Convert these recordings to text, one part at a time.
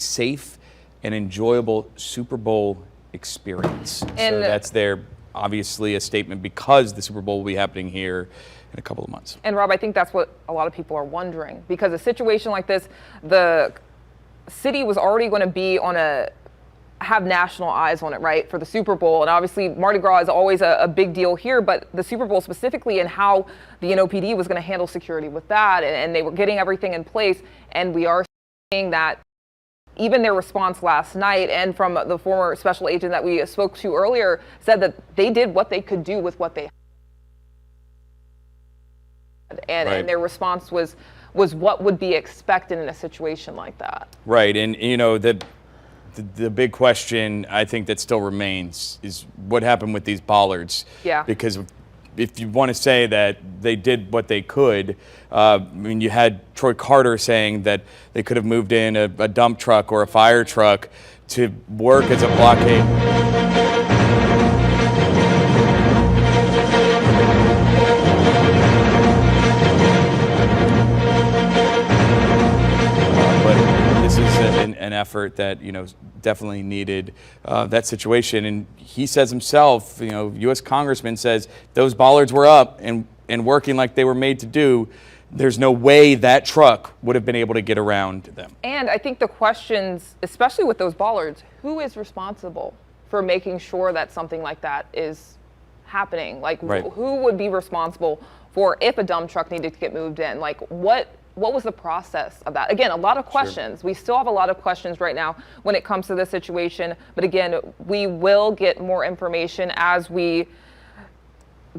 safe and enjoyable Super Bowl experience. And so that's obviously a statement because the Super Bowl will be happening here in a couple of months. And Rob, I think that's what a lot of people are wondering, because a situation like this, the city was already going to be have national eyes on it, right, for the Super Bowl. And obviously Mardi Gras is always a big deal here, but the Super Bowl specifically, and how the NOPD was going to handle security with that, and they were getting everything in place. And we are seeing that even their response last night, and from the former special agent that we spoke to earlier, said that they did what they could do with what they had. And their response was what would be expected in a situation like that. Right. And, you know, the big question I think that still remains is what happened with these bollards. Yeah. Because if you want to say that they did what they could, I mean, you had Troy Carter saying that they could have moved in a dump truck or a fire truck to work as a blockade. But this is an effort that, you know, definitely needed that situation. And he says himself, you know, U.S. Congressman says those bollards were up and working like they were made to do. There's no way that truck would have been able to get around them. And I think the questions, especially with those bollards, who is responsible for making sure that something like that is happening? Like, who would be responsible for if a dump truck needed to get moved in? Like, what was the process of that? Again, a lot of questions. Sure. We still have a lot of questions right now when it comes to this situation. But again, we will get more information as we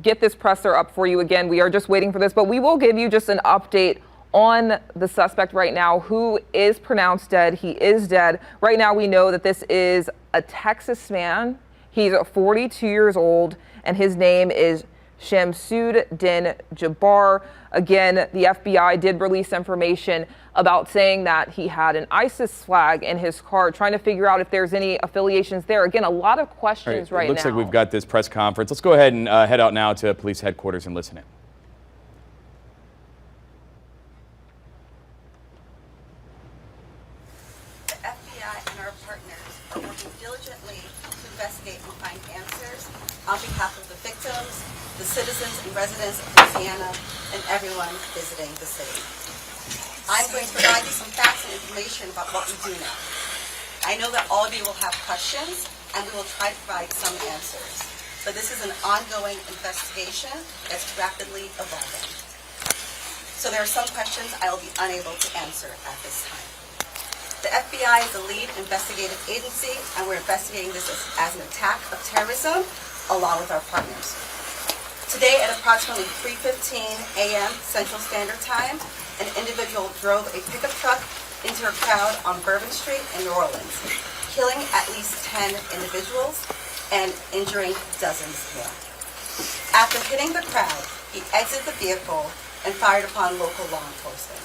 get this presser up for you. Again, we are just waiting for this, but we will give you just an update on the suspect right now, who is pronounced dead. He is dead. Right now, we know that this is a Texas man. He's 42 years old, and his name is Shamsuddin Jabbar. Again, the FBI did release information about saying that he had an ISIS flag in his car, trying to figure out if there's any affiliations there. Again, a lot of questions right now. It looks like we've got this press conference. Let's go ahead and head out now to police headquarters and listen in. The FBI and our partners are working diligently to investigate and find answers on behalf of the victims, the citizens and residents of Louisiana, and everyone visiting the city. I'm going to provide you some facts and information about what we do now. I know that all of you will have questions, and we will try to provide some answers. But this is an ongoing investigation that's rapidly evolving. So there are some questions I will be unable to answer at this time. The FBI is the lead investigative agency, and we're investigating this as an attack of terrorism along with our partners. Today at approximately 3:15 a.m. Central Standard Time, an individual drove a pickup truck into a crowd on Bourbon Street in New Orleans, killing at least 10 individuals and injuring dozens more. After hitting the crowd, he exited the vehicle and fired upon local law enforcement.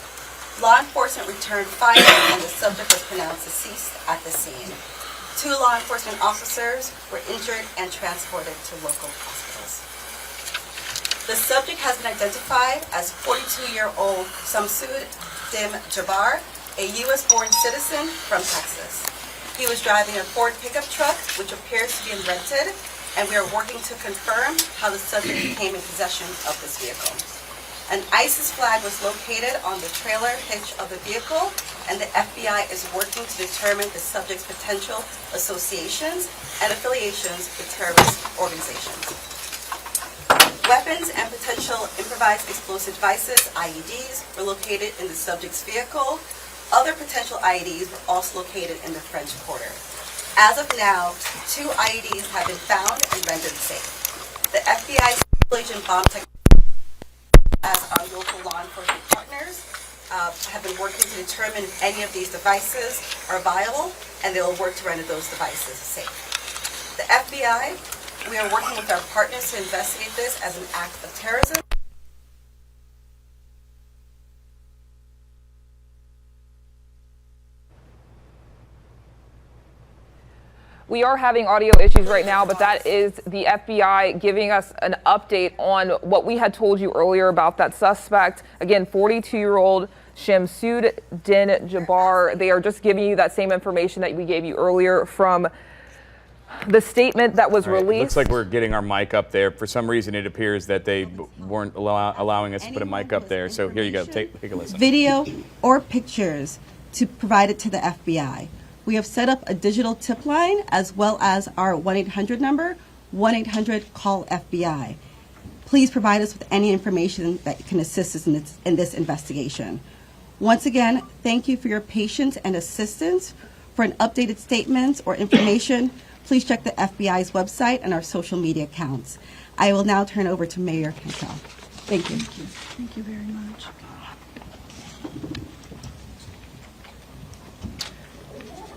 Law enforcement returned fire and the subject was pronounced deceased at the scene. 2 law enforcement officers were injured and transported to local hospitals. The subject has been identified as 42-year-old Shamsuddin Jabbar, a U.S.-born citizen from Texas. He was driving a Ford pickup truck, which appears to be rented, and we are working to confirm how the subject came in possession of this vehicle. An ISIS flag was located on the trailer hitch of the vehicle, and the FBI is working to determine the subject's potential associations and affiliations with terrorist organizations. Weapons and potential improvised explosive devices, IEDs, were located in the subject's vehicle. Other potential IEDs were also located in the French Quarter. As of now, 2 IEDs have been found and rendered safe. The FBI's Agent Bomb Technology, as our local law enforcement partners, have been working to determine if any of these devices are viable, and they will work to render those devices safe. The FBI, we are working with our partners to investigate this as an act of terrorism. We are having audio issues right now, but that is the FBI giving us an update on what we had told you earlier about that suspect. Again, 42-year-old Shamsud Din Jabbar. They are just giving you that same information that we gave you earlier from the statement that was released. Looks like we're getting our mic up there. For some reason, it appears that they weren't allowing us to put a mic up there. So here you go. Take a listen. Video or pictures to provide it to the FBI. We have set up a digital tip line as well as our 1-800 number, 1-800-CALL-FBI. Please provide us with any information that can assist us in this investigation. Once again, thank you for your patience and assistance. For an updated statements or information, please check the FBI's website and our social media accounts. I will now turn over to Mayor Cantrell. Thank you. Thank you very much.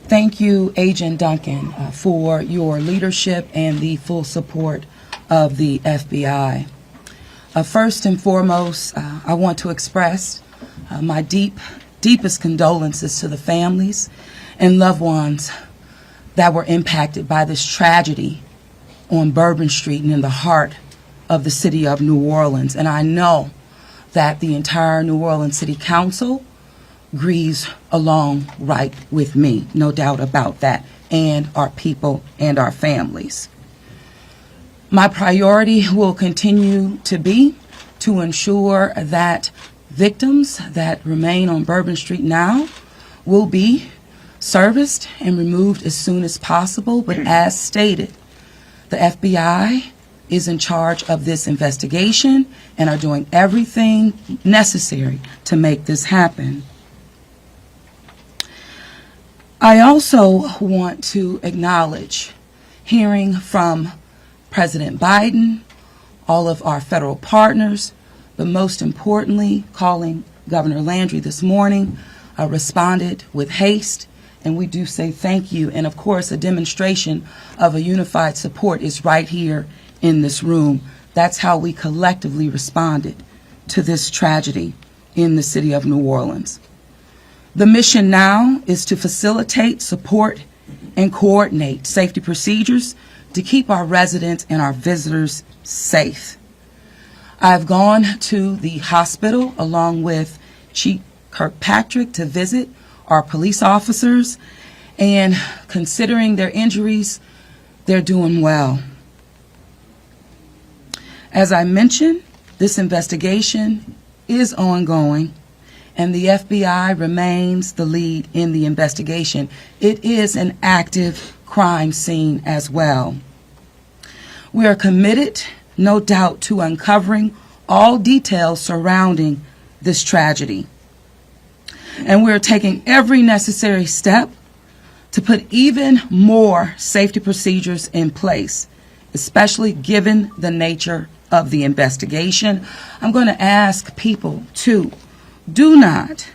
Thank you, Agent Duncan, for your leadership and the full support of the FBI. First and foremost, I want to express my deepest condolences to the families and loved ones that were impacted by this tragedy on Bourbon Street and in the heart of the city of New Orleans. And I know that the entire New Orleans City Council grieves along right with me, no doubt about that, and our people and our families. My priority will continue to be to ensure that victims that remain on Bourbon Street now will be serviced and removed as soon as possible. But as stated, the FBI is in charge of this investigation and are doing everything necessary to make this happen. I also want to acknowledge hearing from President Biden, all of our federal partners, but most importantly, calling Governor Landry this morning, responded with haste, and we do say thank you. And of course, a demonstration of a unified support is right here in this room. That's how we collectively responded to this tragedy in the city of New Orleans. The mission now is to facilitate, support, and coordinate safety procedures to keep our residents and our visitors safe. I've gone to the hospital along with Chief Kirkpatrick to visit our police officers, and considering their injuries, they're doing well. As I mentioned, this investigation is ongoing, and the FBI remains the lead in the investigation. It is an active crime scene as well. We are committed, no doubt, to uncovering all details surrounding this tragedy. And we're taking every necessary step to put even more safety procedures in place, especially given the nature of the investigation. I'm going to ask people to do not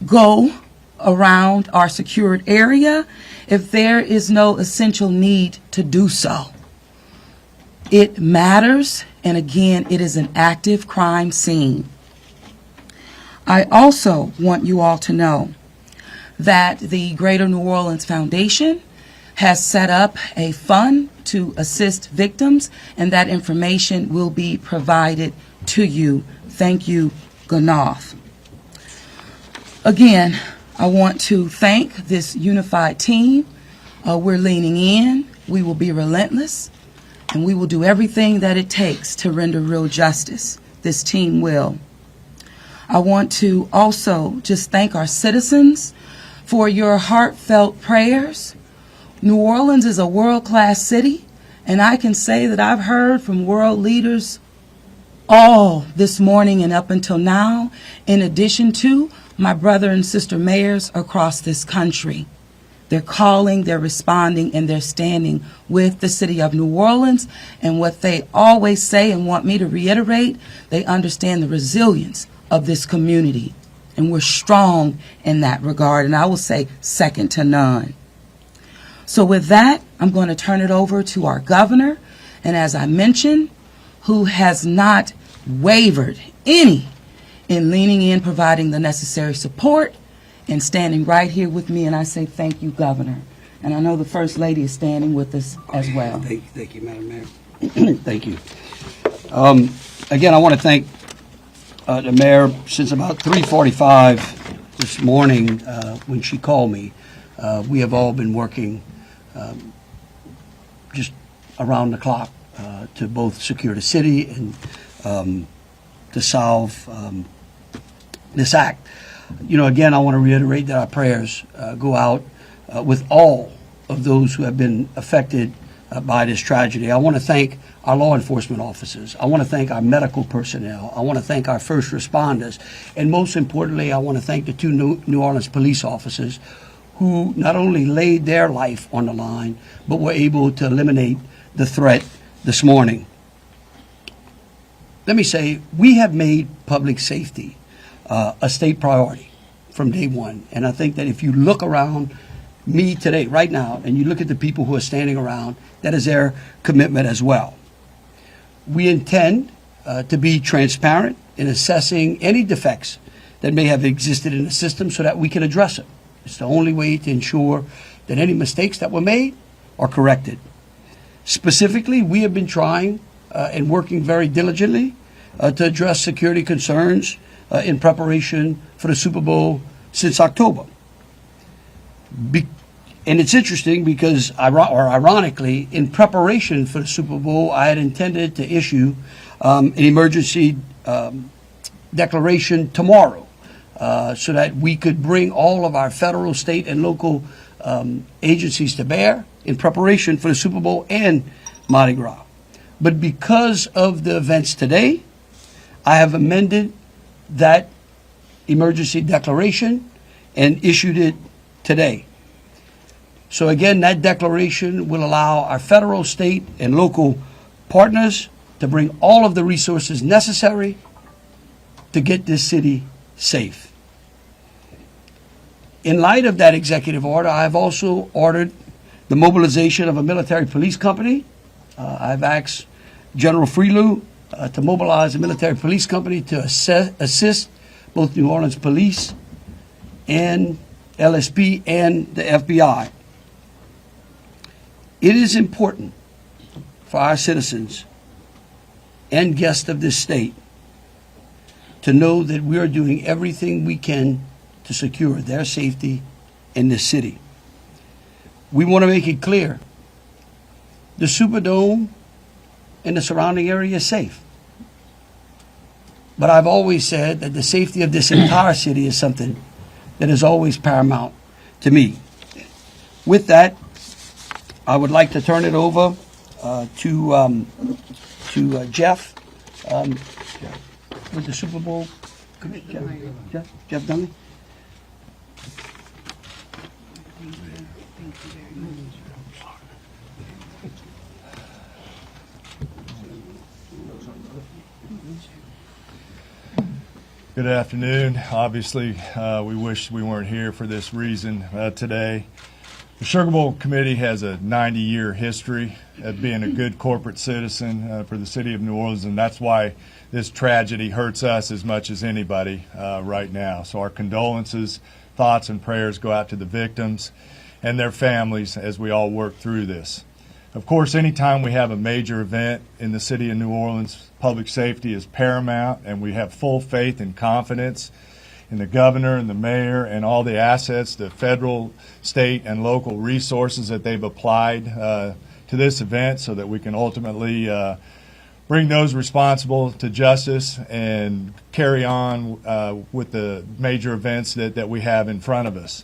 go around our secured area if there is no essential need to do so. It matters, and again, it is an active crime scene. I also want you all to know that the Greater New Orleans Foundation has set up a fund to assist victims, and that information will be provided to you. Thank you, Ganoff. Again, I want to thank this unified team. We're leaning in. We will be relentless, and we will do everything that it takes to render real justice. This team will. I want to also just thank our citizens for your heartfelt prayers. New Orleans is a world-class city, and I can say that I've heard from world leaders all this morning and up until now, in addition to my brother and sister mayors across this country. They're calling, they're responding, and they're standing with the city of New Orleans. And what they always say and want me to reiterate, they understand the resilience of this community. And we're strong in that regard, and I will say second to none. So with that, I'm going to turn it over to our governor, and as I mentioned, who has not wavered any in leaning in, providing the necessary support, and standing right here with me. And I say thank you, Governor. And I know the First Lady is standing with us as well. Thank you, Madam Mayor. Thank you. Again, I want to thank the mayor, since about 3:45 this morning, when she called me, we have all been working just around the clock to both secure the city and to solve this act. You know, again, I want to reiterate that our prayers go out with all of those who have been affected by this tragedy. I want to thank our law enforcement officers. I want to thank our medical personnel. I want to thank our first responders. And most importantly, I want to thank the two New Orleans police officers who not only laid their life on the line, but were able to eliminate the threat this morning. Let me say, we have made public safety a state priority from day one. And I think that if you look around me today, right now, and you look at the people who are standing around, that is their commitment as well. We intend to be transparent in assessing any defects that may have existed in the system so that we can address it. It's the only way to ensure that any mistakes that were made are corrected. Specifically, we have been trying and working very diligently to address security concerns in preparation for the Super Bowl since October. And it's interesting because, ironically, in preparation for the Super Bowl, I had intended to issue an emergency declaration tomorrow so that we could bring all of our federal, state, and local agencies to bear in preparation for the Super Bowl and Mardi Gras. But because of the events today, I have amended that emergency declaration and issued it today. So again, that declaration will allow our federal, state, and local partners to bring all of the resources necessary to get this city safe. In light of that executive order, I have also ordered the mobilization of a military police company. I've asked General Freelou to mobilize a military police company to assist both New Orleans Police and LSP and the FBI. It is important for our citizens and guests of this state to know that we are doing everything we can to secure their safety in this city. We want to make it clear the Superdome and the surrounding area is safe. But I've always said that the safety of this entire city is something that is always paramount to me. With that, I would like to turn it over to Jeff with the Super Bowl. Jeff Dunley. Good afternoon. Obviously, we wish we weren't here for this reason today. The Sugar Bowl Committee has a 90-year history of being a good corporate citizen for the city of New Orleans, and that's why this tragedy hurts us as much as anybody right now. So our condolences, thoughts, and prayers go out to the victims and their families as we all work through this. Of course, anytime we have a major event in the city of New Orleans, public safety is paramount, and we have full faith and confidence in the governor and the mayor and all the assets, the federal, state, and local resources that they've applied to this event so that we can ultimately bring those responsible to justice and carry on with the major events that we have in front of us.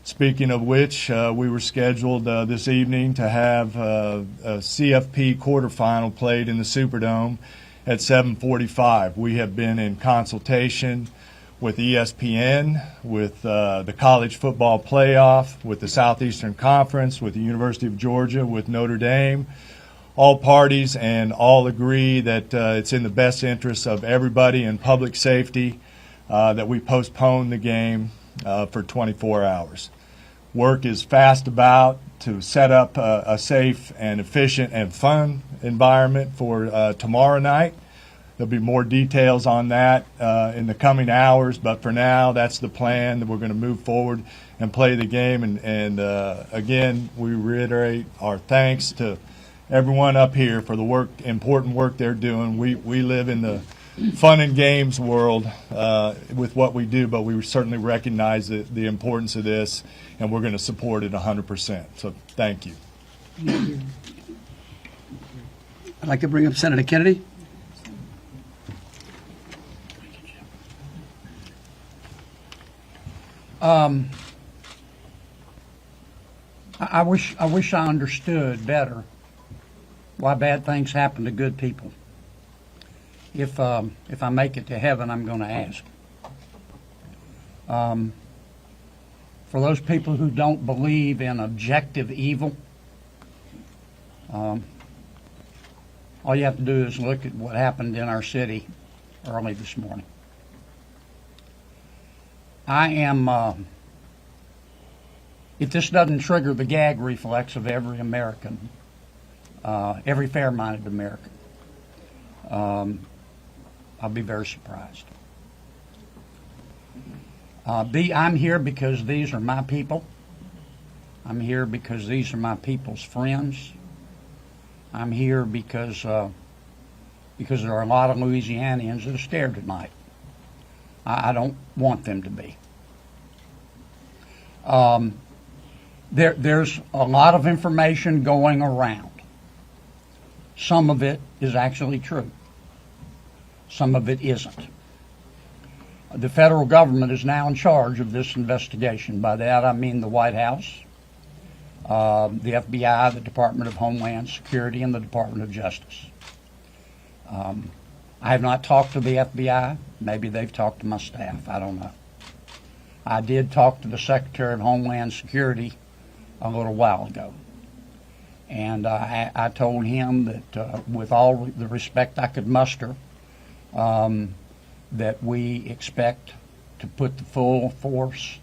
Speaking of which, we were scheduled this evening to have a CFP quarterfinal played in the Superdome at 7:45. We have been in consultation with ESPN, with the College Football Playoff, with the Southeastern Conference, with the University of Georgia, with Notre Dame, all parties, and all agree that it's in the best interest of everybody and public safety that we postpone the game for 24 hours. Work is fast about to set up a safe and efficient and fun environment for tomorrow night. There'll be more details on that in the coming hours, but for now, that's the plan, that we're going to move forward and play the game. And again, we reiterate our thanks to everyone up here for the important work they're doing. We live in the fun and games world with what we do, but we certainly recognize the importance of this, and we're going to support it 100%. So thank you. I'd like to bring up Senator Kennedy. I wish I understood better why bad things happen to good people. If I make it to heaven, I'm going to ask. For those people who don't believe in objective evil, all you have to do is look at what happened in our city early this morning. I am, if this doesn't trigger the gag reflex of every American, every fair-minded American, I'll be very surprised. I'm here because these are my people. I'm here because these are my people's friends. I'm here because there are a lot of Louisianians that are scared tonight. I don't want them to be. There's a lot of information going around. Some of it is actually true. Some of it isn't. The federal government is now in charge of this investigation. By that I mean the White House, the FBI, the Department of Homeland Security, and the Department of Justice. I have not talked to the FBI. Maybe they've talked to my staff. I don't know. I did talk to the Secretary of Homeland Security a little while ago. And I told him that with all the respect I could muster, that we expect to put the full force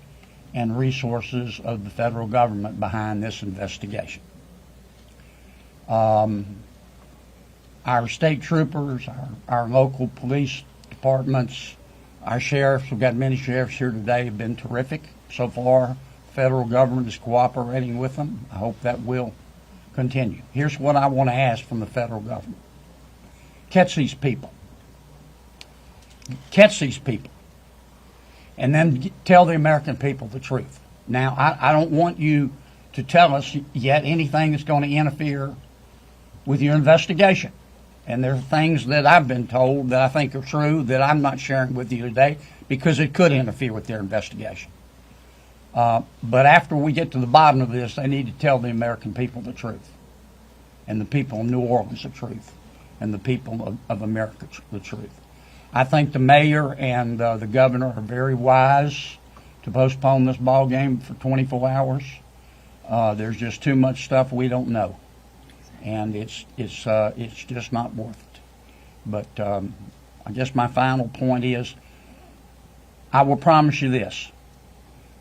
and resources of the federal government behind this investigation. Our state troopers, our local police departments, our sheriffs, we've got many sheriffs here today, have been terrific so far. The federal government is cooperating with them. I hope that will continue. Here's what I want to ask from the federal government. Catch these people. Catch these people. And then tell the American people the truth. Now, I don't want you to tell us yet anything that's going to interfere with your investigation. And there are things that I've been told that I think are true that I'm not sharing with you today because it could interfere with their investigation. But after we get to the bottom of this, they need to tell the American people the truth, and the people of New Orleans the truth, and the people of America the truth. I think the mayor and the governor are very wise to postpone this ball game for 24 hours. There's just too much stuff we don't know, and it's just not worth it. But I guess my final point is, I will promise you this.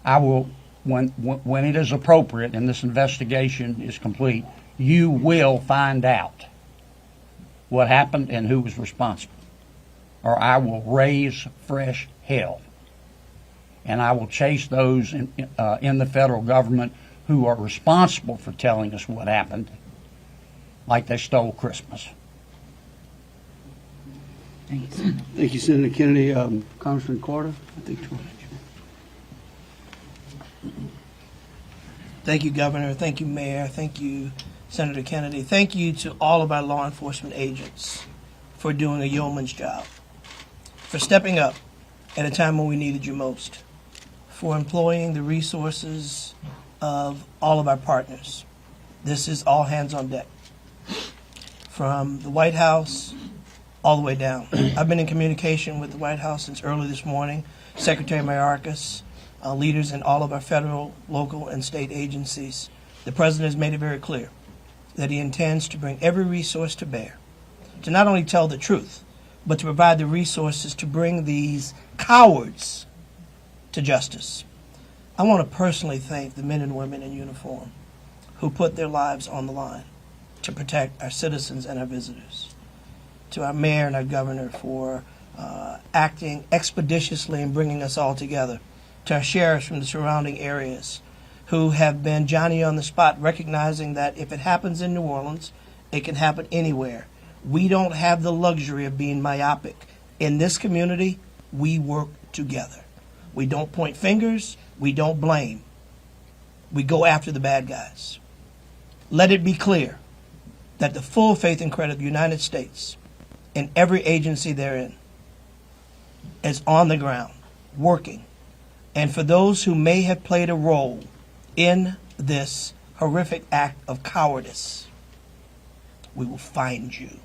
I will, when it is appropriate and this investigation is complete, you will find out what happened and who was responsible. Or I will raise fresh hell. And I will chase those in the federal government who are responsible for telling us what happened, like they stole Christmas. Thank you, Senator Kennedy. Congressman Carter, I think. Thank you, Governor. Thank you, Mayor. Thank you, Senator Kennedy. Thank you to all of our law enforcement agents for doing a yeoman's job, for stepping up at a time when we needed you most, for employing the resources of all of our partners. This is all hands on deck, from the White House all the way down. I've been in communication with the White House since early this morning, Secretary Mayorkas, leaders in all of our federal, local, and state agencies. The President has made it very clear that he intends to bring every resource to bear to not only tell the truth, but to provide the resources to bring these cowards to justice. I want to personally thank the men and women in uniform who put their lives on the line to protect our citizens and our visitors. To our mayor and our governor for acting expeditiously and bringing us all together. To our sheriffs from the surrounding areas who have been Johnny on the spot, recognizing that if it happens in New Orleans, it can happen anywhere. We don't have the luxury of being myopic In this community, we work together. We don't point fingers. We don't blame. We go after the bad guys. Let it be clear that the full faith and credit of the United States and every agency therein is on the ground, working. And for those who may have played a role in this horrific act of cowardice, we will find you.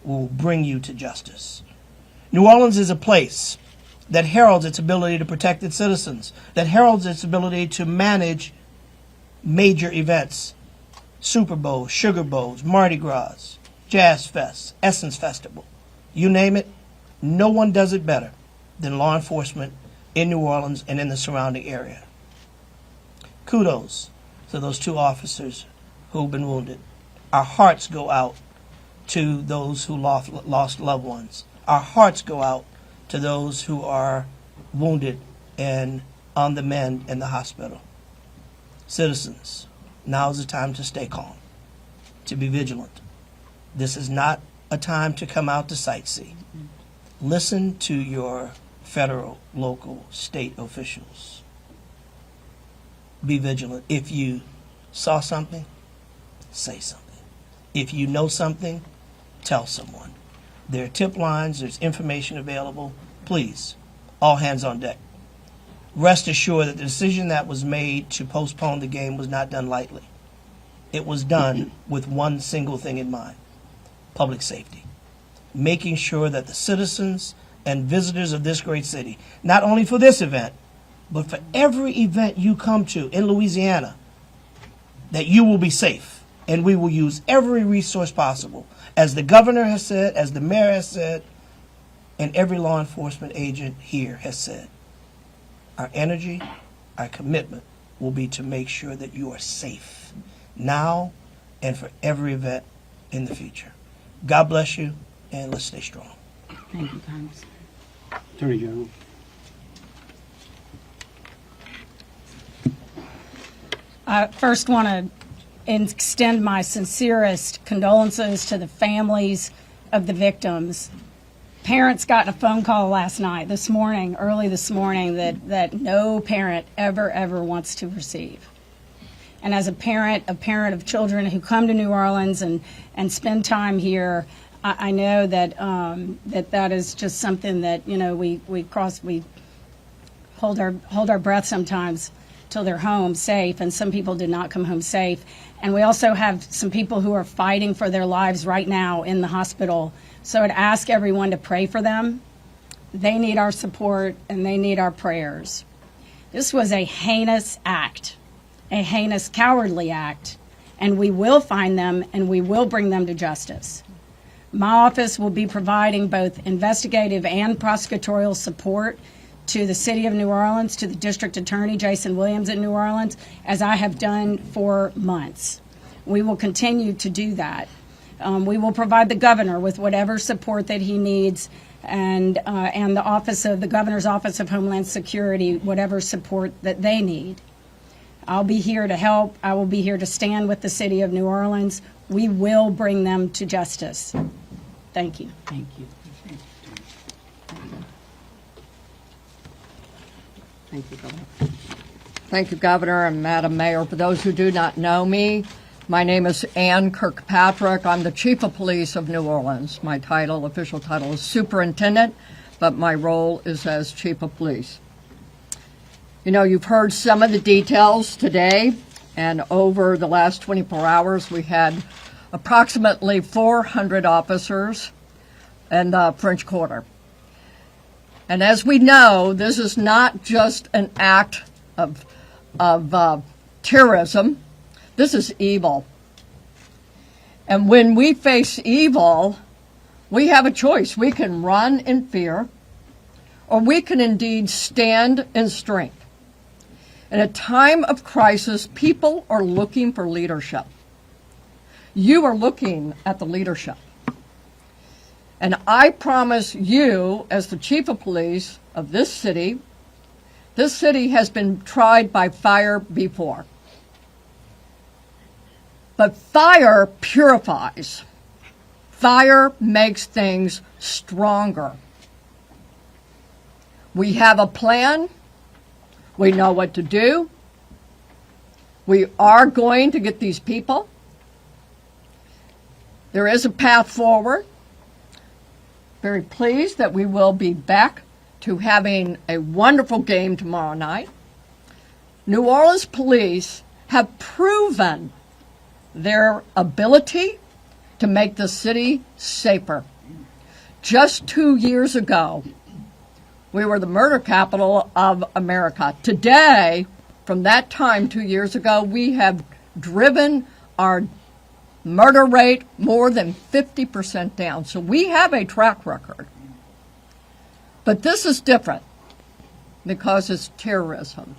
We will bring you to justice. New Orleans is a place that heralds its ability to protect its citizens, that heralds its ability to manage major events, Super Bowls, Sugar Bowls, Mardi Gras, Jazz Fest, Essence Festival. You name it, no one does it better than law enforcement in New Orleans and in the surrounding area. Kudos to those 2 officers who've been wounded. Our hearts go out to those who lost loved ones. Our hearts go out to those who are wounded and on the mend in the hospital. Citizens, now is the time to stay calm, to be vigilant. This is not a time to come out to sightsee. Listen to your federal, local, state officials. Be vigilant. If you saw something, say something. If you know something, tell someone. There are tip lines, there's information available. Please, all hands on deck. Rest assured that the decision that was made to postpone the game was not done lightly. It was done with one single thing in mind: public safety. Making sure that the citizens and visitors of this great city, not only for this event, but for every event you come to in Louisiana, that you will be safe. And we will use every resource possible, as the governor has said, as the mayor has said, and every law enforcement agent here has said. Our energy, our commitment will be to make sure that you are safe now and for every event in the future. God bless you, and let's stay strong. Thank you, Congressman. Attorney General. I first want to extend my sincerest condolences to the families of the victims. Parents got a phone call early this morning, that no parent ever wants to receive. And as a parent of children who come to New Orleans and spend time here, I know that that is just something that, we hold our breath sometimes till they're home safe, and some people did not come home safe. And we also have some people who are fighting for their lives right now in the hospital. So I'd ask everyone to pray for them. They need our support and they need our prayers. This was a heinous act, a heinous, cowardly act, and we will find them and we will bring them to justice. My office will be providing both investigative and prosecutorial support to the City of New Orleans, to the District Attorney, Jason Williams in New Orleans, as I have done for months. We will continue to do that. We will provide the governor with whatever support that he needs, and the Governor's Office of Homeland Security, whatever support that they need. I'll be here to help. I will be here to stand with the City of New Orleans. We will bring them to justice. Thank you. Thank you. Thank you, Governor. Thank you, Governor and Madam Mayor. For those who do not know me, my name is Ann Kirkpatrick. I'm the Chief of Police of New Orleans. My official title is Superintendent, but my role is as Chief of Police. You've heard some of the details today, and over the last 24 hours, we had approximately 400 officers in the French Quarter. And as we know, this is not just an act of terrorism. This is evil. And when we face evil, we have a choice. We can run in fear, or we can indeed stand in strength. In a time of crisis, people are looking for leadership. You are looking at the leadership. And I promise you, as the Chief of Police of this city has been tried by fire before. But fire purifies. Fire makes things stronger. We have a plan. We know what to do. We are going to get these people. There is a path forward. Very pleased that we will be back to having a wonderful game tomorrow night. New Orleans police have proven their ability to make the city safer. Just 2 years ago, we were the murder capital of America. Today, from that time 2 years ago, we have driven our murder rate more than 50% down. So we have a track record. But this is different because it's terrorism.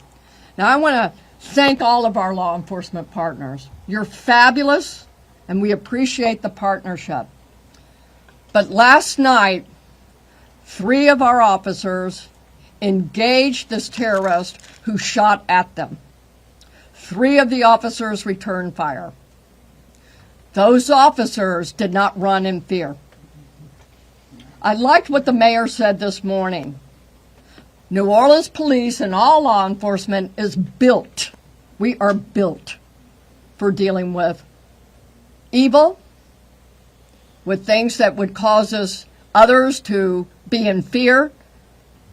Now, I want to thank all of our law enforcement partners. You're fabulous, and we appreciate the partnership. But last night, 3 of our officers engaged this terrorist who shot at them. 3 of the officers returned fire. Those officers did not run in fear. I liked what the mayor said this morning. New Orleans police and all law enforcement is built. We are built for dealing with evil, with things that would cause others to be in fear,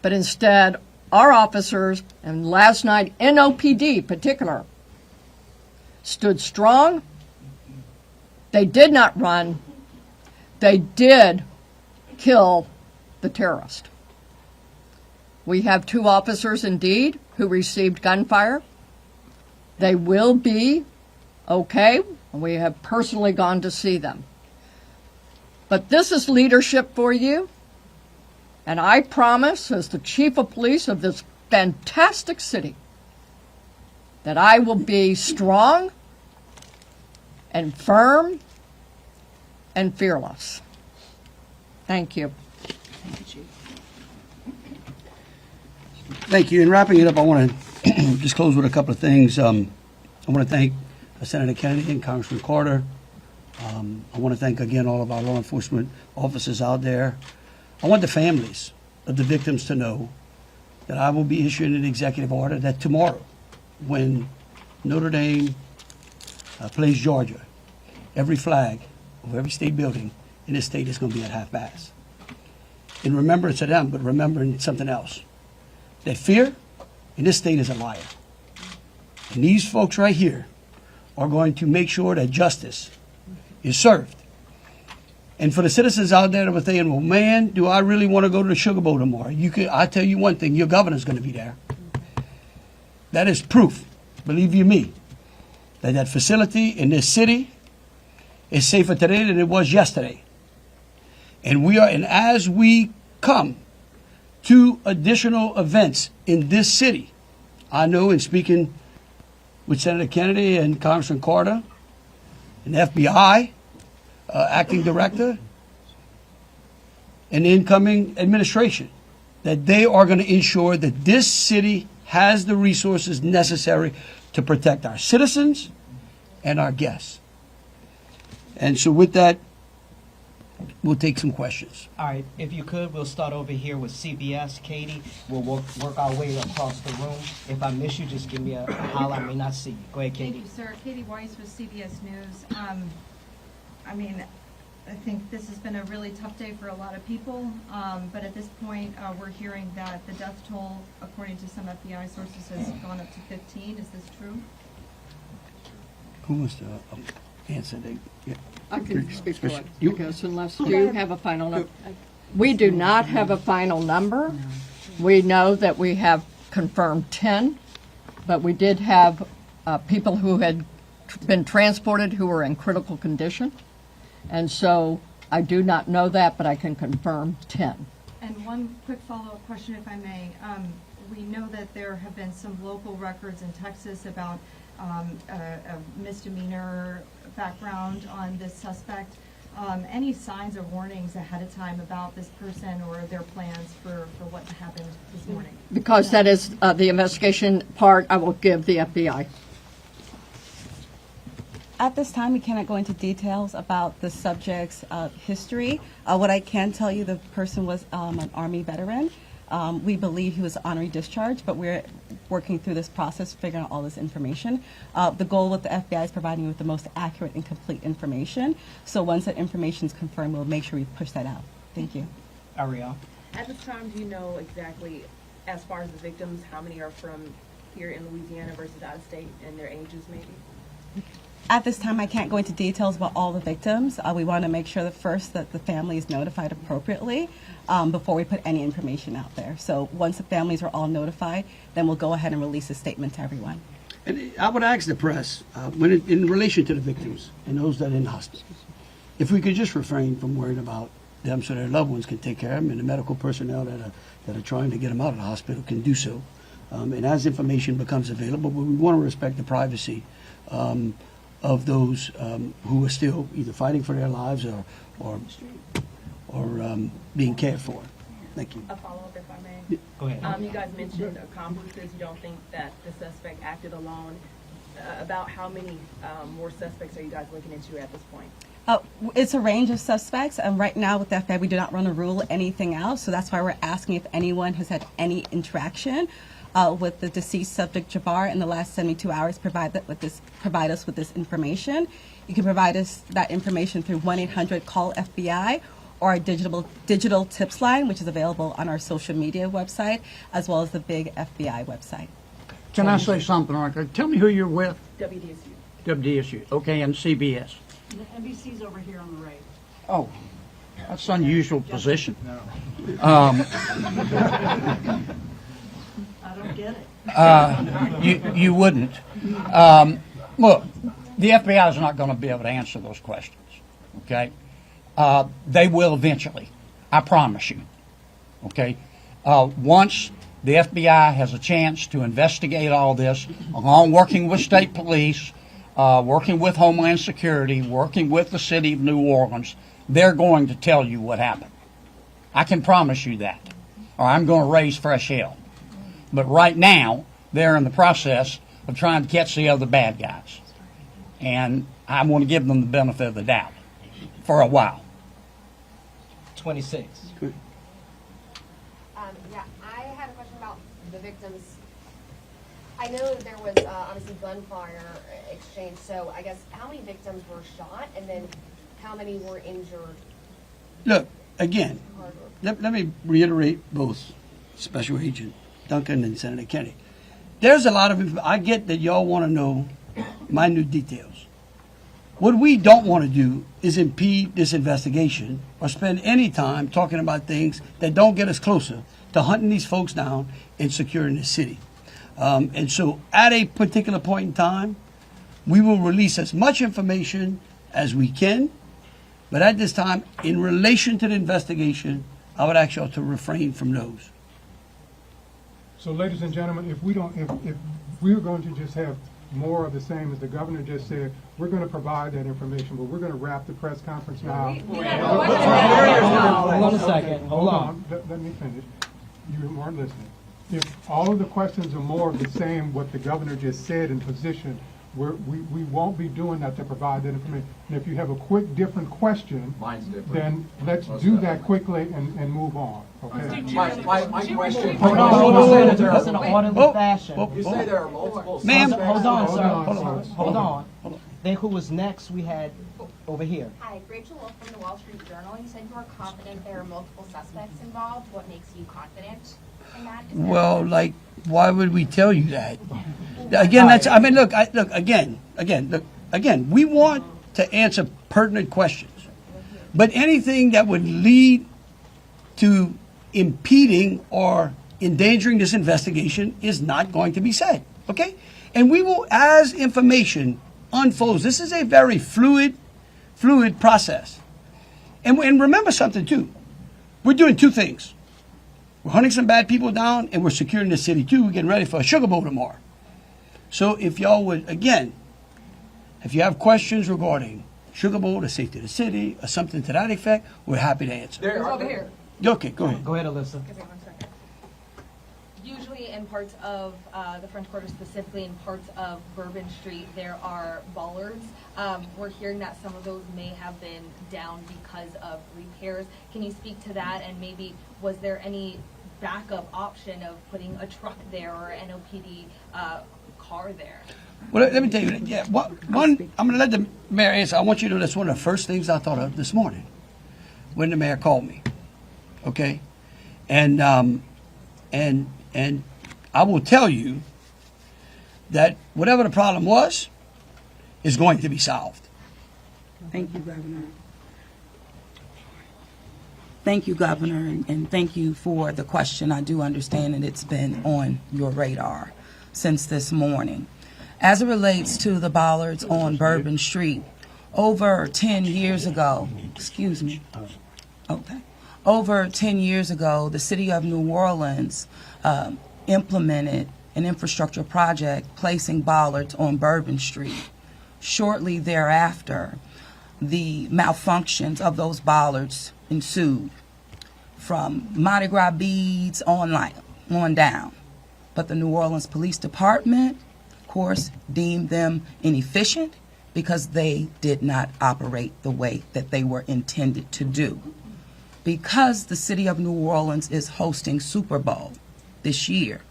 but instead our officers, and last night NOPD particular, stood strong. They did not run. They did kill the terrorist. We have 2 officers indeed who received gunfire. They will be okay. We have personally gone to see them. But this is leadership for you. And I promise, as the chief of police of this fantastic city, that I will be strong and firm and fearless. Thank you. Thank you. In wrapping it up, I want to just close with a couple of things. I want to thank Senator Kennedy and Congressman Carter. I want to thank again all of our law enforcement officers out there. I want the families of the victims to know that I will be issuing an executive order that tomorrow, when Notre Dame plays Georgia, every flag of every state building in this state is going to be at half-mast. In remembrance of them, but remembering something else. That fear in this state is a liar. And these folks right here are going to make sure that justice is served. And for the citizens out there that were saying, well, man, do I really want to go to the Sugar Bowl tomorrow? I tell you one thing, your governor's going to be there. That is proof, believe you me, that that facility in this city is safer today than it was yesterday. And as we come to additional events in this city, I know in speaking with Senator Kennedy and Congressman Carter, and FBI acting director, and the incoming administration, that they are going to ensure that this city has the resources necessary to protect our citizens and our guests. And so with that, we'll take some questions. All right, if you could, we'll start over here with CBS. Katie, we'll work our way across the room. If I miss you, just give me a holler. I may not see you. Go ahead, Katie. Thank you, sir. Katie Weiss with CBS News. I think this has been a really tough day for a lot of people, but at this point, we're hearing that the death toll, according to some FBI sources, has gone up to 15. Is this true? Who wants to answer that? Yeah. I can speak for it, because unless you have a final number. We do not have a final number. We know that we have confirmed 10, but we did have people who had been transported who were in critical condition. And so I do not know that, but I can confirm 10. And one quick follow-up question, if I may. We know that there have been some local records in Texas about a misdemeanor background on this suspect. Any signs or warnings ahead of time about this person or their plans for what happened this morning? Because that is the investigation part, I will give the FBI. At this time, we cannot go into details about the subject's history. What I can tell you, the person was an Army veteran. We believe he was honorary discharged, but we're working through this process, figuring out all this information. The goal with the FBI is providing you with the most accurate and complete information. So once that information is confirmed, we'll make sure we push that out. Thank you. Ariel? At this time, do you know exactly, as far as the victims, how many are from here in Louisiana versus out of state, and their ages maybe? At this time, I can't go into details about all the victims. We want to make sure that first that the family is notified appropriately before we put any information out there. So once the families are all notified, then we'll go ahead and release a statement to everyone. And I would ask the press, in relation to the victims and those that are in hospitals, if we could just refrain from worrying about them so their loved ones can take care of them, and the medical personnel that are trying to get them out of the hospital can do so. And as information becomes available, but we want to respect the privacy of those who are still either fighting for their lives or being cared for. Thank you. A follow-up, if I may. Go ahead. You guys mentioned accomplices. You don't think that the suspect acted alone. About how many more suspects are you guys looking into at this point? It's a range of suspects, and right now with the FBI, we do not want to rule anything out. So that's why we're asking if anyone has had any interaction with the deceased subject Jabbar in the last 72 hours. Provide us with this information. You can provide us that information through 1-800-CALL-FBI or our digital tips line, which is available on our social media website, as well as the big FBI website. Can I say something like that? Tell me who you're with. WDSU. WDSU. Okay, and CBS. The NBC's over here on the right. Oh, that's an unusual position. I don't get it. You wouldn't. Look, the FBI is not going to be able to answer those questions. Okay, they will eventually. I promise you. Okay, once the FBI has a chance to investigate all this, along working with state police, working with Homeland Security, working with the city of New Orleans, they're going to tell you what happened. I can promise you that. Or I'm going to raise fresh hell. But right now, they're in the process of trying to catch the other bad guys. And I want to give them the benefit of the doubt for a while. 26. Yeah, I had a question about the victims. I know that there was obviously gunfire exchange, so I guess how many victims were shot, and then how many were injured? Look, again, let me reiterate both Special Agent Duncan and Senator Kennedy. There's a lot of, I get that y'all want to know minute details. What we don't want to do is impede this investigation or spend any time talking about things that don't get us closer to hunting these folks down and securing the city. And so at a particular point in time, we will release as much information as we can. But at this time, in relation to the investigation, I would ask y'all to refrain from those. So, ladies and gentlemen, if we're going to just have more of the same as the governor just said, we're going to provide that information, but we're going to wrap the press conference now. Hold on a second. Hold on. Let me finish. You weren't listening. If all of the questions are more of the same, what the governor just said in position, we won't be doing that to provide that information. And if you have a quick different question, then let's do that quickly and move on. Okay? My question. Hold on, Senator. It's in an orderly fashion. You say there are multiple. Ma'am. Hold on, sir. Hold on. Then who was next? We had over here. Hi, Rachel Wolf from the Wall Street Journal. You said you were confident there are multiple suspects involved. What makes you confident in that? Well, like, why would we tell you that? Again, that's, I mean, look, again, we want to answer pertinent questions. But anything that would lead to impeding or endangering this investigation is not going to be said, okay? And we will, as information unfolds, this is a very fluid process. And remember something, too. We're doing two things. We're hunting some bad people down, and we're securing the city, too. We're getting ready for a Sugar Bowl tomorrow. So if y'all would, again, if you have questions regarding Sugar Bowl, the safety of the city, or something to that effect, we're happy to answer. They're over here. Okay, go ahead. Go ahead, Alyssa. Usually in parts of the French Quarter, specifically in parts of Bourbon Street, there are bollards. We're hearing that some of those may have been down because of repairs. Can you speak to that? And maybe was there any backup option of putting a truck there or an NOPD car there? Well, let me tell you, yeah, one, I'm going to let the mayor answer. I want you to know that's one of the first things I thought of this morning when the mayor called me. Okay? And I will tell you that whatever the problem was is going to be solved. Thank you, Governor. Thank you, Governor, and thank you for the question. I do understand that it's been on your radar since this morning. As it relates to the bollards on Bourbon Street, over 10 years ago, over 10 years ago, the city of New Orleans implemented an infrastructure project placing bollards on Bourbon Street. Shortly thereafter, the malfunctions of those bollards ensued from Mardi Gras beads on down. But the New Orleans Police Department, of course, deemed them inefficient because they did not operate the way that they were intended to do. Because the city of New Orleans is hosting Super Bowl this year,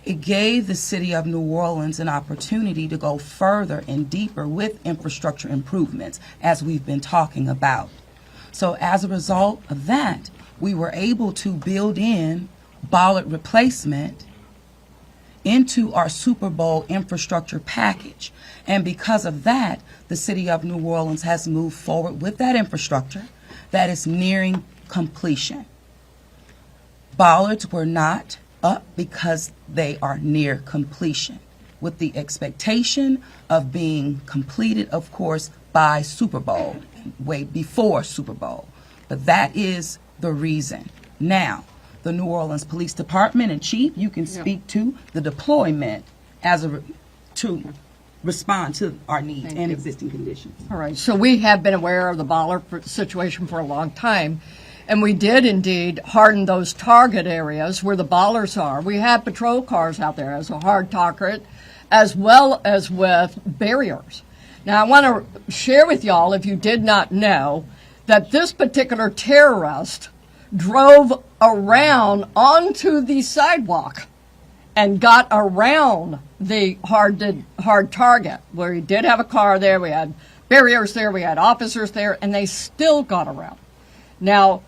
it gave the city of New Orleans an opportunity to go further and deeper with infrastructure improvements, as we've been talking about. So as a result of that, we were able to build in bollard replacement into our Super Bowl infrastructure package. And because of that, the city of New Orleans has moved forward with that infrastructure that is nearing completion. Bollards were not up because they are near completion, with the expectation of being completed, of course, by Super Bowl, way before Super Bowl. But that is the reason. Now, the New Orleans Police Department and Chief, you can speak to the deployment to respond to our needs and existing conditions. All right, so we have been aware of the bollard situation for a long time, and we did indeed harden those target areas where the bollards are. We have patrol cars out there as a hard target, as well as with barriers. Now, I want to share with y'all, if you did not know, that this particular terrorist drove around onto the sidewalk and got around the hard target, where he did have a car there, we had barriers there, we had officers there, and they still got around. Now,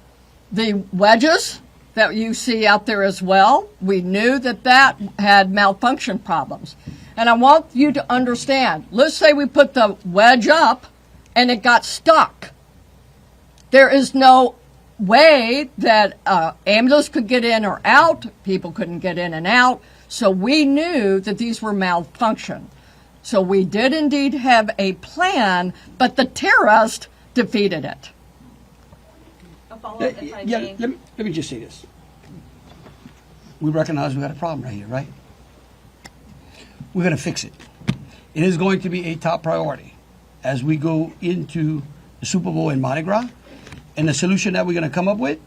the wedges that you see out there as well, we knew that that had malfunction problems. And I want you to understand, let's say we put the wedge up and it got stuck. There is no way that ambulance could get in or out, people couldn't get in and out, so we knew that these were malfunction. So we did indeed have a plan, but the terrorist defeated it. A follow-up, if I may. Let me just say this. We recognize we got a problem right here, right? We're going to fix it. It is going to be a top priority as we go into the Super Bowl in Mardi Gras. And the solution that we're going to come up with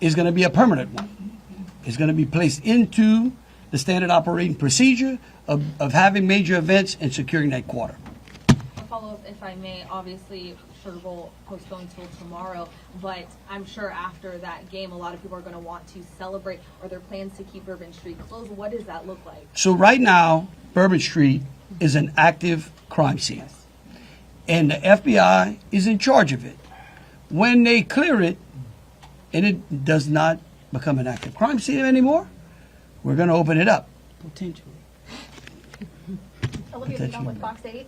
is going to be a permanent one. It's going to be placed into the standard operating procedure of having major events and securing that quarter. A follow-up, if I may. Obviously, Sugar Bowl postponed till tomorrow, but I'm sure after that game, a lot of people are going to want to celebrate. Are there plans to keep Bourbon Street closed? What does that look like? So right now, Bourbon Street is an active crime scene, and the FBI is in charge of it. When they clear it, and it does not become an active crime scene anymore, we're going to open it up. Potentially. Olivia Vidal with Fox 8.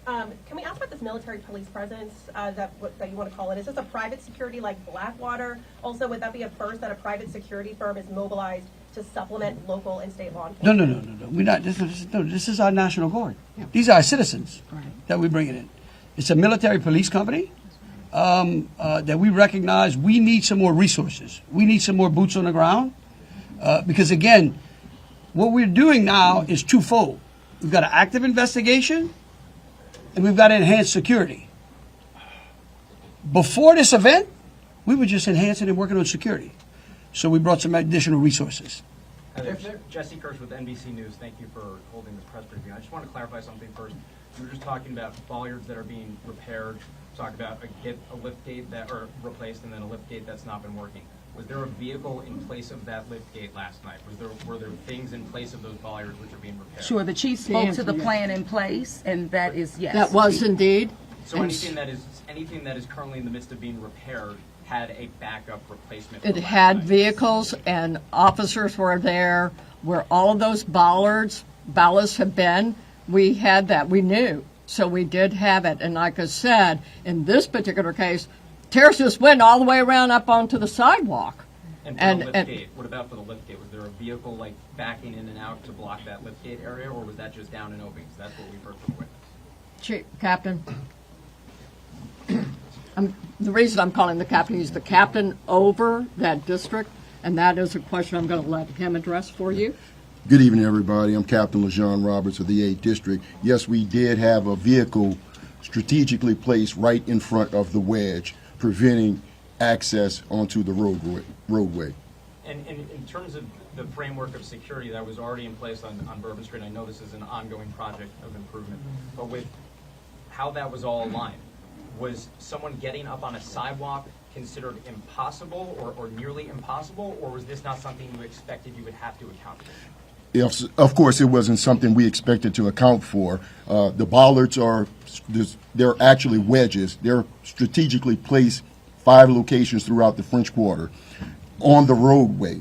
Can we ask about this military police presence that you want to call it? Is this a private security like Blackwater? Also, would that be a first that a private security firm is mobilized to supplement local and state law enforcement? No. We're not. This is our National Guard. These are our citizens that we're bringing in. It's a military police company that we recognize we need some more resources. We need some more boots on the ground because, again, what we're doing now is twofold. We've got an active investigation and we've got enhanced security. Before this event, we were just enhancing and working on security. So we brought some additional resources. Jesse Kirsch with NBC News. Thank you for holding this press briefing. I just want to clarify something first. You were just talking about bollards that are being repaired. Talk about a lift gate that are replaced and then a lift gate that's not been working. Was there a vehicle in place of that lift gate last night? Were there things in place of those bollards which are being repaired? Sure, the chief spoke to the plan in place, and that is yes. That was indeed. So anything that is currently in the midst of being repaired had a backup replacement. It had vehicles and officers were there where all of those ballasts have been. We had that. We knew. So we did have it. And like I said, in this particular case, tears just went all the way around up onto the sidewalk. And for the lift gate, what about for the lift gate? Was there a vehicle like backing in and out to block that lift gate area, or was that just down and open? That's what we've heard from witnesses. Chief, Captain. The reason I'm calling the captain, he's the captain over that district, and that is a question I'm going to let him address for you. Good evening, everybody. I'm Captain LaJean Roberts of the 8th District. Yes, we did have a vehicle strategically placed right in front of the wedge, preventing access onto the roadway. And in terms of the framework of security that was already in place on Bourbon Street, I know this is an ongoing project of improvement, but with how that was all aligned, was someone getting up on a sidewalk considered impossible or nearly impossible, or was this not something you expected you would have to account for? Yes, of course, it wasn't something we expected to account for. The bollards they're actually wedges. They're strategically placed 5 locations throughout the French Quarter on the roadway.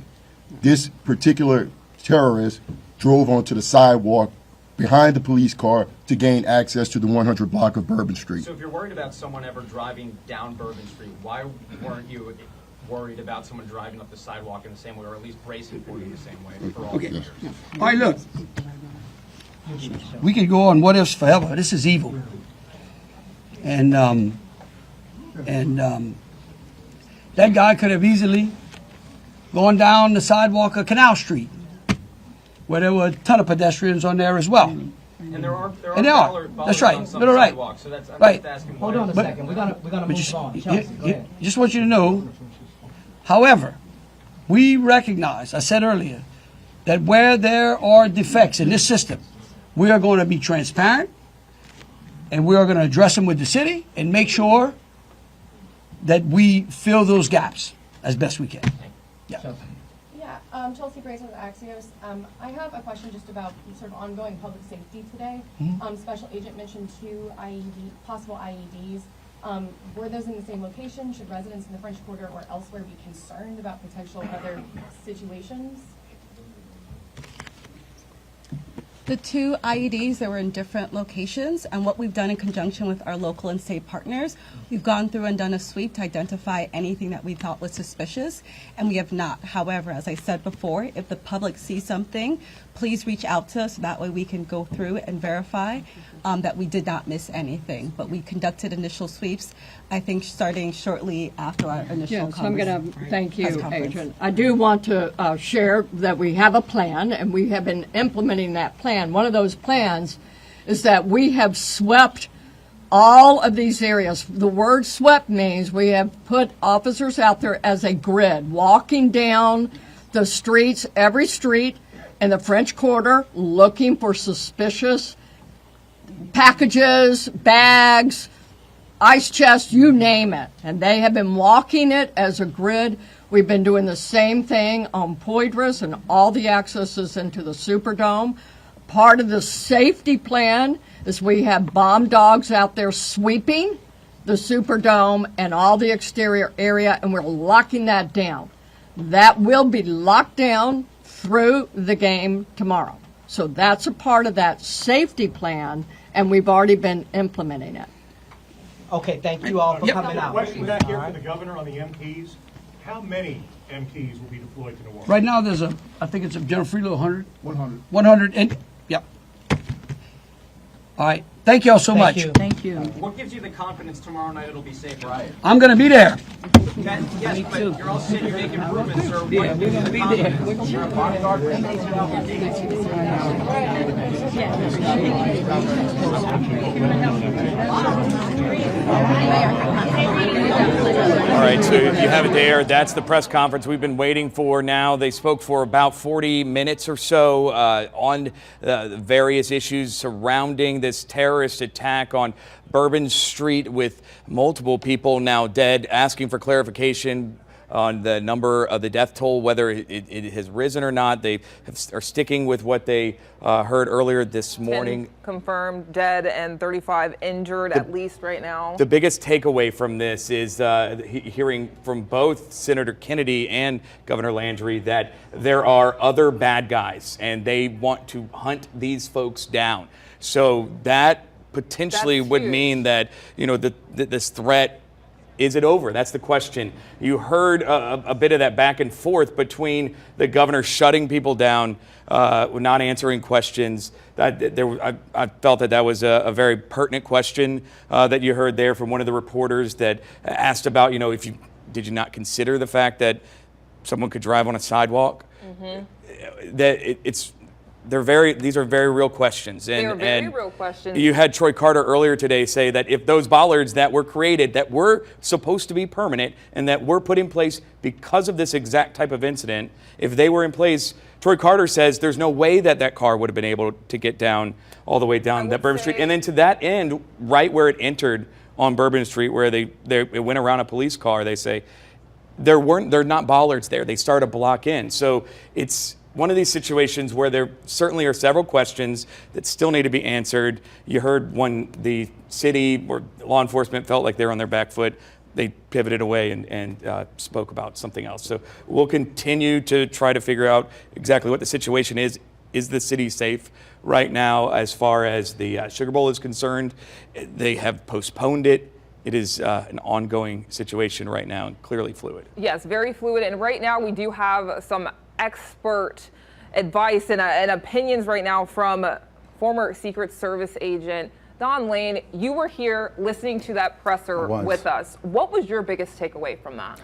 This particular terrorist drove onto the sidewalk behind the police car to gain access to the 100 block of Bourbon Street. So if you're worried about someone ever driving down Bourbon Street, why weren't you worried about someone driving up the sidewalk in the same way, or at least bracing for it in the same way for all these years? All right, look. We could go on what ifs forever. This is evil. And that guy could have easily gone down the sidewalk of Canal Street, where there were a ton of pedestrians on there as well. And there are That's right. on some But all right. sidewalks, so that's, I'm Right. just asking Hold on a second. We're gonna move on. Chelsea, go ahead. Just want you to know, however, we recognize, I said earlier, that where there are defects in this system, we are going to be transparent, and we are going to address them with the city and make sure that we fill those gaps as best we can. Yeah. Yeah, Chelsea Grayson with Axios. I have a question just about sort of ongoing public safety today. Special Agent mentioned 2 possible IEDs. Were those in the same location? Should residents in the French Quarter or elsewhere be concerned about potential other situations? The 2 IEDs that were in different locations, and what we've done in conjunction with our local and state partners, we've gone through and done a sweep to identify anything that we thought was suspicious, and we have not. However, as I said before, if the public sees something, please reach out to us. That way we can go through and verify that we did not miss anything. But we conducted initial sweeps, I think, starting shortly after our initial Yes, I'm going to thank you, press conference. Agent. I do want to share that we have a plan, and we have been implementing that plan. One of those plans is that we have swept all of these areas. The word swept means we have put officers out there as a grid, walking down the streets, every street in the French Quarter, looking for suspicious packages, bags, ice chests, you name it. And they have been walking it as a grid. We've been doing the same thing on Poydras and all the accesses into the Superdome. Part of the safety plan is we have bomb dogs out there sweeping the Superdome and all the exterior area, and we're locking that down. That will be locked down through the game tomorrow. So that's a part of that safety plan, and we've already been implementing it. Okay, thank you all for coming out. Question back here All for right. the governor on the MPs. How many MPs will be deployed to New Orleans? Right now, there's I think it's a General Freelo 100. 100. 100, and, yep. All right. Thank you all so much. Thank you. What gives you the confidence tomorrow night it'll be safe? Right. I'm going to be there. Yes, but you're also saying you make improvements, sir. Yeah, we're going to be there. You're a bodyguard. Yeah. All right, so you have it there. That's the press conference we've been waiting for now. They spoke for about 40 minutes or so on the various issues surrounding this terrorist attack on Bourbon Street, with multiple people now dead, asking for clarification on the number of the death toll, whether it has risen or not. They are sticking with what they heard earlier this morning. 10 confirmed dead and 35 injured at least right now. The biggest takeaway from this is hearing from both Senator Kennedy and Governor Landry that there are other bad guys and they want to hunt these folks down. So that potentially would mean that, you know, this threat, is it over? That's the question. You heard a bit of that back and forth between the governor shutting people down, not answering questions. I felt that was a very pertinent question that you heard there from one of the reporters that asked about, you know, did you not consider the fact that someone could drive on a sidewalk? Mm-hmm. These are very real questions. They are very real questions. You had Troy Carter earlier today say that if those bollards that were created, that were supposed to be permanent and that were put in place because of this exact type of incident, if they were in place, Troy Carter says there's no way that car would have been able to get down all the way down that Bourbon Street. And then to that end, right where it entered on Bourbon Street, where it went around a police car, they say they're not bollards there. They start a block in. So it's one of these situations where there certainly are several questions that still need to be answered. You heard when the city or law enforcement felt like they were on their back foot, they pivoted away and spoke about something else. So we'll continue to try to figure out exactly what the situation is. Is the city safe right now as far as the Sugar Bowl is concerned? They have postponed it. It is an ongoing situation right now and clearly fluid. Yes, very fluid. And right now we do have some expert advice and opinions right now from former Secret Service agent Don Lane. You were here listening to that presser with us. What was your biggest takeaway from that?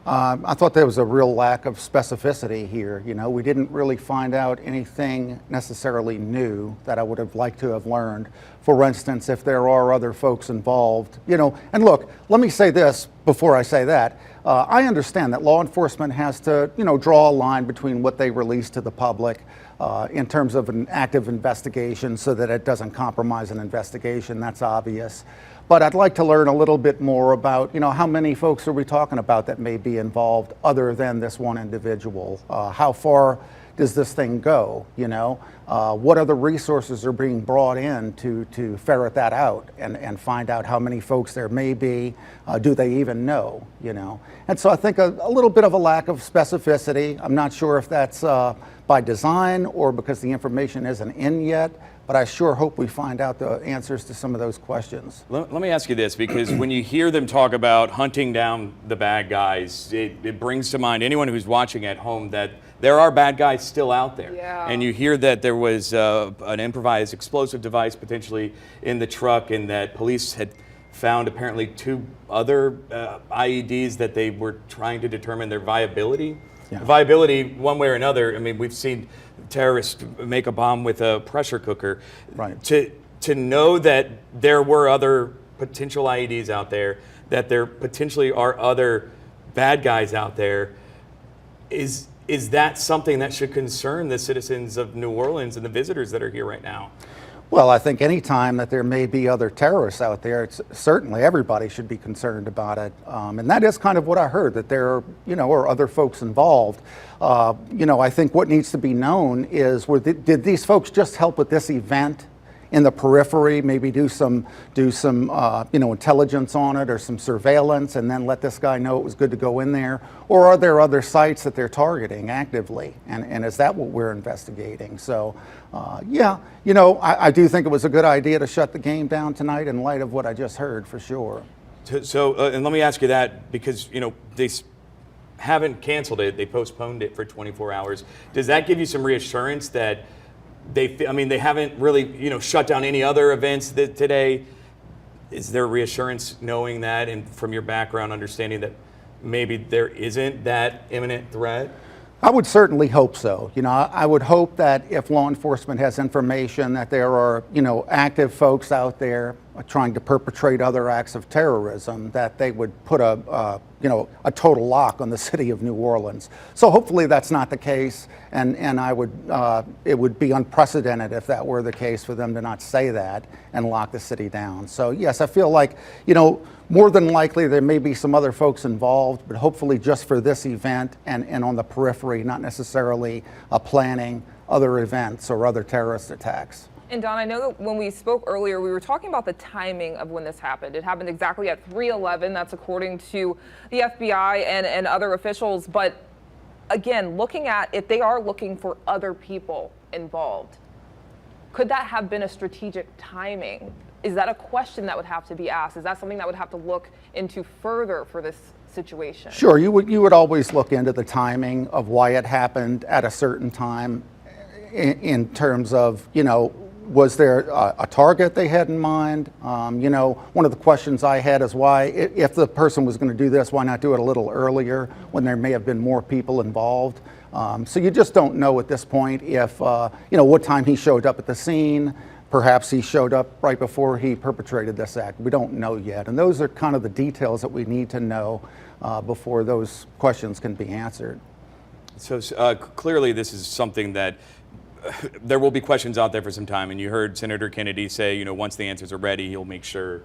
I thought there was a real lack of specificity here. You know, we didn't really find out anything necessarily new that I would have liked to have learned. For instance, if there are other folks involved, you know, and look, let me say this before I say that. I understand that law enforcement has to, you know, draw a line between what they release to the public in terms of an active investigation so that it doesn't compromise an investigation. That's obvious. But I'd like to learn a little bit more about, you know, how many folks are we talking about that may be involved other than this one individual? How far does this thing go, you know? What other resources are being brought in to ferret that out and find out how many folks there may be? Do they even know, you know? And so I think a little bit of a lack of specificity. I'm not sure if that's by design or because the information isn't in yet, but I sure hope we find out the answers to some of those questions. Let me ask you this, because when you hear them talk about hunting down the bad guys, it brings to mind anyone who's watching at home that there are bad guys still out there. Yeah. And you hear that there was an improvised explosive device potentially in the truck, and that police had found apparently 2 other IEDs that they were trying to determine their viability. Yeah. Viability, one way or another. I mean, we've seen terrorists make a bomb with a pressure cooker. Right. To know that there were other potential IEDs out there, that there potentially are other bad guys out there, is that something that should concern the citizens of New Orleans and the visitors that are here right now? Well, I think any time that there may be other terrorists out there, it's certainly everybody should be concerned about it. And that is kind of what I heard, that there are, you know, are other folks involved. You know, I think what needs to be known is, did these folks just help with this event in the periphery, maybe do some you know, intelligence on it or some surveillance, and then let this guy know it was good to go in there? Or are there other sites that they're targeting actively? And is that what we're investigating? So, yeah, you know, I do think it was a good idea to shut the game down tonight in light of what I just heard, for sure. So, and let me ask you that, because, you know, they haven't canceled it, they postponed it for 24 hours. Does that give you some reassurance that they haven't really, you know, shut down any other events today? Is there reassurance knowing that, and from your background understanding that maybe there isn't that imminent threat? I would certainly hope so. You know, I would hope that if law enforcement has information that there are, you know, active folks out there, trying to perpetrate other acts of terrorism, that they would put a total lock on the city of New Orleans. So hopefully that's not the case, and it would be unprecedented if that were the case for them to not say that and lock the city down. So yes, I feel like, more than likely there may be some other folks involved, but hopefully just for this event and on the periphery, not necessarily planning other events or other terrorist attacks. And Don, I know that when we spoke earlier, we were talking about the timing of when this happened. It happened exactly at 3:11. That's according to the FBI and other officials. But again, looking at if they are looking for other people involved, could that have been a strategic timing? Is that a question that would have to be asked? Is that something that would have to look into further for this situation? Sure, you would always look into the timing of why it happened at a certain time in terms of, was there a target they had in mind? One of the questions I had is why, if the person was going to do this, why not do it a little earlier when there may have been more people involved? So you just don't know at this point if, what time he showed up at the scene. Perhaps he showed up right before he perpetrated this act. We don't know yet. And those are kind of the details that we need to know before those questions can be answered. So clearly this is something that there will be questions out there for some time, and you heard Senator Kennedy say, once the answers are ready, he'll make sure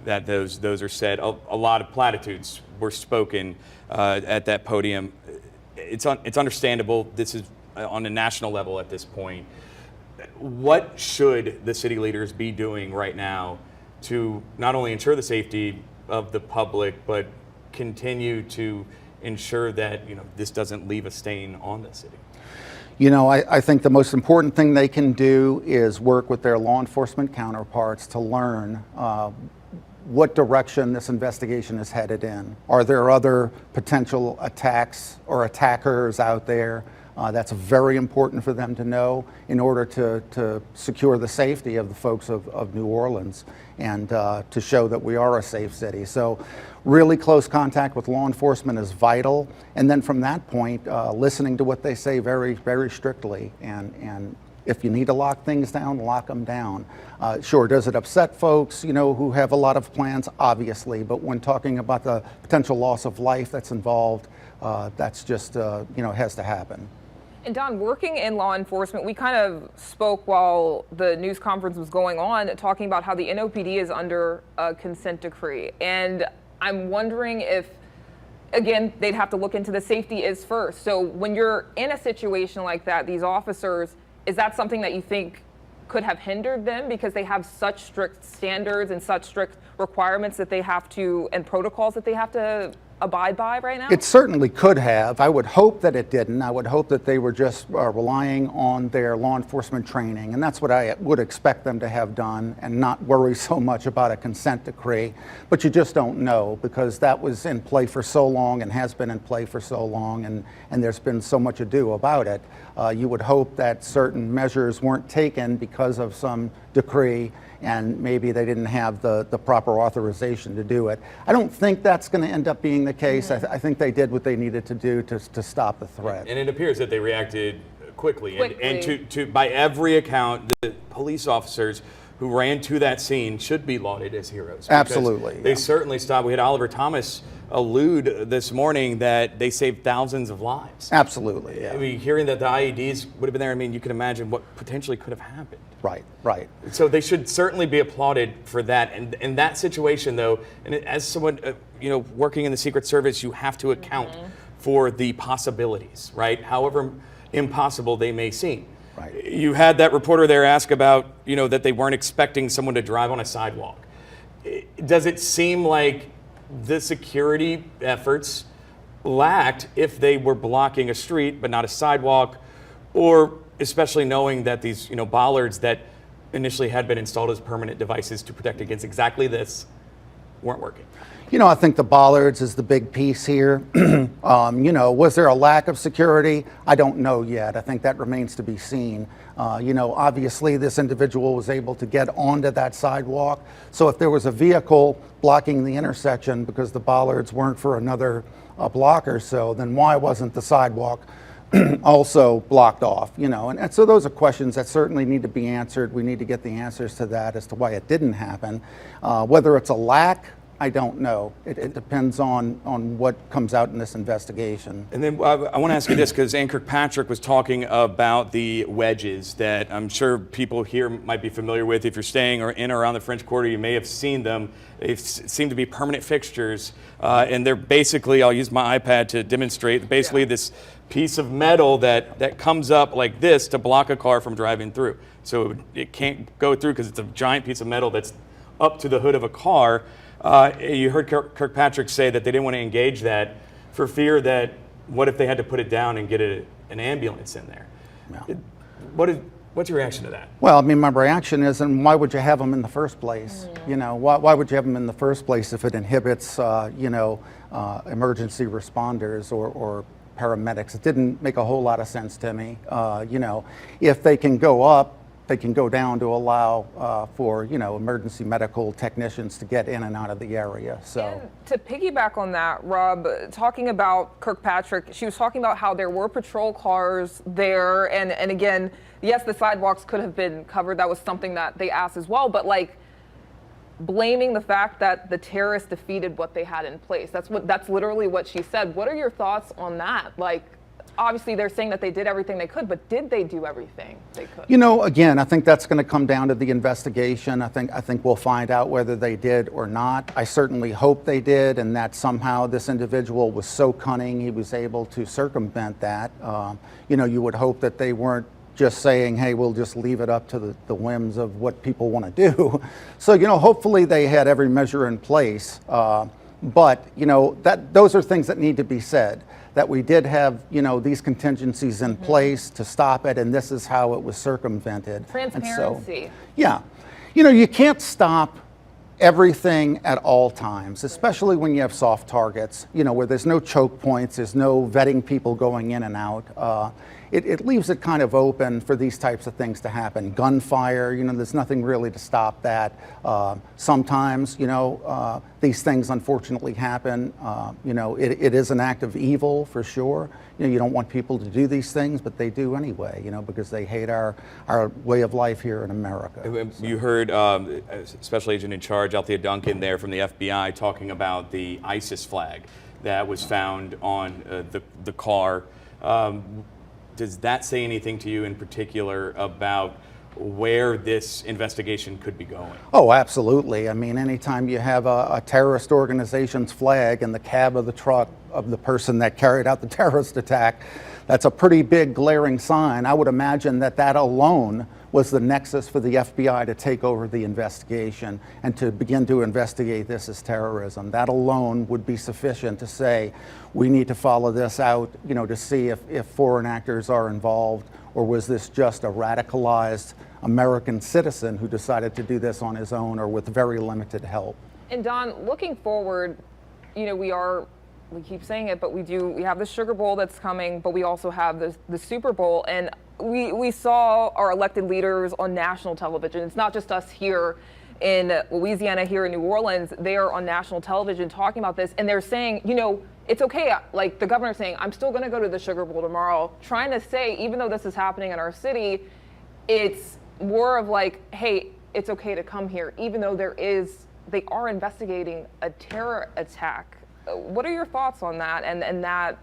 that those are said. A lot of platitudes were spoken at that podium. It's understandable. This is on a national level at this point. What should the city leaders be doing right now to not only ensure the safety of the public, but continue to ensure that this doesn't leave a stain on the city? I think the most important thing they can do is work with their law enforcement counterparts to learn what direction this investigation is headed in. Are there other potential attacks or attackers out there? That's very important for them to know in order to secure the safety of the folks of New Orleans and to show that we are a safe city. So really close contact with law enforcement is vital. And then from that point, listening to what they say very, very strictly. And if you need to lock things down, lock them down. Sure, does it upset folks, who have a lot of plans? Obviously. But when talking about the potential loss of life that's involved, that's just, has to happen. And Don, working in law enforcement, we kind of spoke while the news conference was going on, talking about how the NOPD is under a consent decree. And I'm wondering if, again, they'd have to look into the safety is first. So when you're in a situation like that, these officers, is that something that you think could have hindered them because they have such strict standards and such strict requirements that they have to, and protocols that they have to abide by right now? It certainly could have. I would hope that it didn't. I would hope that they were just relying on their law enforcement training, and that's what I would expect them to have done and not worry so much about a consent decree. But you just don't know because that was in play for so long and has been in play for so long, and there's been so much ado about it. You would hope that certain measures weren't taken because of some decree and maybe they didn't have the proper authorization to do it. I don't think that's going to end up being the case. I think they did what they needed to do to stop the threat. And it appears that they reacted quickly. And to by every account, the police officers who ran to that scene should be lauded as heroes. Absolutely. They certainly stopped. We had Oliver Thomas allude this morning that they saved thousands of lives. Absolutely, yeah. I mean, hearing that the IEDs would have been there, I mean, you can imagine what potentially could have happened. Right, right. So they should certainly be applauded for that. And in that situation, though, and as someone working in the Secret Service, you have to account for the possibilities, right? However impossible they may seem. Right. You had that reporter there ask about, that they weren't expecting someone to drive on a sidewalk. Does it seem like the security efforts lacked if they were blocking a street but not a sidewalk, or especially knowing that these bollards that initially had been installed as permanent devices to protect against exactly this weren't working? I think the bollards is the big piece here. Was there a lack of security? I don't know yet. I think that remains to be seen. Obviously this individual was able to get onto that sidewalk. So if there was a vehicle blocking the intersection because the bollards weren't for another block or so, then why wasn't the sidewalk also blocked off, and so those are questions that certainly need to be answered. We need to get the answers to that as to why it didn't happen. Whether it's a lack, I don't know. It depends on what comes out in this investigation. And then I want to ask you this, because Ann Kirkpatrick was talking about the wedges that I'm sure people here might be familiar with. If you're staying or in or around the French Quarter, you may have seen them. They seem to be permanent fixtures, and they're basically, I'll use my iPad to demonstrate, basically this piece of metal that comes up like this to block a car from driving through. So it can't go through because it's a giant piece of metal that's up to the hood of a car. You heard Kirkpatrick say that they didn't want to engage that for fear that what if they had to put it down and get an ambulance in there? Yeah. What's your reaction to that? Well, I mean, my reaction is, and why would you have them in the first place? Why would you have them in the first place if it inhibits, emergency responders or paramedics? It didn't make a whole lot of sense to me. If they can go up, they can go down to allow for emergency medical technicians to get in and out of the area. So and to piggyback on that, Rob, talking about Kirkpatrick, she was talking about how there were patrol cars there, and again, yes, the sidewalks could have been covered. That was something that they asked as well, but blaming the fact that the terrorists defeated what they had in place. That's literally what she said. What are your thoughts on that? Obviously, they're saying that they did everything they could, but did they do everything they could? Again, I think that's going to come down to the investigation. I think we'll find out whether they did or not. I certainly hope they did, and that somehow this individual was so cunning he was able to circumvent that. You would hope that they weren't just saying, hey, we'll just leave it up to the whims of what people want to do. So, hopefully they had every measure in place. But, those are things that need to be said, that we did have, these contingencies in place to stop it, and this is how it was circumvented. Transparency. Yeah. You can't stop everything at all times, especially when you have soft targets, where there's no choke points, there's no vetting people going in and out. It leaves it kind of open for these types of things to happen. Gunfire, there's nothing really to stop that. Sometimes, these things unfortunately happen. It is an act of evil for sure. You don't want people to do these things, but they do anyway, because they hate our way of life here in America. You heard Special Agent in Charge, Althea Duncan, there from the FBI, talking about the ISIS flag that was found on the car. Does that say anything to you in particular about where this investigation could be going? Oh, absolutely. I mean, anytime you have a terrorist organization's flag in the cab of the truck of the person that carried out the terrorist attack, that's a pretty big glaring sign. I would imagine that alone was the nexus for the FBI to take over the investigation and to begin to investigate this as terrorism. That alone would be sufficient to say, we need to follow this out, to see if foreign actors are involved, or was this just a radicalized American citizen who decided to do this on his own or with very limited help. And Don, looking forward, we keep saying it, but we have the Sugar Bowl that's coming, but we also have the Super Bowl, and we saw our elected leaders on national television. It's not just us here in Louisiana, here in New Orleans. They are on national television talking about this, and they're saying, it's okay. Like the governor's saying, I'm still going to go to the Sugar Bowl tomorrow, trying to say, even though this is happening in our city, it's more of like, hey, it's okay to come here, even though they are investigating a terror attack. What are your thoughts on that and that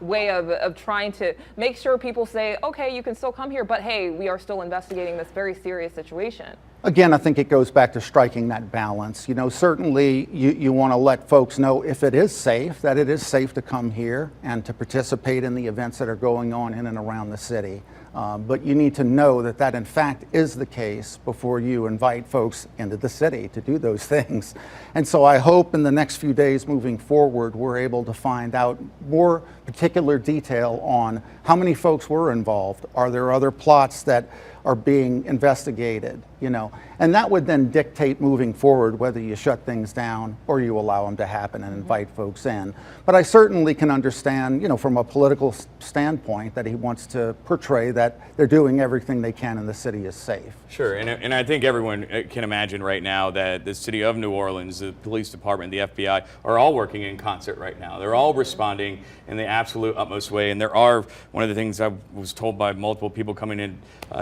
way of trying to make sure people say, okay, you can still come here, but hey, we are still investigating this very serious situation? Again, I think it goes back to striking that balance. Certainly you want to let folks know if it is safe, that it is safe to come here and to participate in the events that are going on in and around the city. But you need to know that in fact is the case before you invite folks into the city to do those things. And so I hope in the next few days moving forward, we're able to find out more particular detail on how many folks were involved. Are there other plots that are being investigated, and that would then dictate moving forward whether you shut things down or you allow them to happen and invite folks in. But I certainly can understand, from a political standpoint, that he wants to portray that that they're doing everything they can and the city is safe. Sure, and I think everyone can imagine right now that the city of New Orleans, the police department, the FBI are all working in concert right now. They're all responding in the absolute utmost way. And one of the things I was told by multiple people coming in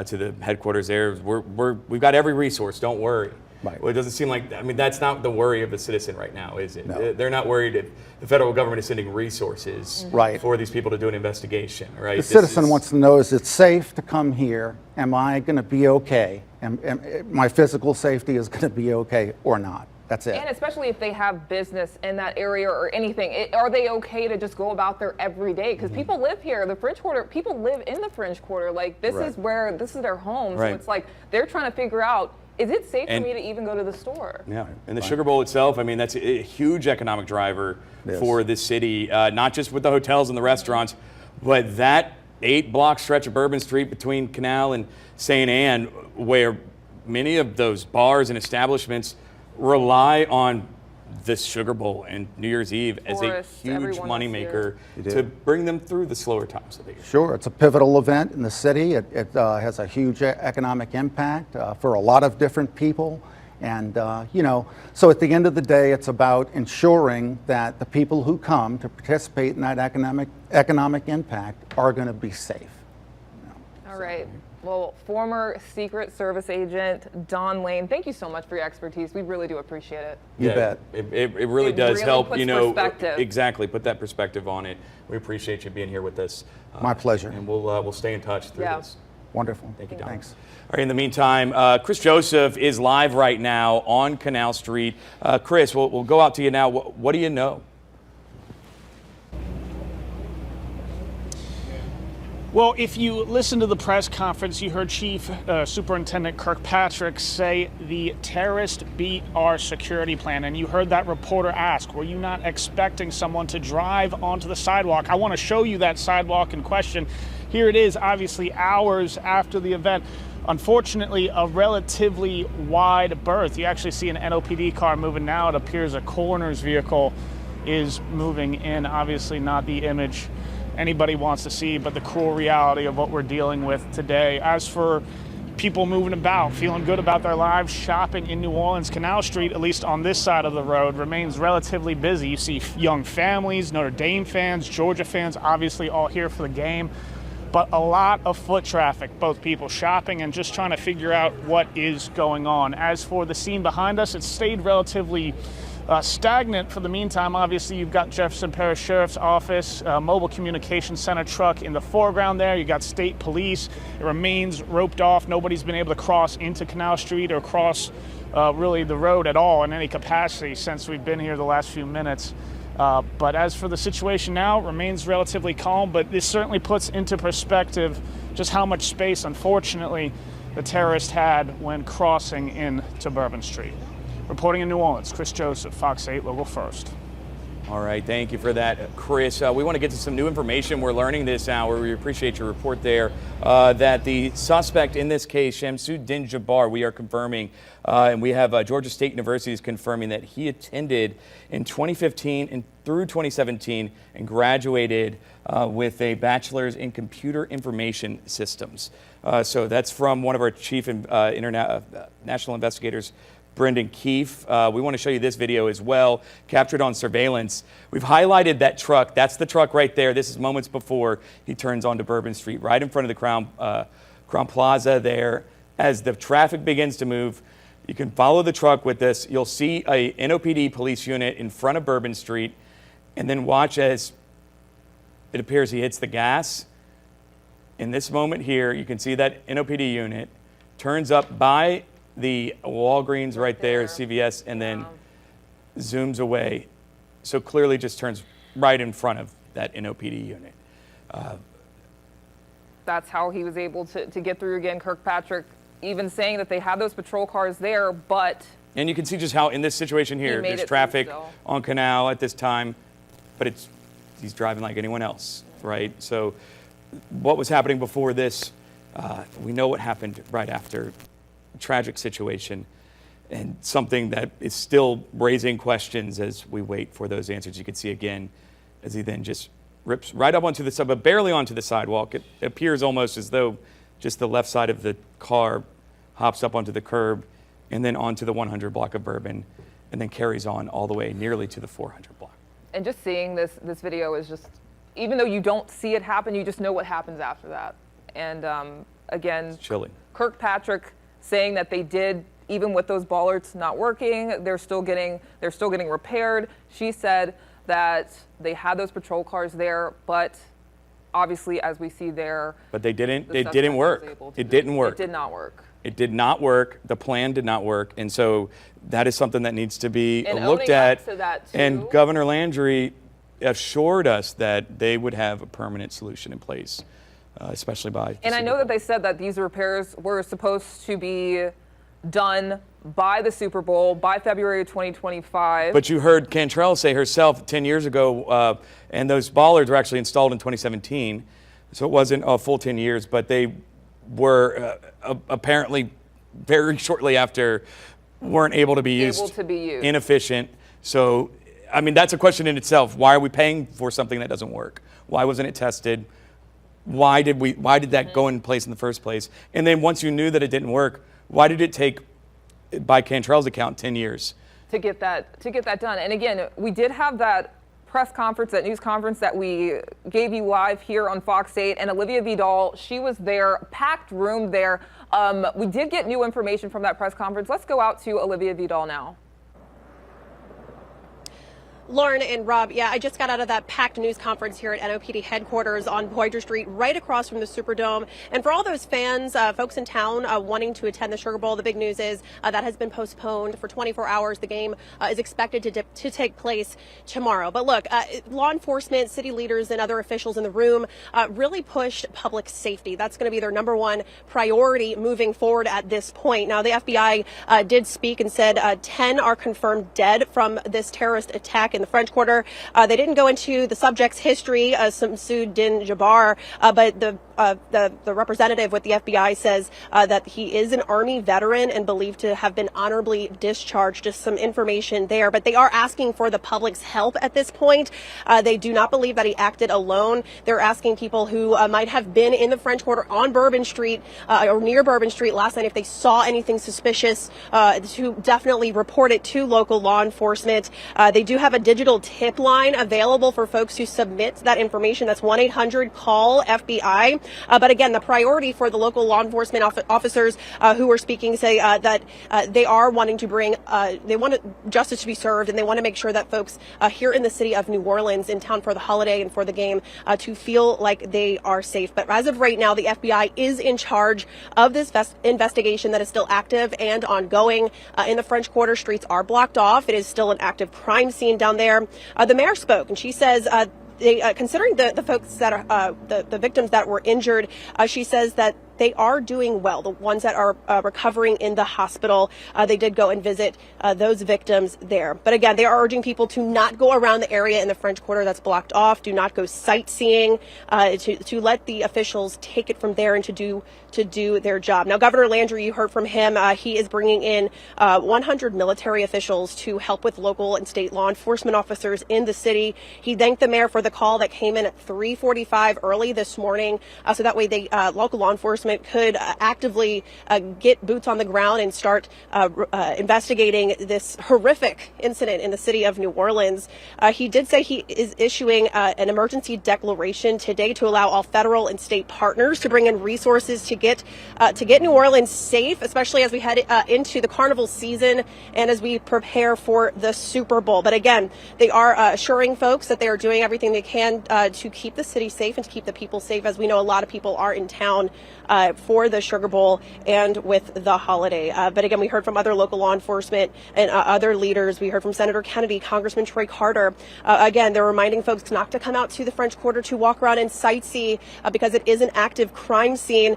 to the headquarters there is we've got every resource, don't worry. Right. Well, it doesn't seem like, I mean, that's not the worry of the citizen right now, is it? No. They're not worried if the federal government is sending resources Right. for these people to do an investigation, right? The citizen wants to know, is it safe to come here? Am I going to be okay? And my physical safety is going to be okay or not? That's it. And especially if they have business in that area or anything, are they okay to just go about their everyday? Because people live here, the French Quarter, people live in the French Quarter. Like, this Right. this is their home. Right. So it's like they're trying to figure out, is it safe And- for me to even go to the store? Yeah, and the Sugar Bowl itself, I mean, that's a huge economic driver Yes. for this city, not just with the hotels and the restaurants, but that 8-block stretch of Bourbon Street between Canal and St. Anne, where many of those bars and establishments rely on this Sugar Bowl and New Year's Eve as a Tourists, huge everyone that's moneymaker here. to bring them through the slower times of the year. Sure, it's a pivotal event in the city. It has a huge economic impact for a lot of different people. And, so at the end of the day, it's about ensuring that the people who come to participate in that economic impact are going to be safe. All right. Well, former Secret Service agent Don Lane, thank you so much for your expertise. We really do appreciate it. You bet. It really It does really help, puts perspective. exactly, put that perspective on it. We appreciate you being here with us. My pleasure. And we'll stay in touch through Yeah. this. Wonderful. Thank you, Don. Thanks. All right, in the meantime, Chris Joseph is live right now on Canal Street. Chris, we'll go out to you now. What do you know? Well, if you listened to the press conference, you heard Chief Superintendent Kirkpatrick say the terrorist beat our security plan. And you heard that reporter ask, were you not expecting someone to drive onto the sidewalk? I want to show you that sidewalk in question. Here it is, obviously hours after the event. Unfortunately, a relatively wide berth. You actually see an NOPD car moving now. It appears a coroner's vehicle is moving in. Obviously not the image anybody wants to see, but the cruel reality of what we're dealing with today. As for people moving about, feeling good about their lives, shopping in New Orleans, Canal Street, at least on this side of the road, remains relatively busy. You see young families, Notre Dame fans, Georgia fans, obviously all here for the game, but a lot of foot traffic, both people shopping and just trying to figure out what is going on. As for the scene behind us, it stayed relatively stagnant for the meantime. Obviously, you've got Jefferson Parish Sheriff's Office, Mobile Communications Center truck in the foreground there. You got state police. It remains roped off. Nobody's been able to cross into Canal Street or cross really the road at all in any capacity since we've been here the last few minutes. But as for the situation now, it remains relatively calm, but this certainly puts into perspective just how much space, unfortunately, the terrorist had when crossing into Bourbon Street. Reporting in New Orleans, Chris Joseph, Fox 8 Local First. All right, thank you for that, Chris. We want to get to some new information we're learning this hour. We appreciate your report there that the suspect in this case, Shamsuddin Jabbar, we are confirming, and we have Georgia State University is confirming that he attended in 2015 and through 2017 and graduated with a bachelor's in computer information systems. So that's from one of our chief national investigators, Brendan Keefe. We want to show you this video as well, captured on surveillance. We've highlighted that truck. That's the truck right there. This is moments before he turns onto Bourbon Street, right in front of the Crown Plaza there. As the traffic begins to move, you can follow the truck with this. You'll see a NOPD police unit in front of Bourbon Street, and then watch as it appears he hits the gas. In this moment here, you can see that NOPD unit turns up by the Walgreens right there, CVS, and then zooms away. So clearly just turns right in front of that NOPD unit. That's how he was able to get through again. Kirkpatrick even saying that they had those patrol cars there, but... And you can see just how in this situation here, there's traffic on Canal at this time, but he's driving like anyone else, right? So what was happening before this, we know what happened right after. Tragic situation and something that is still raising questions as we wait for those answers. You can see again as he then just rips right up onto the side, but barely onto the sidewalk. It appears almost as though just the left side of the car hops up onto the curb and then onto the 100 block of Bourbon and then carries on all the way nearly to the 400 block. And just seeing this video is just, even though you don't see it happen, you just know what happens after that. And again, It's chilling. Kirkpatrick saying that they did, even with those bollards not working, they're still getting repaired. She said that they had those patrol cars there, but obviously, as we see there, But they didn't. the It didn't suspect work. was able to It didn't work. It did not work. It did not work. The plan did not work, and so that is something that needs to be And looked owning at. up to that, too. And Governor Landry assured us that they would have a permanent solution in place, especially by. And I know that they said that these repairs were supposed to be done by the Super Bowl, by February of 2025. But you heard Cantrell say herself 10 years ago, and those bollards were actually installed in 2017, so it wasn't a full 10 years, but they were apparently very shortly after weren't able to be used. Inefficient. So, I mean, that's a question in itself. Why are we paying for something that doesn't work? Why wasn't it tested? Why did that go in place in the first place? And then once you knew that it didn't work, why did it take, by Cantrell's account, 10 years? To get that done. And again, we did have that press conference, that news conference that we gave you live here on Fox 8, and Olivia Vidal, she was there, packed room there. We did get new information from that press conference. Let's go out to Olivia Vidal now. Lauren and Rob, yeah, I just got out of that packed news conference here at NOPD headquarters on Poydras Street, right across from the Superdome. And for all those fans, folks in town wanting to attend the Sugar Bowl, the big news is that has been postponed for 24 hours. The game is expected to take place tomorrow. But look, law enforcement, city leaders, and other officials in the room really pushed public safety. That's going to be their number one priority moving forward at this point. Now, the FBI did speak and said 10 are confirmed dead from this terrorist attack in the French Quarter. They didn't go into the subject's history, Samsudin Jabbar, but the representative with the FBI says that he is an Army veteran and believed to have been honorably discharged. Just some information there. But they are asking for the public's help at this point. They do not believe that he acted alone. They're asking people who might have been in the French Quarter on Bourbon Street or near Bourbon Street last night, if they saw anything suspicious, to definitely report it to local law enforcement. They do have a digital tip line available for folks to submit that information. That's 1-800-CALL-FBI. But again, the priority for the local law enforcement officers who are speaking say that they are wanting to bring, they want justice to be served, and they want to make sure that folks here in the city of New Orleans, in town for the holiday and for the game, to feel like they are safe. But as of right now, the FBI is in charge of this investigation that is still active and ongoing. In the French Quarter, streets are blocked off. It is still an active crime scene down there. The mayor spoke, and she says considering the folks that are the victims that were injured, she says that they are doing well. The ones that are recovering in the hospital, they did go and visit those victims there. But again, they are urging people to not go around the area in the French Quarter that's blocked off. Do not go sightseeing. To let the officials take it from there and to do their job. Now, Governor Landry, you heard from him. He is bringing in 100 military officials to help with local and state law enforcement officers in the city. He thanked the mayor for the call that came in at 3:45 early this morning, so that way they local law enforcement could actively get boots on the ground and start investigating this horrific incident in the city of New Orleans. He did say he is issuing an emergency declaration today to allow all federal and state partners to bring in resources to get New Orleans safe, especially as we head into the carnival season and as we prepare for the Super Bowl. But again, they are assuring folks that they are doing everything they can to keep the city safe and to keep the people safe, as we know a lot of people are in town for the Sugar Bowl and with the holiday. But again, we heard from other local law enforcement and other leaders. We heard from Senator Kennedy, Congressman Troy Carter. Again, they're reminding folks not to come out to the French Quarter to walk around and sightsee because it is an active crime scene.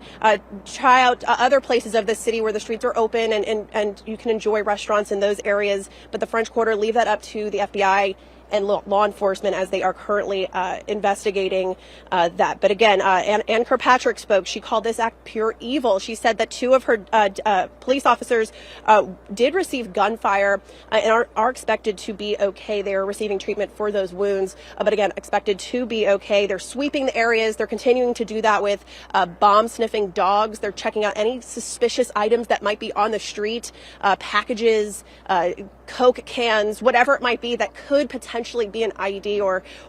Try out other places of the city where the streets are open and you can enjoy restaurants in those areas. But the French Quarter, leave that up to the FBI and law enforcement as they are currently investigating that. But again, Ann Kirkpatrick spoke. She called this act pure evil. She said that 2 of her police officers did receive gunfire and are expected to be okay. They are receiving treatment for those wounds, but again, expected to be okay. They're sweeping the areas. They're continuing to do that with bomb-sniffing dogs. They're checking out any suspicious items that might be on the street, packages, Coke cans, whatever it might be that could potentially be an IED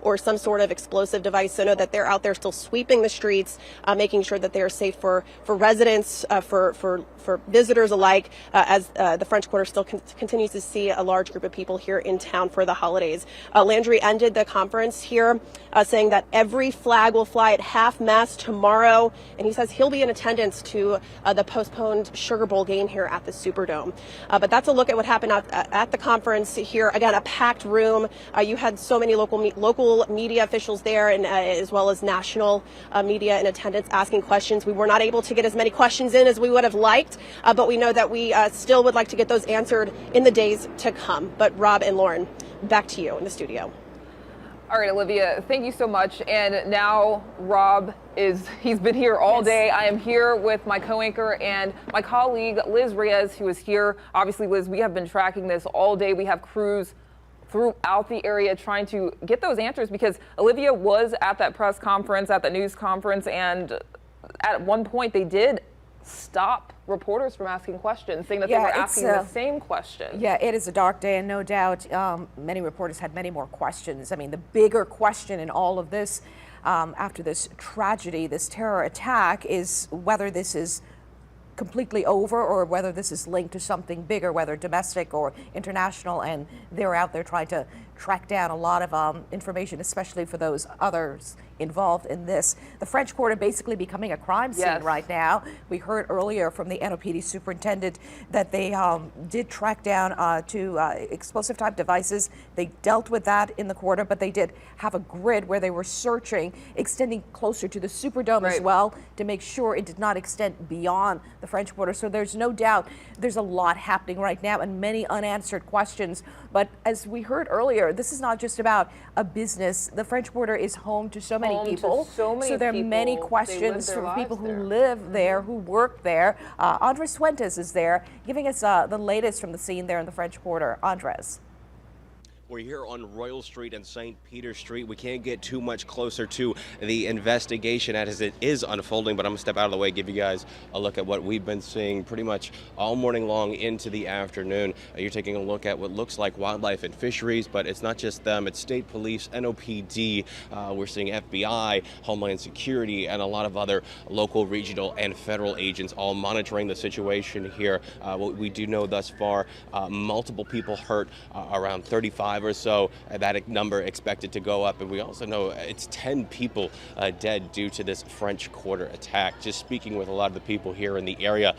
or some sort of explosive device. So know that they're out there still sweeping the streets, making sure that they are safe for residents, for visitors alike, as the French Quarter still continues to see a large group of people here in town for the holidays. Landry ended the conference here saying that every flag will fly at half-mast tomorrow, and he says he'll be in attendance to the postponed Sugar Bowl game here at the Superdome. But that's a look at what happened at the conference here. Again, a packed room. You had so many local media officials there, and as well as national media in attendance asking questions. We were not able to get as many questions in as we would have liked, but we know that we still would like to get those answered in the days to come. But Rob and Lauren, back to you in the studio. All right, Olivia, thank you so much. And now Rob he's been here all day. I am here with my co-anchor and my colleague, Liz Reyes, who is here. Obviously, Liz, we have been tracking this all day. We have crews throughout the area trying to get those answers because Olivia was at that press conference, at the news conference, and at one point they did stop reporters from asking questions, saying that they were asking the same question. Yeah, it is a dark day, and no doubt many reporters had many more questions. I mean, the bigger question in all of this, after this tragedy, this terror attack, is whether this is completely over or whether this is linked to something bigger, whether domestic or international, and they're out there trying to track down a lot of information, especially for those others involved in this. The French Quarter basically becoming a crime scene right now. We heard earlier from the NOPD superintendent that they did track down to explosive type devices. They dealt with that in the quarter, but they did have a grid where they were searching, extending closer to the Superdome as well to make sure it did not extend beyond the French Quarter. So there's no doubt there's a lot happening right now and many unanswered questions. But as we heard earlier, this is not just about a business. The French Quarter is home to so many people. So there are many questions from people who live there, who work there. Andres Fuentes is there, giving us the latest from the scene there in the French Quarter. Andres. We're here on Royal Street and St. Peter Street. We can't get too much closer to the investigation as it is unfolding, but I'm gonna step out of the way, give you guys a look at what we've been seeing pretty much all morning long into the afternoon. You're taking a look at what looks like wildlife and fisheries, but it's not just them, it's state police, NOPD, we're seeing FBI, Homeland Security, and a lot of other local, regional, and federal agents all monitoring the situation here. What we do know thus far, multiple people hurt, around 35 or so, that number expected to go up, and we also know it's 10 people dead due to this French Quarter attack. Just speaking with a lot of the people here in the area,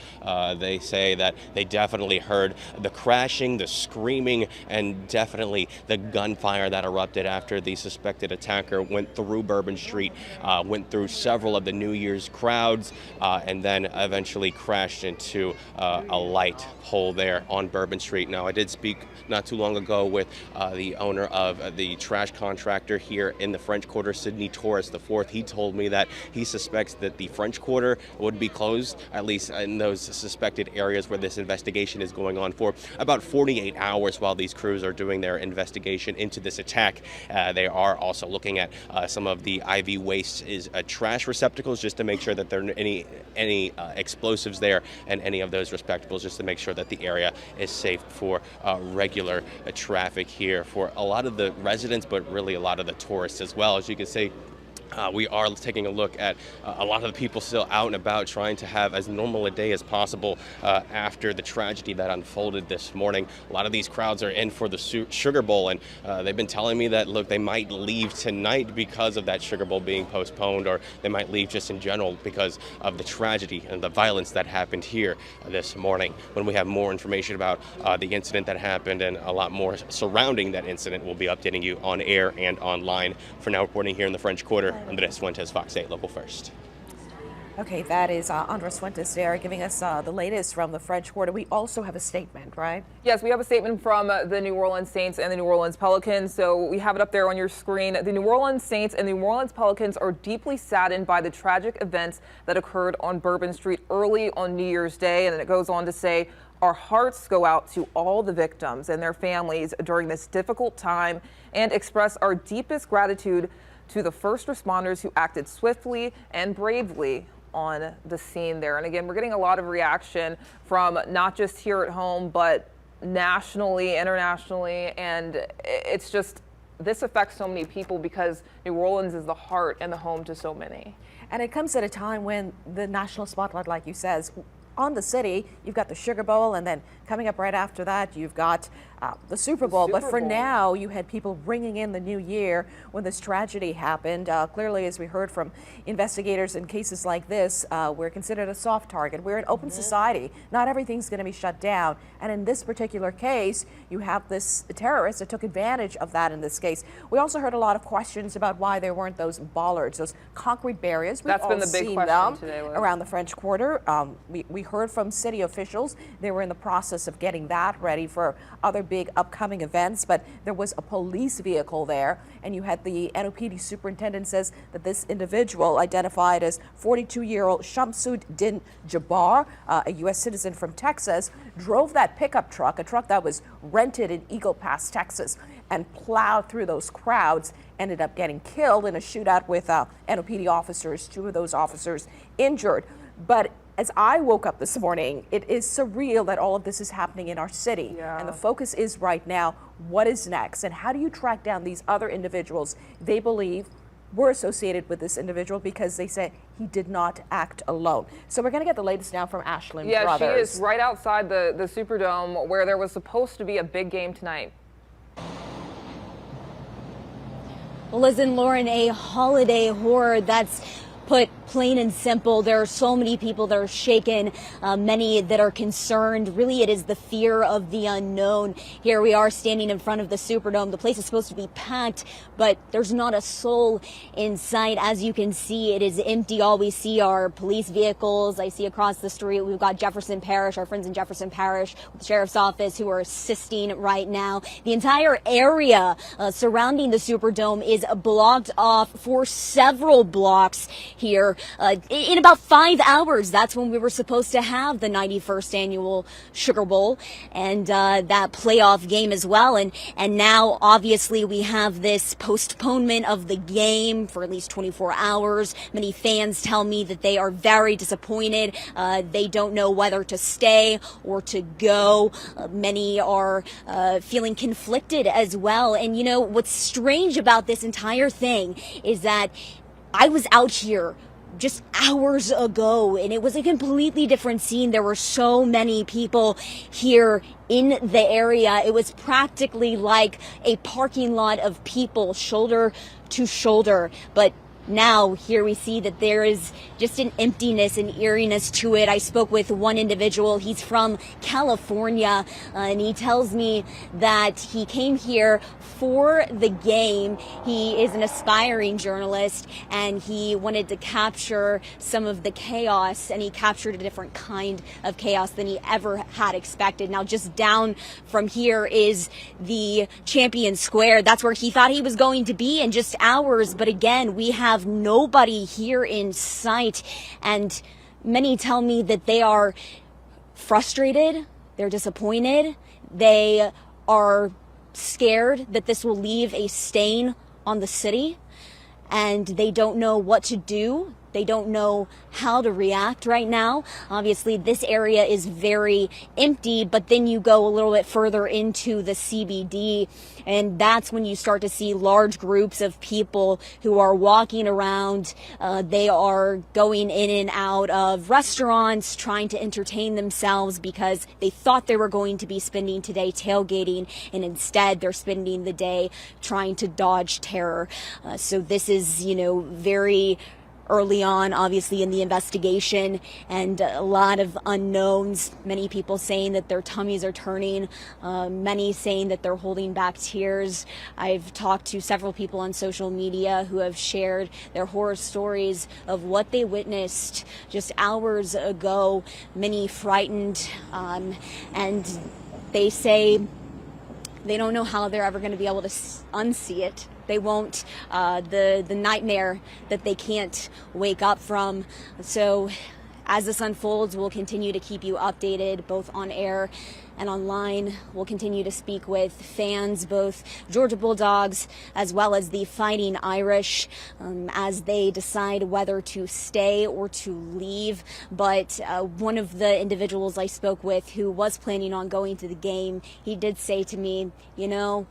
they say that they definitely heard the crashing, the screaming, and definitely the gunfire that erupted after the suspected attacker went through Bourbon Street, went through several of the New Year's crowds, and then eventually crashed into a light pole there on Bourbon Street. Now, I did speak not too long ago with the owner of the trash contractor here in the French Quarter, Sidney Torres IV. He told me that he suspects that the French Quarter would be closed, at least in those suspected areas where this investigation is going on, for about 48 hours while these crews are doing their investigation into this attack. They are also looking at some of the IV waste is trash receptacles, just to make sure that there are any explosives there, and any of those receptacles, just to make sure that the area is safe for regular traffic here for a lot of the residents, but really a lot of the tourists as well. As you can see, we are taking a look at a lot of the people still out and about, trying to have as normal a day as possible after the tragedy that unfolded this morning. A lot of these crowds are in for the Sugar Bowl, and they've been telling me that, look, they might leave tonight because of that Sugar Bowl being postponed, or they might leave just in general because of the tragedy and the violence that happened here this morning. When we have more information about the incident that happened and a lot more surrounding that incident, we'll be updating you on air and online. For now, reporting here in the French Quarter, Andres Fuentes, Fox 8 Local First. Okay, that is Andres Fuentes there giving us the latest from the French Quarter. We also have a statement, right? Yes, we have a statement from the New Orleans Saints and the New Orleans Pelicans. So we have it up there on your screen. The New Orleans Saints and the New Orleans Pelicans are deeply saddened by the tragic events that occurred on Bourbon Street early on New Year's Day. And then it goes on to say, our hearts go out to all the victims and their families during this difficult time and express our deepest gratitude to the first responders who acted swiftly and bravely on the scene there. And again, we're getting a lot of reaction from not just here at home, but nationally, internationally. And it's just, this affects so many people because New Orleans is the heart and the home to so many. And it comes at a time when the national spotlight, like you says, on the city, you've got the Sugar Bowl, and then coming up right after that, you've got the Super Bowl. But for now, you had people ringing in the new year when this tragedy happened. Clearly, as we heard from investigators, in cases like this, we're considered a soft target. We're an open society. Not everything's going to be shut down. And in this particular case, you have this terrorist that took advantage of that in this case. We also heard a lot of questions about why there weren't those bollards, those concrete barriers. We've That's been all the big seen question them today, Liz. around the French Quarter. We heard from city officials. They were in the process of getting that ready for other big upcoming events, but there was a police vehicle there, and you had the NOPD superintendent says that this individual, identified as 42-year-old Shamsud Din Jabbar, a U.S. citizen from Texas, drove that pickup truck, a truck that was rented in Eagle Pass, Texas, and plowed through those crowds, ended up getting killed in a shootout with NOPD officers, 2 of those officers injured. But as I woke up this morning, it is surreal that all of this is happening in our city. And the focus is right now, what is next? And how do you track down these other individuals they believe were associated with this individual because they say he did not act alone? So we're going to get the latest now from Ashlyn Brothers. Yeah, she is right outside the Superdome where there was supposed to be a big game tonight. Well, Liz and Lauren, a holiday horror that's put plain and simple. There are so many people that are shaken, many that are concerned. Really, it is the fear of the unknown. Here we are standing in front of the Superdome. The place is supposed to be packed, but there's not a soul in sight. As you can see, it is empty. All we see are police vehicles. I see across the street, we've got Jefferson Parish, our friends in Jefferson Parish, the sheriff's office, who are assisting right now. The entire area surrounding the Superdome is blocked off for several blocks here. In about 5 hours, that's when we were supposed to have the 91st annual Sugar Bowl and that playoff game as well. And now, obviously, we have this postponement of the game for at least 24 hours. Many fans tell me that they are very disappointed. They don't know whether to stay or to go. Many are feeling conflicted as well. And, you know, what's strange about this entire thing is that I was out here just hours ago, and it was a completely different scene. There were so many people here in the area. It was practically like a parking lot of people, shoulder to shoulder. But now here we see that there is just an emptiness and eeriness to it. I spoke with one individual. He's from California, and he tells me that he came here for the game. He is an aspiring journalist, and he wanted to capture some of the chaos, and he captured a different kind of chaos than he ever had expected. Now, just down from here is the Champion Square. That's where he thought he was going to be in just hours. But again, we have nobody here in sight, and many tell me that they are frustrated, they're disappointed, they are scared that this will leave a stain on the city, and they don't know what to do. They don't know how to react right now. Obviously, this area is very empty, but then you go a little bit further into the CBD, and that's when you start to see large groups of people who are walking around. They are going in and out of restaurants, trying to entertain themselves because they thought they were going to be spending today tailgating, and instead they're spending the day trying to dodge terror. So this is, very early on, obviously, in the investigation, and a lot of unknowns. Many people saying that their tummies are turning, many saying that they're holding back tears. I've talked to several people on social media who have shared their horror stories of what they witnessed just hours ago, many frightened, and they say they don't know how they're ever going to be able to unsee it. They won't, the nightmare that they can't wake up from. So as this unfolds, we'll continue to keep you updated, both on air and online. We'll continue to speak with fans, both Georgia Bulldogs as well as the Fighting Irish, as they decide whether to stay or to leave. But one of the individuals I spoke with who was planning on going to the game, he did say to me, you know,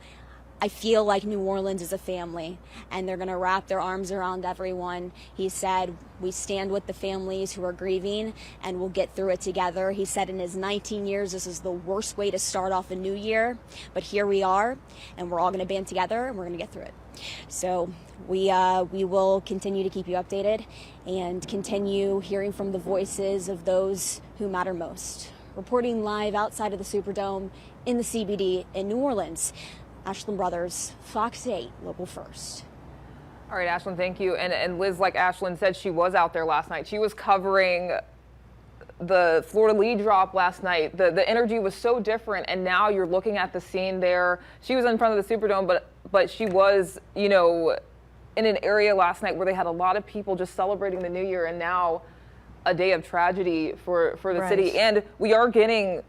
I feel like New Orleans is a family, and they're going to wrap their arms around everyone. He said, we stand with the families who are grieving, and we'll get through it together. He said in his 19 years, this is the worst way to start off a new year, but here we are, and we're all going to band together, and we're going to get through it. So we will continue to keep you updated and continue hearing from the voices of those who matter most. Reporting live outside of the Superdome in the CBD in New Orleans, Ashlyn Brothers, Fox 8, Local First. All right, Ashlyn, thank you. And Liz, like Ashlyn said, she was out there last night. She was covering the Florida lead drop last night. The energy was so different, and now you're looking at the scene there. She was in front of the Superdome, but she was, you know, in an area last night where they had a lot of people just celebrating the new year, and now a day of tragedy for the city. And we are getting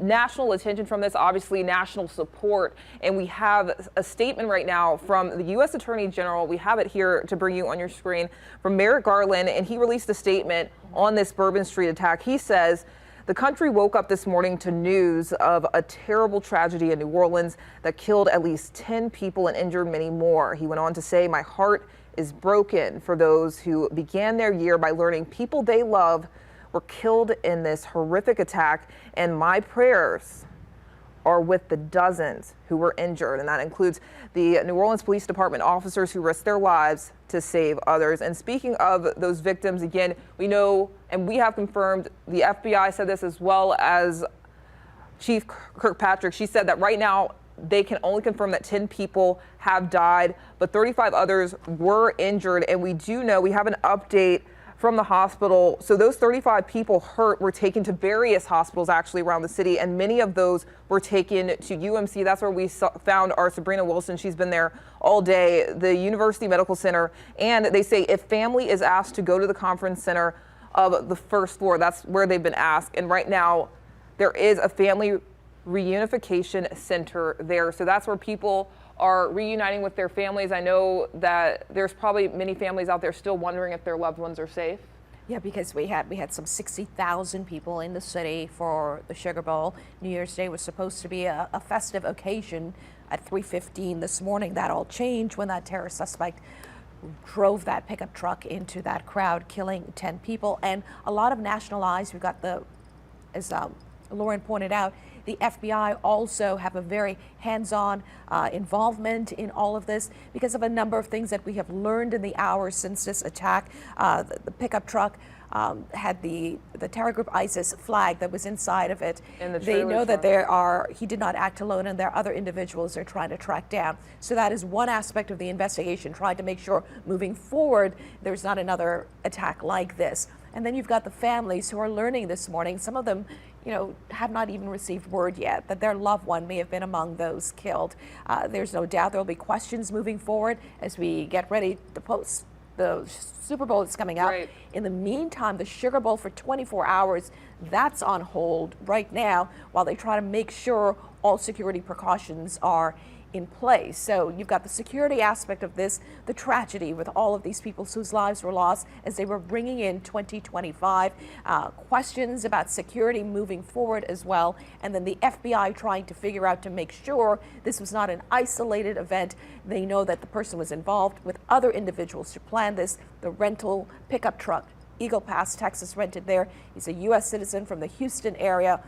national attention from this, obviously national support, and we have a statement right now from the U.S. Attorney General. We have it here to bring you on your screen from Merrick Garland, and he released a statement on this Bourbon Street attack. He says, the country woke up this morning to news of a terrible tragedy in New Orleans that killed at least 10 people and injured many more. He went on to say, my heart is broken for those who began their year by learning people they love were killed in this horrific attack, and my prayers are with the dozens who were injured, and that includes the New Orleans Police Department officers who risked their lives to save others. And speaking of those victims, again, we know, and we have confirmed, the FBI said this as well as Chief Kirkpatrick. She said that right now they can only confirm that 10 people have died, but 35 others were injured, and we do know, we have an update from the hospital. So those 35 people hurt were taken to various hospitals actually around the city, and many of those were taken to UMC. That's where we found our Sabrina Wilson. She's been there all day, the University Medical Center. And they say if family is asked to go to the conference center of the first floor, that's where they've been asked. And right now there is a family reunification center there. So that's where people are reuniting with their families. I know that there's probably many families out there still wondering if their loved ones are safe. Yeah, because we had some 60,000 people in the city for the Sugar Bowl. New Year's Day was supposed to be a festive occasion at 3:15 this morning. That all changed when that terror suspect drove that pickup truck into that crowd, killing 10 people. And a lot of national eyes. We've got as Lauren pointed out, the FBI also have a very hands-on involvement in all of this because of a number of things that we have learned in the hours since this attack. The pickup truck had the terror group ISIS flag that was inside of it. They know that he did not act alone, and there are other individuals they're trying to track down. So that is one aspect of the investigation, trying to make sure moving forward there's not another attack like this. And then you've got the families who are learning this morning. Some of them, have not even received word yet that their loved one may have been among those killed. There's no doubt there will be questions moving forward as we get ready to post the Super Bowl that's coming up. Right. In the meantime, the Sugar Bowl for 24 hours, that's on hold right now while they try to make sure all security precautions are in place. So you've got the security aspect of this, the tragedy with all of these people whose lives were lost as they were bringing in 2025, questions about security moving forward as well, and then the FBI trying to figure out to make sure this was not an isolated event. They know that the person was involved with other individuals to plan this, the rental pickup truck. Eagle Pass, Texas, rented there. He's a U.S. citizen from the Houston area,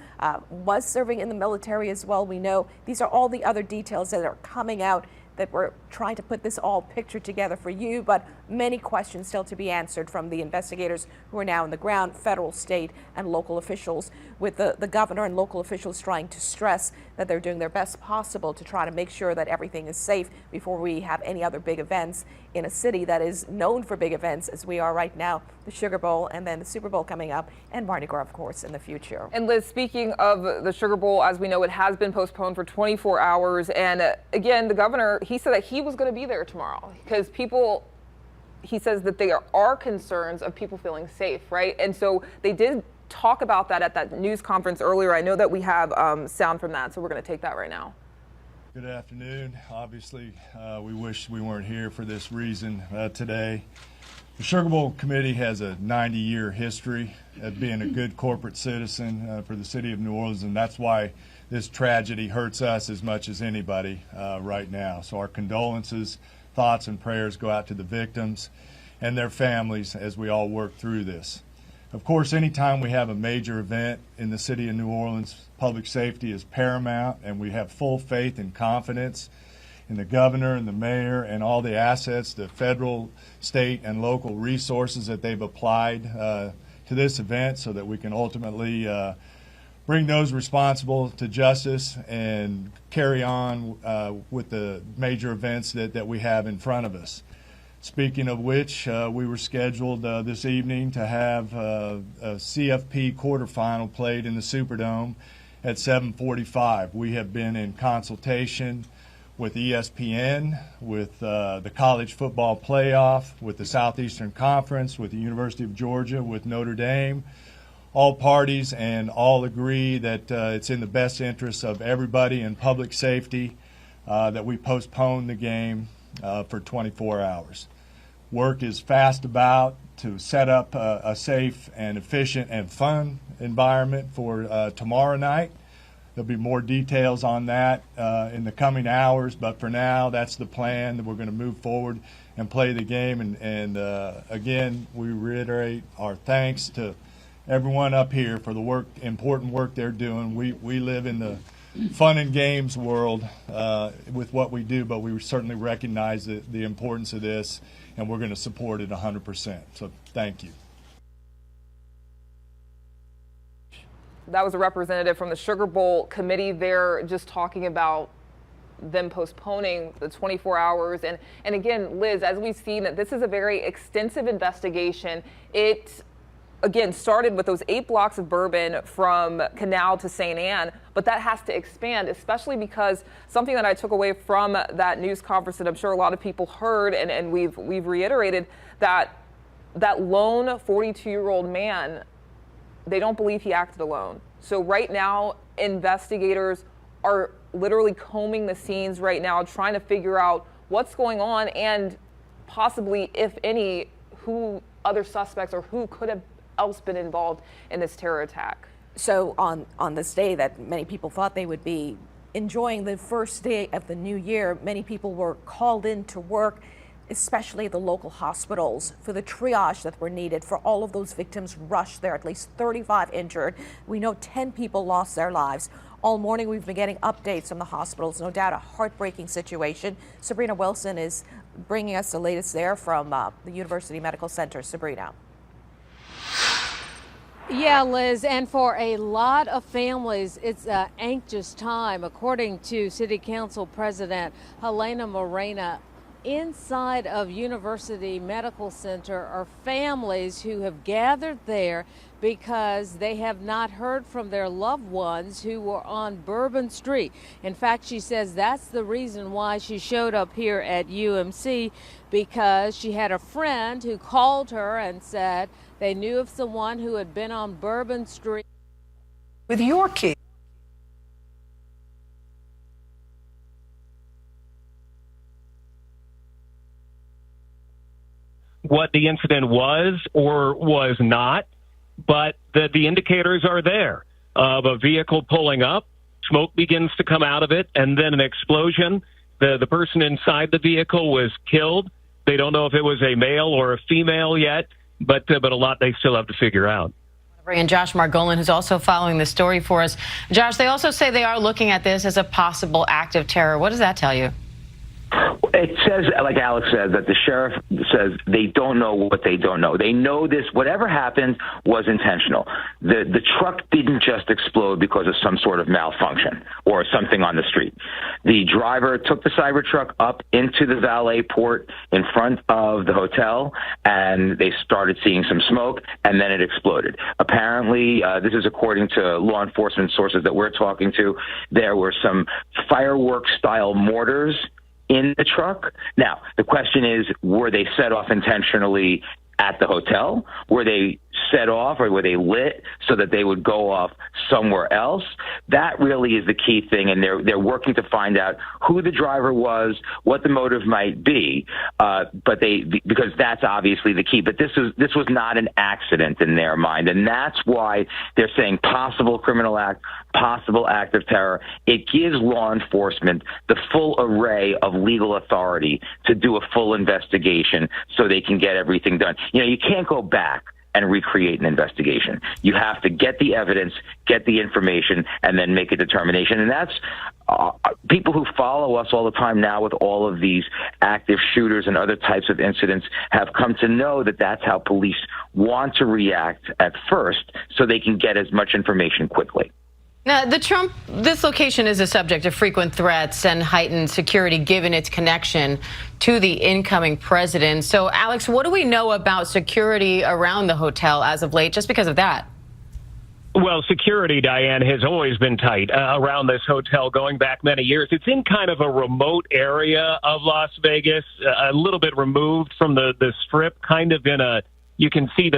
was serving in the military as well. We know these are all the other details that are coming out that we're trying to put this all picture together for you. But many questions still to be answered from the investigators who are now on the ground, federal, state, and local officials, with the governor and local officials trying to stress that they're doing their best possible to try to make sure that everything is safe before we have any other big events in a city that is known for big events as we are right now, the Sugar Bowl and then the Super Bowl coming up and Mardi Gras, of course, in the future. And Liz, speaking of the Sugar Bowl, as we know, it has been postponed for 24 hours. And again, the governor, he said that he was going to be there tomorrow because he says that there are concerns of people feeling safe, right? And so they did talk about that at that news conference earlier. I know that we have sound from that, so we're going to take that right now. Good afternoon. Obviously, we wish we weren't here for this reason today. The Sugar Bowl Committee has a 90-year history of being a good corporate citizen for the city of New Orleans, and that's why this tragedy hurts us as much as anybody right now. So our condolences, thoughts, and prayers go out to the victims and their families as we all work through this. Of course, anytime we have a major event in the city of New Orleans, public safety is paramount, and we have full faith and confidence in the governor and the mayor and all the assets, the federal, state, and local resources that they've applied to this event so that we can ultimately bring those responsible to justice and carry on with the major events that we have in front of us. Speaking of which, we were scheduled this evening to have a CFP quarterfinal played in the Superdome at 7:45. We have been in consultation with ESPN, with the College Football Playoff, with the Southeastern Conference, with the University of Georgia, with Notre Dame, all parties, and all agree that it's in the best interest of everybody and public safety that we postpone the game for 24 hours. Work is fast about to set up a safe and efficient and fun environment for tomorrow night. There'll be more details on that in the coming hours, but for now, that's the plan, that we're going to move forward and play the game. And again, we reiterate our thanks to everyone up here for the important work they're doing. We live in the fun and games world with what we do, but we certainly recognize the importance of this, and we're going to support it 100%. So thank you. That was a representative from the Sugar Bowl committee there just talking about them postponing the 24 hours. And again, Liz, as we've seen, that this is a very extensive investigation. It, again, started with those 8 blocks of Bourbon from Canal to St. Anne, but that has to expand, especially because something that I took away from that news conference that I'm sure a lot of people heard, and we've reiterated, that lone 42-year-old man, they don't believe he acted alone. So right now, investigators are literally combing the scenes right now, trying to figure out what's going on and possibly, if any, who other suspects or who could have else been involved in this terror attack. So on this day that many people thought they would be enjoying the first day of the new year, many people were called in to work, especially the local hospitals, for the triage that were needed for all of those victims rushed there, at least 35 injured. We know 10 people lost their lives. All morning we've been getting updates from the hospitals. No doubt a heartbreaking situation. Sabrina Wilson is bringing us the latest there from the University Medical Center. Sabrina. Yeah, Liz, and for a lot of families, it's an anxious time. According to City Council President Helena Morena, inside of University Medical Center are families who have gathered there because they have not heard from their loved ones who were on Bourbon Street. In fact, she says that's the reason why she showed up here at UMC, because she had a friend who called her and said they knew of someone who had been on Bourbon Street. With your kids. What the incident was or was not, but the indicators are there of a vehicle pulling up, smoke begins to come out of it, and then an explosion. The person inside the vehicle was killed. They don't know if it was a male or a female yet, but a lot they still have to figure out. And Josh Margolin, who's also following the story for us. Josh, they also say they are looking at this as a possible act of terror. What does that tell you? It says, like Alex said, that the sheriff says they don't know what they don't know. They know this, whatever happened was intentional. The truck didn't just explode because of some sort of malfunction or something on the street. The driver took the Cybertruck up into the valet port in front of the hotel, and they started seeing some smoke, and then it exploded. Apparently, this is according to law enforcement sources that we're talking to, there were some fireworks-style mortars in the truck. Now, the question is, were they set off intentionally at the hotel? Were they set off or were they lit so that they would go off somewhere else? That really is the key thing, and they're working to find out who the driver was, what the motive might be, because that's obviously the key. But this was not an accident in their mind, and that's why they're saying possible criminal act, possible act of terror. It gives law enforcement the full array of legal authority to do a full investigation so they can get everything done. You know, you can't go back and recreate an investigation. You have to get the evidence, get the information, and then make a determination. And that's people who follow us all the time now with all of these active shooters and other types of incidents have come to know that that's how police want to react at first so they can get as much information quickly. Now, this location is a subject of frequent threats and heightened security given its connection to the incoming president. So, Alex, what do we know about security around the hotel as of late, just because of that? Well, security, Diane, has always been tight around this hotel going back many years. It's in kind of a remote area of Las Vegas, a little bit removed from the strip, kind of in a, you can see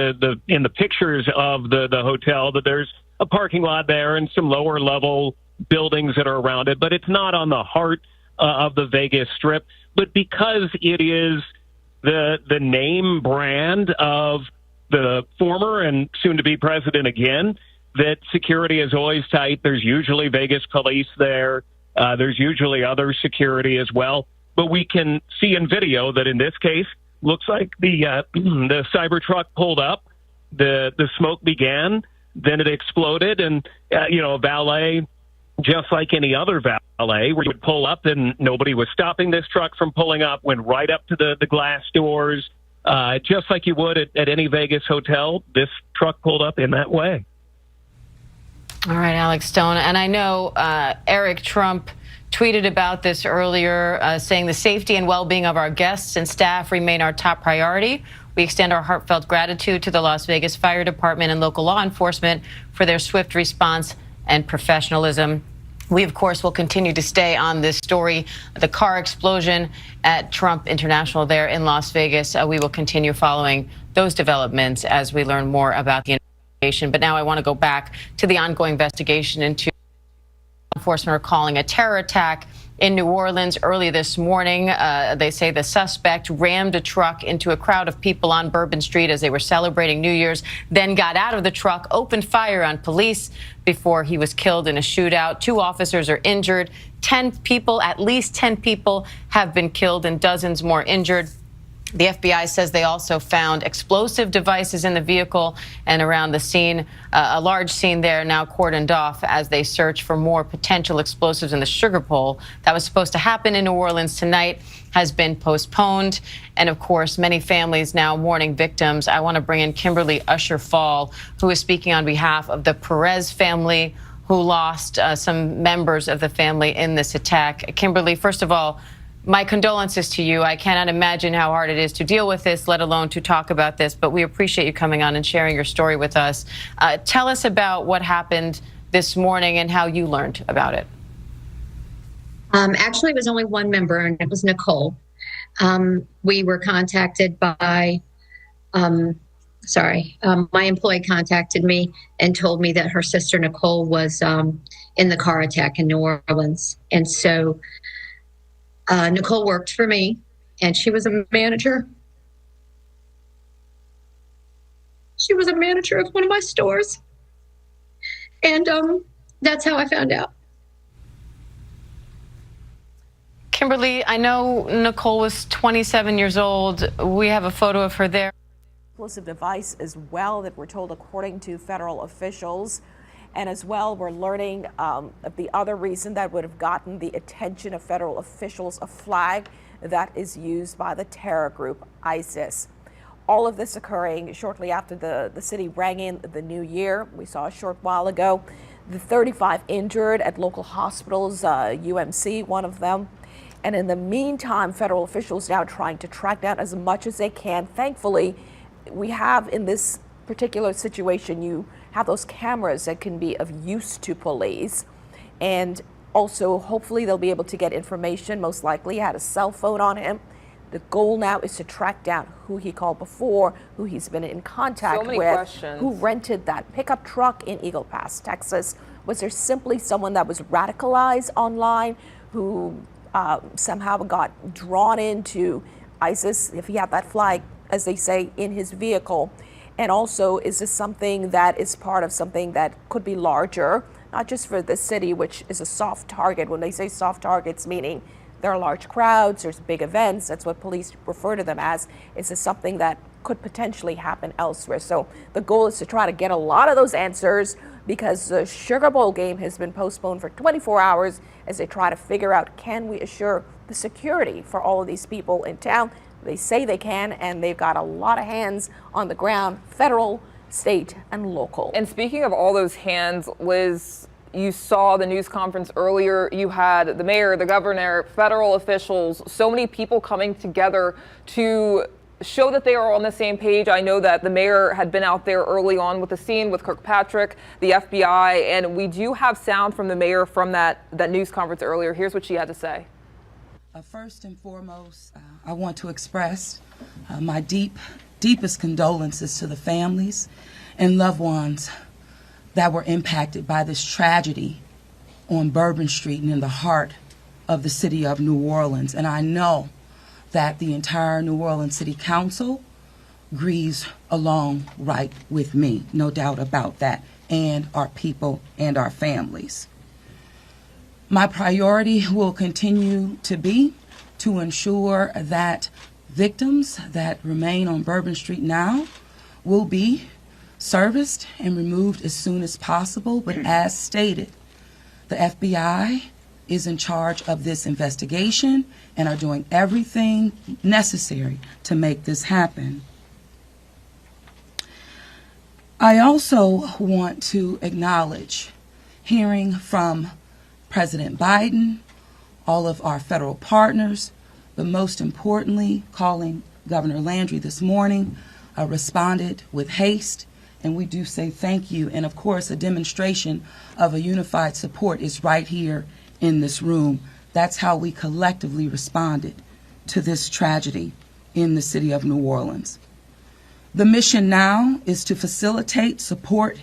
in the pictures of the hotel that there's a parking lot there and some lower level buildings that are around it, but it's not on the heart of the Vegas Strip. But because it is the name brand of the former and soon to be president again, that security is always tight. There's usually Vegas police there. There's usually other security as well. But we can see in video that in this case, looks like the Cybertruck pulled up, the smoke began, then it exploded, and, a valet, just like any other valet, where you would pull up and nobody was stopping this truck from pulling up, went right up to the glass doors, just like you would at any Vegas hotel. This truck pulled up in that way. All right, Alex Stone. And I know Eric Trump tweeted about this earlier, saying the safety and well-being of our guests and staff remain our top priority. We extend our heartfelt gratitude to the Las Vegas Fire Department and local law enforcement for their swift response and professionalism. We, of course, will continue to stay on this story. The car explosion at Trump International there in Las Vegas. We will continue following those developments as we learn more about the investigation. But now I want to go back to the ongoing investigation into enforcement are calling a terror attack in New Orleans early this morning. They say the suspect rammed a truck into a crowd of people on Bourbon Street as they were celebrating New Year's, then got out of the truck, opened fire on police before he was killed in a shootout. 2 officers are injured. 10 people, at least 10 people, have been killed and dozens more injured. The FBI says they also found explosive devices in the vehicle and around the scene. A large scene there now cordoned off as they search for more potential explosives in the sugar bowl. That was supposed to happen in New Orleans tonight, has been postponed. And of course, many families now mourning victims. I want to bring in Kimberly Usher Fall, who is speaking on behalf of the Perez family, who lost some members of the family in this attack. Kimberly, first of all, my condolences to you. I cannot imagine how hard it is to deal with this, let alone to talk about this, but we appreciate you coming on and sharing your story with us. Tell us about what happened this morning and how you learned about it. Actually, it was only one member, and it was Nicole. We were contacted by, my employee contacted me and told me that her sister Nicole was in the car attack in New Orleans. And so Nicole worked for me, and she was a manager. She was a manager of one of my stores. And that's how I found out. Kimberly, I know Nicole was 27 years old. We have a photo of her there. Explosive device as well that we're told, according to federal officials. And as well, we're learning of the other reason that would have gotten the attention of federal officials, a flag that is used by the terror group ISIS. All of this occurring shortly after the city rang in the new year. We saw a short while ago the 35 injured at local hospitals, UMC, one of them. And in the meantime, federal officials now trying to track down as much as they can. Thankfully, we have in this particular situation, you have those cameras that can be of use to police. And also, hopefully, they'll be able to get information. Most likely, he had a cell phone on him. The goal now is to track down who he called before, who he's been in contact with, questions. who rented that pickup truck in Eagle Pass, Texas. Was there simply someone that was radicalized online who somehow got drawn into ISIS, if he had that flag, as they say, in his vehicle? And also, is this something that is part of something that could be larger, not just for the city, which is a soft target? When they say soft targets, meaning there are large crowds, there's big events, that's what police refer to them as. Is this something that could potentially happen elsewhere? So the goal is to try to get a lot of those answers, because the Sugar Bowl game has been postponed for 24 hours as they try to figure out, can we assure the security for all of these people in town? They say they can, and they've got a lot of hands on the ground, federal, state, and local. And speaking of all those hands, Liz, you saw the news conference earlier. You had the mayor, the governor, federal officials, so many people coming together to show that they are on the same page. I know that the mayor had been out there early on with the scene with Kirkpatrick, the FBI, and we do have sound from the mayor from that news conference earlier. Here's what she had to say. First and foremost, I want to express my deepest condolences to the families and loved ones that were impacted by this tragedy on Bourbon Street and in the heart of the city of New Orleans. And I know that the entire New Orleans City Council grieves along right with me, no doubt about that, and our people and our families. My priority will continue to be to ensure that victims that remain on Bourbon Street now will be serviced and removed as soon as possible. But as stated, the FBI is in charge of this investigation and are doing everything necessary to make this happen. I also want to acknowledge hearing from President Biden, all of our federal partners, but most importantly, calling Governor Landry this morning, responded with haste. And we do say thank you. And of course, a demonstration of a unified support is right here in this room. That's how we collectively responded to this tragedy in the city of New Orleans. The mission now is to facilitate, support,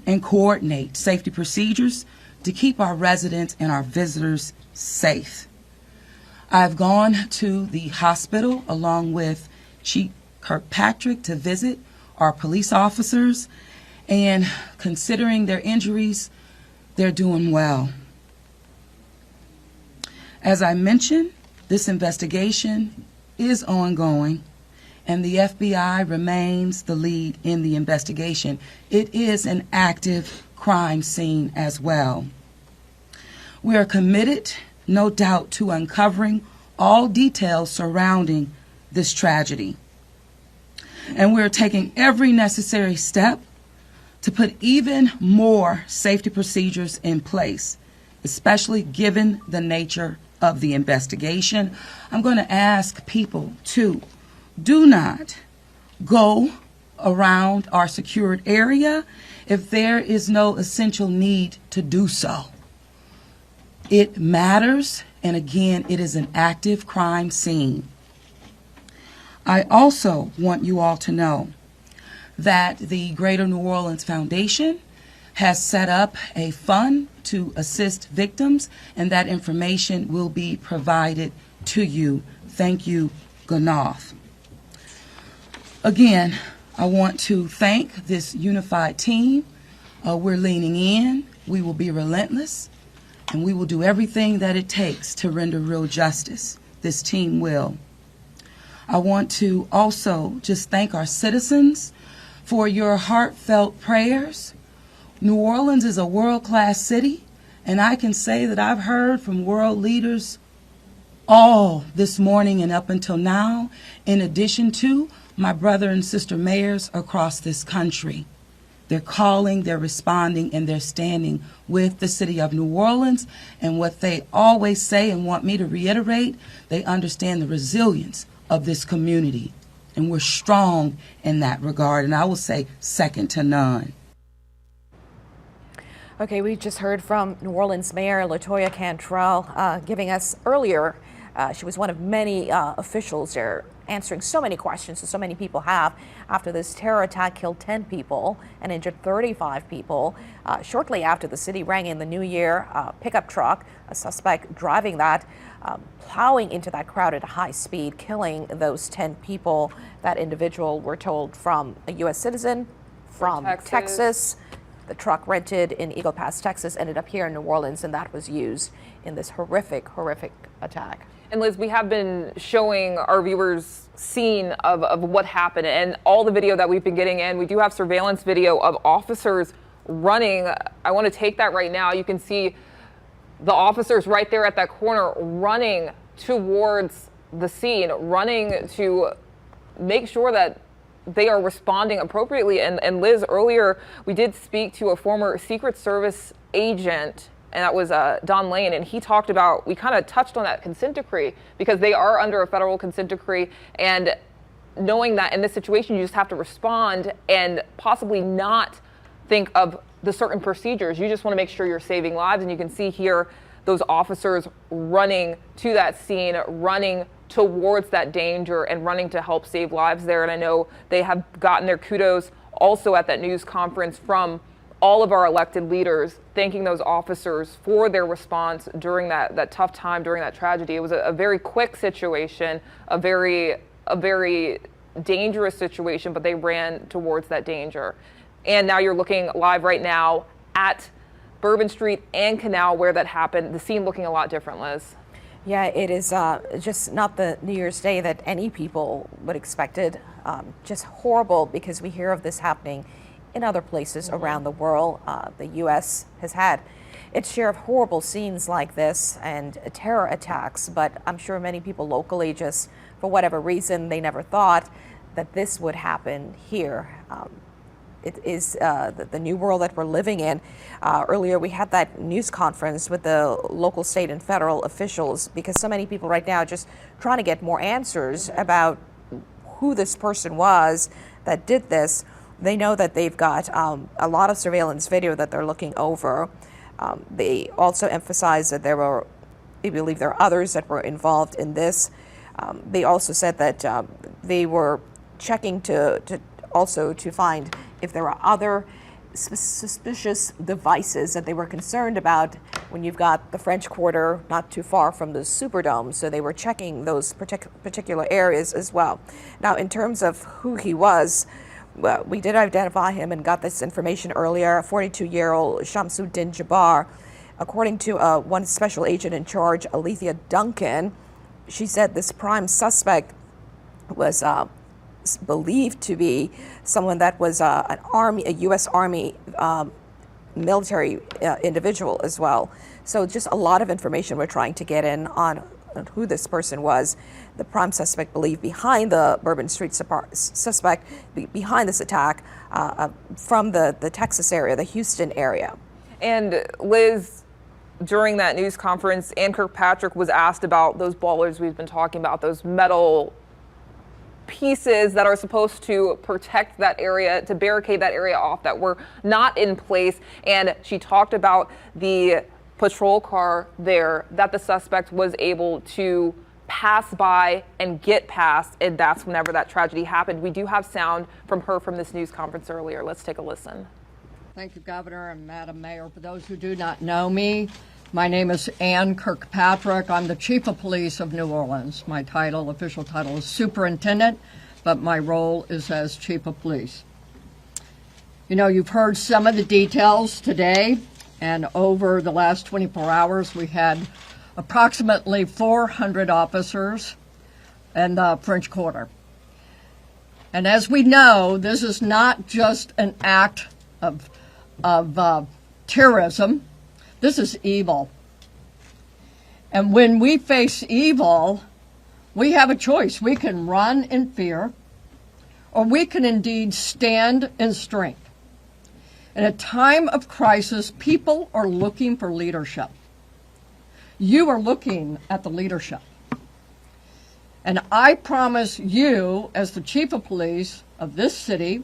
and coordinate safety procedures to keep our residents and our visitors safe. I've gone to the hospital along with Chief Kirkpatrick to visit our police officers, and considering their injuries, they're doing well. As I mentioned, this investigation is ongoing, and the FBI remains the lead in the investigation. It is an active crime scene as well. We are committed, no doubt, to uncovering all details surrounding this tragedy. And we're taking every necessary step to put even more safety procedures in place, especially given the nature of the investigation. I'm going to ask people to do not go around our secured area if there is no essential need to do so. It matters, and again, it is an active crime scene. I also want you all to know that the Greater New Orleans Foundation has set up a fund to assist victims, and that information will be provided to you. Thank you, Ganoff. Again, I want to thank this unified team. We're leaning in. We will be relentless, and we will do everything that it takes to render real justice. This team will. I want to also just thank our citizens for your heartfelt prayers. New Orleans is a world-class city, and I can say that I've heard from world leaders all this morning and up until now, in addition to my brother and sister mayors across this country. They're calling, they're responding, and they're standing with the city of New Orleans. And what they always say and want me to reiterate, they understand the resilience of this community. And we're strong in that regard, and I will say second to none. Okay, we just heard from New Orleans Mayor LaToya Cantrell giving us earlier. She was one of many officials there answering so many questions that so many people have after this terror attack killed 10 people and injured 35 people. Shortly after the city rang in the new year, a pickup truck, a suspect driving that, plowing into that crowd at a high speed, killing those 10 people. That individual, we're told, from a U.S. citizen from Texas. The truck rented in Eagle Pass, Texas, ended up here in New Orleans, and that was used in this horrific attack. And Liz, we have been showing our viewers scene of what happened and all the video that we've been getting in. We do have surveillance video of officers running. I want to take that right now. You can see the officers right there at that corner running towards the scene, running to make sure that they are responding appropriately. And Liz, earlier we did speak to a former Secret Service agent, and that was Don Lane, and he talked about, we kind of touched on that consent decree, because they are under a federal consent decree, and knowing that in this situation you just have to respond and possibly not think of the certain procedures. You just want to make sure you're saving lives, and you can see here those officers running to that scene, running towards that danger and running to help save lives there. And I know they have gotten their kudos also at that news conference from all of our elected leaders, thanking those officers for their response during that tough time, during that tragedy. It was a very quick situation, a very dangerous situation, but they ran towards that danger. And now you're looking live right now at Bourbon Street and Canal where that happened. The scene looking a lot different, Liz. Yeah, it is just not the New Year's Day that any people would expected. Just horrible, because we hear of this happening in other places around the world. The U.S. has had its share of horrible scenes like this and terror attacks, but I'm sure many people locally, just for whatever reason, they never thought that this would happen here. It is the new world that we're living in. Earlier, we had that news conference with the local, state, and federal officials, because so many people right now are just trying to get more answers about who this person was that did this. They know that they've got a lot of surveillance video that they're looking over. They also emphasize that they believe there are others that were involved in this. They also said that they were checking to find if there are other suspicious devices that they were concerned about when you've got the French Quarter not too far from the Superdome. So they were checking those particular areas as well. Now, in terms of who he was, well, we did identify him and got this information earlier. A 42-year-old Shamsuddin Jabbar. According to one special agent in charge, Alethea Duncan, she said this prime suspect was believed to be someone that was a U.S. Army military individual as well. So just a lot of information we're trying to get in on who this person was. The prime suspect believed behind the Bourbon Street suspect behind this attack from the Texas area, the Houston area. And Liz, during that news conference, Ann Kirkpatrick was asked about those ballers we've been talking about, those metal pieces that are supposed to protect that area, to barricade that area off, that were not in place. And she talked about the patrol car there that the suspect was able to pass by and get past, and that's whenever that tragedy happened. We do have sound from her from this news conference earlier. Let's take a listen. Thank you, Governor and Madam Mayor. For those who do not know me, my name is Ann Kirkpatrick. I'm the Chief of Police of New Orleans. My official title is Superintendent, but my role is as Chief of Police. You know, you've heard some of the details today, and over the last 24 hours, we had approximately 400 officers in the French Quarter. And as we know, this is not just an act of of terrorism. This is evil. And when we face evil, we have a choice. We can run in fear, or we can indeed stand in strength. In a time of crisis, people are looking for leadership. You are looking at the leadership. And I promise you, as the chief of police of this city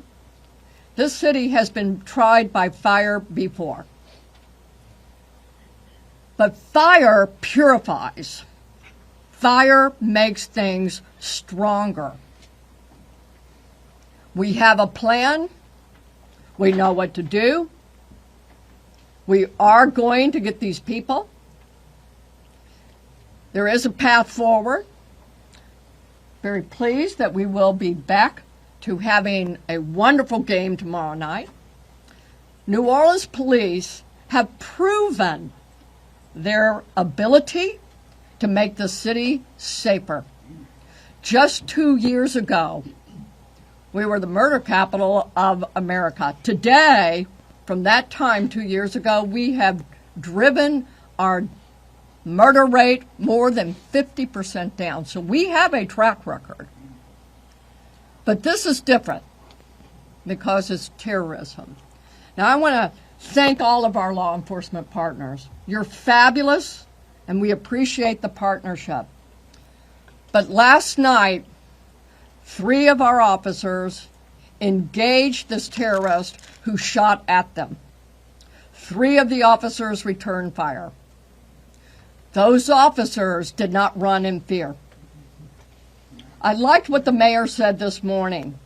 has been tried by fire before. But fire purifies. Fire makes things stronger. We have a plan. We know what to do. We are going to get these people. There is a path forward. Very pleased that we will be back to having a wonderful game tomorrow night. New Orleans police have proven their ability to make the city safer. Just 2 years ago, we were the murder capital of America. Today, from that time 2 years ago, we have driven our murder rate more than 50% down. So we have a track record. But this is different because it's terrorism. Now, I want to thank all of our law enforcement partners. You're fabulous, and we appreciate the partnership. But last night, 3 of our officers engaged this terrorist who shot at them. 3 of the officers returned fire. Those officers did not run in fear. I liked what the mayor said this morning.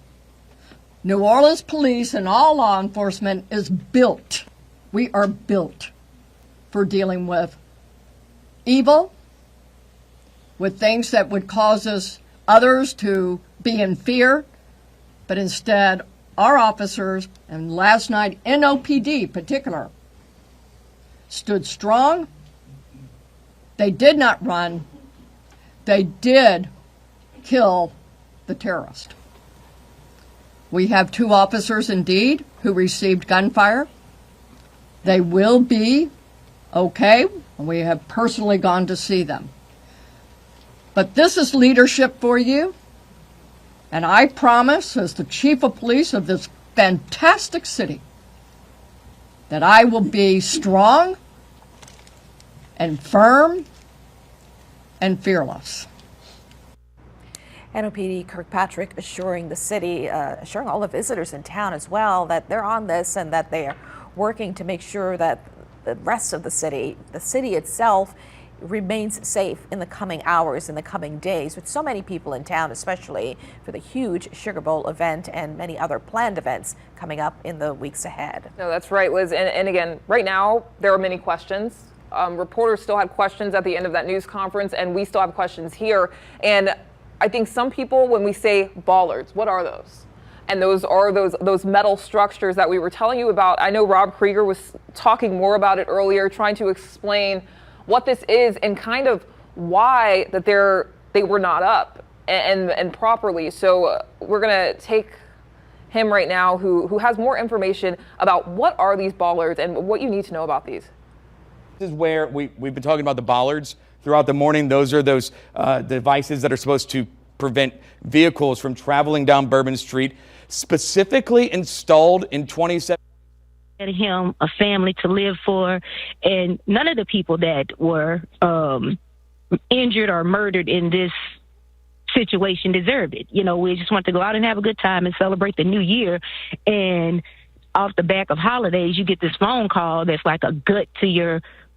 New Orleans police and all law enforcement is built. We are built for dealing with evil, with things that would cause others to be in fear, but instead our officers, and last night NOPD in particular, stood strong. They did not run. They did kill the terrorist. We have 2 officers indeed who received gunfire. They will be okay. We have personally gone to see them. But this is leadership for you. And I promise, as the chief of police of this fantastic city, that I will be strong and firm and fearless. NOPD Kirkpatrick assuring the city, assuring all the visitors in town as well, that they're on this and that they are working to make sure that the rest of the city itself, remains safe in the coming hours, in the coming days, with so many people in town, especially for the huge Sugar Bowl event and many other planned events coming up in the weeks ahead. No, that's right, Liz. And again, right now, there are many questions. Reporters still had questions at the end of that news conference, and we still have questions here. And I think some people, when we say bollards, what are those? And those are those metal structures that we were telling you about. I know Rob Krieger was talking more about it earlier, trying to explain what this is and kind of why that they were not up and properly. So we're gonna take him right now, who has more information about what are these bollards and what you need to know about these. This is where we've been talking about the bollards throughout the morning. Those are those devices that are supposed to prevent vehicles from traveling down Bourbon Street, specifically installed in 2017. Him a family to live for, and none of the people that were injured or murdered in this situation deserved it. You know, we just want to go out and have a good time and celebrate the new year, and off the back of holidays you get this phone call that's like a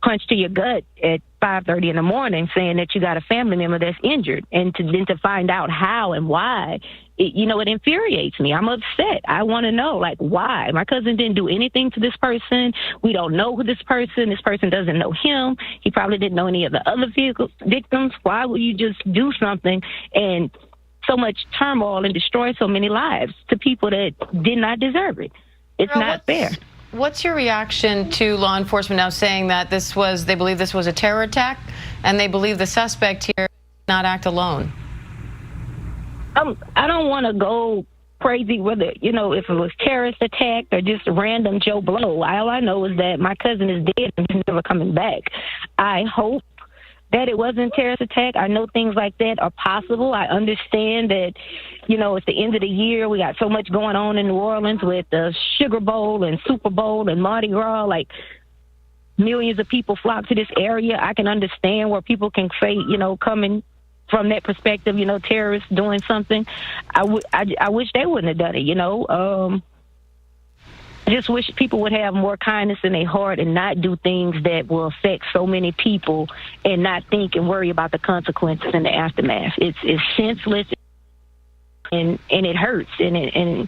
punch to your gut at 5:30 in the morning saying that you got a family member that's injured, and then to find out how and why, it infuriates me. I'm upset. I want to know, like, why? My cousin didn't do anything to this person. We don't know who this person doesn't know him. He probably didn't know any of the other victims. Why would you just do something and so much turmoil and destroy so many lives to people that did not deserve it? It's not fair. What's your reaction to law enforcement now saying that they believe this was a terror attack, and they believe the suspect here did not act alone? I don't want to go crazy whether, if it was terrorist attack or just a random Joe Blow. All I know is that my cousin is dead and he's never coming back. I hope that it wasn't a terrorist attack. I know things like that are possible. I understand that, it's the end of the year. We got so much going on in New Orleans with the Sugar Bowl and Super Bowl and Mardi Gras. Like, millions of people flock to this area. I can understand where people can say, coming from that perspective, terrorists doing something. I wish they wouldn't have done it, I just wish people would have more kindness in their heart and not do things that will affect so many people and not think and worry about the consequences and the aftermath. It's senseless and it hurts. And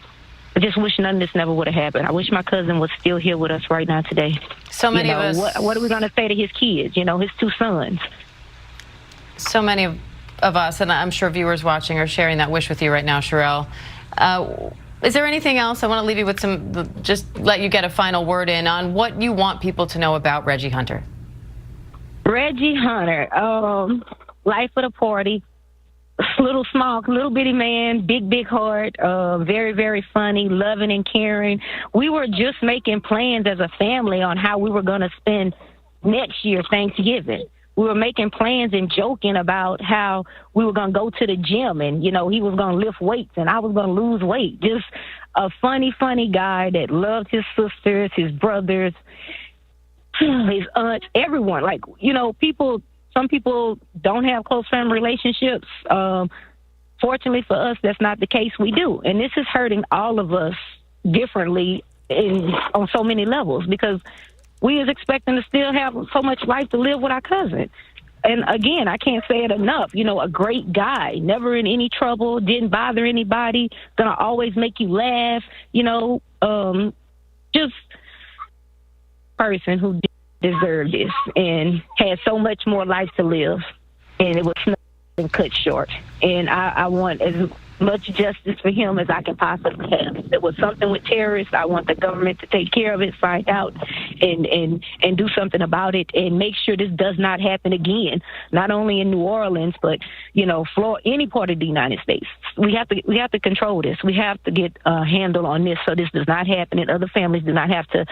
I just wish none of this never would have happened. I wish my cousin was still here with us right now today. So many of us. What are we going to say to his kids, his 2 sons? So many of us, and I'm sure viewers watching are sharing that wish with you right now, Sherelle. Is there anything else? I want to leave you with just let you get a final word in on what you want people to know about Reggie Hunter. Reggie Hunter, life of the party, little bitty man, big heart, very, very funny, loving and caring. We were just making plans as a family on how we were going to spend next year Thanksgiving. We were making plans and joking about how we were going to go to the gym and, he was going to lift weights and I was going to lose weight. Just a funny guy that loved his sisters, his brothers, his aunts, everyone. Like, some people don't have close family relationships. Fortunately for us, that's not the case. We do. And this is hurting all of us differently on so many levels because we is expecting to still have so much life to live with our cousin. And again, I can't say it enough. A great guy, never in any trouble, didn't bother anybody, gonna always make you laugh, just person who deserved this and had so much more life to live. And it was nothing cut short. And I want as much justice for him as I can possibly have. If it was something with terrorists, I want the government to take care of it, find out, and do something about it, and make sure this does not happen again. Not only in New Orleans, but Florida, any part of the United States. We have to control this. We have to get a handle on this so this does not happen, and other families do not have to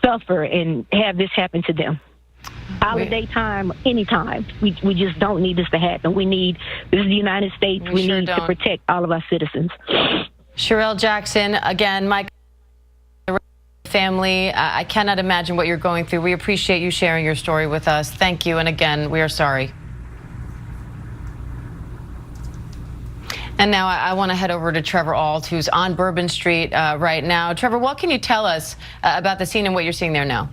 suffer and have this happen to them. Holiday time, anytime. We just don't need this to happen. This is the United States. We need to protect all of our citizens. Sherelle Jackson, again, my family, I cannot imagine what you're going through. We appreciate you sharing your story with us. Thank you. And again, we are sorry. And now I want to head over to Trevor Ault, who's on Bourbon Street right now. Trevor, what can you tell us about the scene and what you're seeing there now?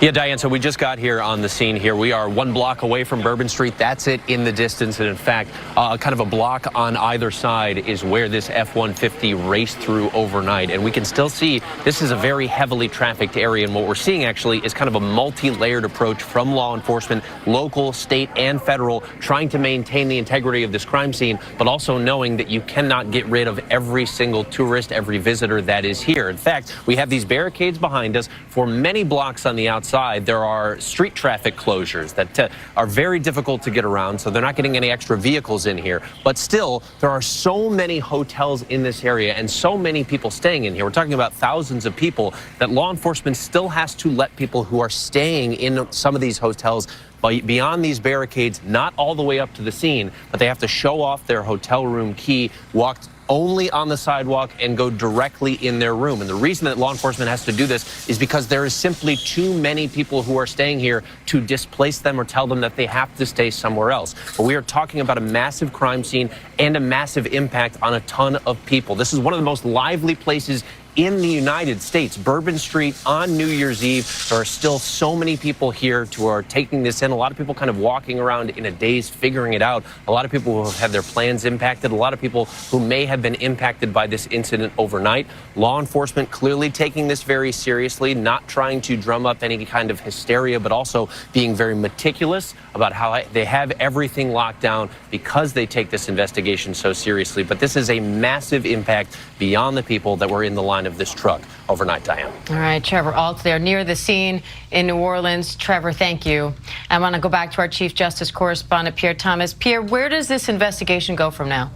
Yeah, Diane, so we just got here on the scene here. We are 1 block away from Bourbon Street. That's it in the distance. And in fact, kind of a block on either side is where this F-150 raced through overnight. And we can still see this is a very heavily trafficked area. And what we're seeing actually is kind of a multi-layered approach from law enforcement, local, state, and federal, trying to maintain the integrity of this crime scene, but also knowing that you cannot get rid of every single tourist, every visitor that is here. In fact, we have these barricades behind us. For many blocks on the outside, there are street traffic closures that are very difficult to get around, so they're not getting any extra vehicles in here. But still, there are so many hotels in this area and so many people staying in here. We're talking about thousands of people that law enforcement still has to let people who are staying in some of these hotels beyond these barricades, not all the way up to the scene, but they have to show off their hotel room key, walk only on the sidewalk, and go directly in their room. And the reason that law enforcement has to do this is because there is simply too many people who are staying here to displace them or tell them that they have to stay somewhere else. But we are talking about a massive crime scene and a massive impact on a ton of people. This is one of the most lively places in the United States. Bourbon Street on New Year's Eve. There are still so many people here who are taking this in. A lot of people kind of walking around in a daze, figuring it out. A lot of people who have had their plans impacted. A lot of people who may have been impacted by this incident overnight. Law enforcement clearly taking this very seriously, not trying to drum up any kind of hysteria, but also being very meticulous about how they have everything locked down because they take this investigation so seriously. But this is a massive impact beyond the people that were in the line of this truck overnight, Diane. All right, Trevor Ault there near the scene in New Orleans. Trevor, thank you. I want to go back to our Chief Justice correspondent, Pierre Thomas. Pierre, where does this investigation go from now?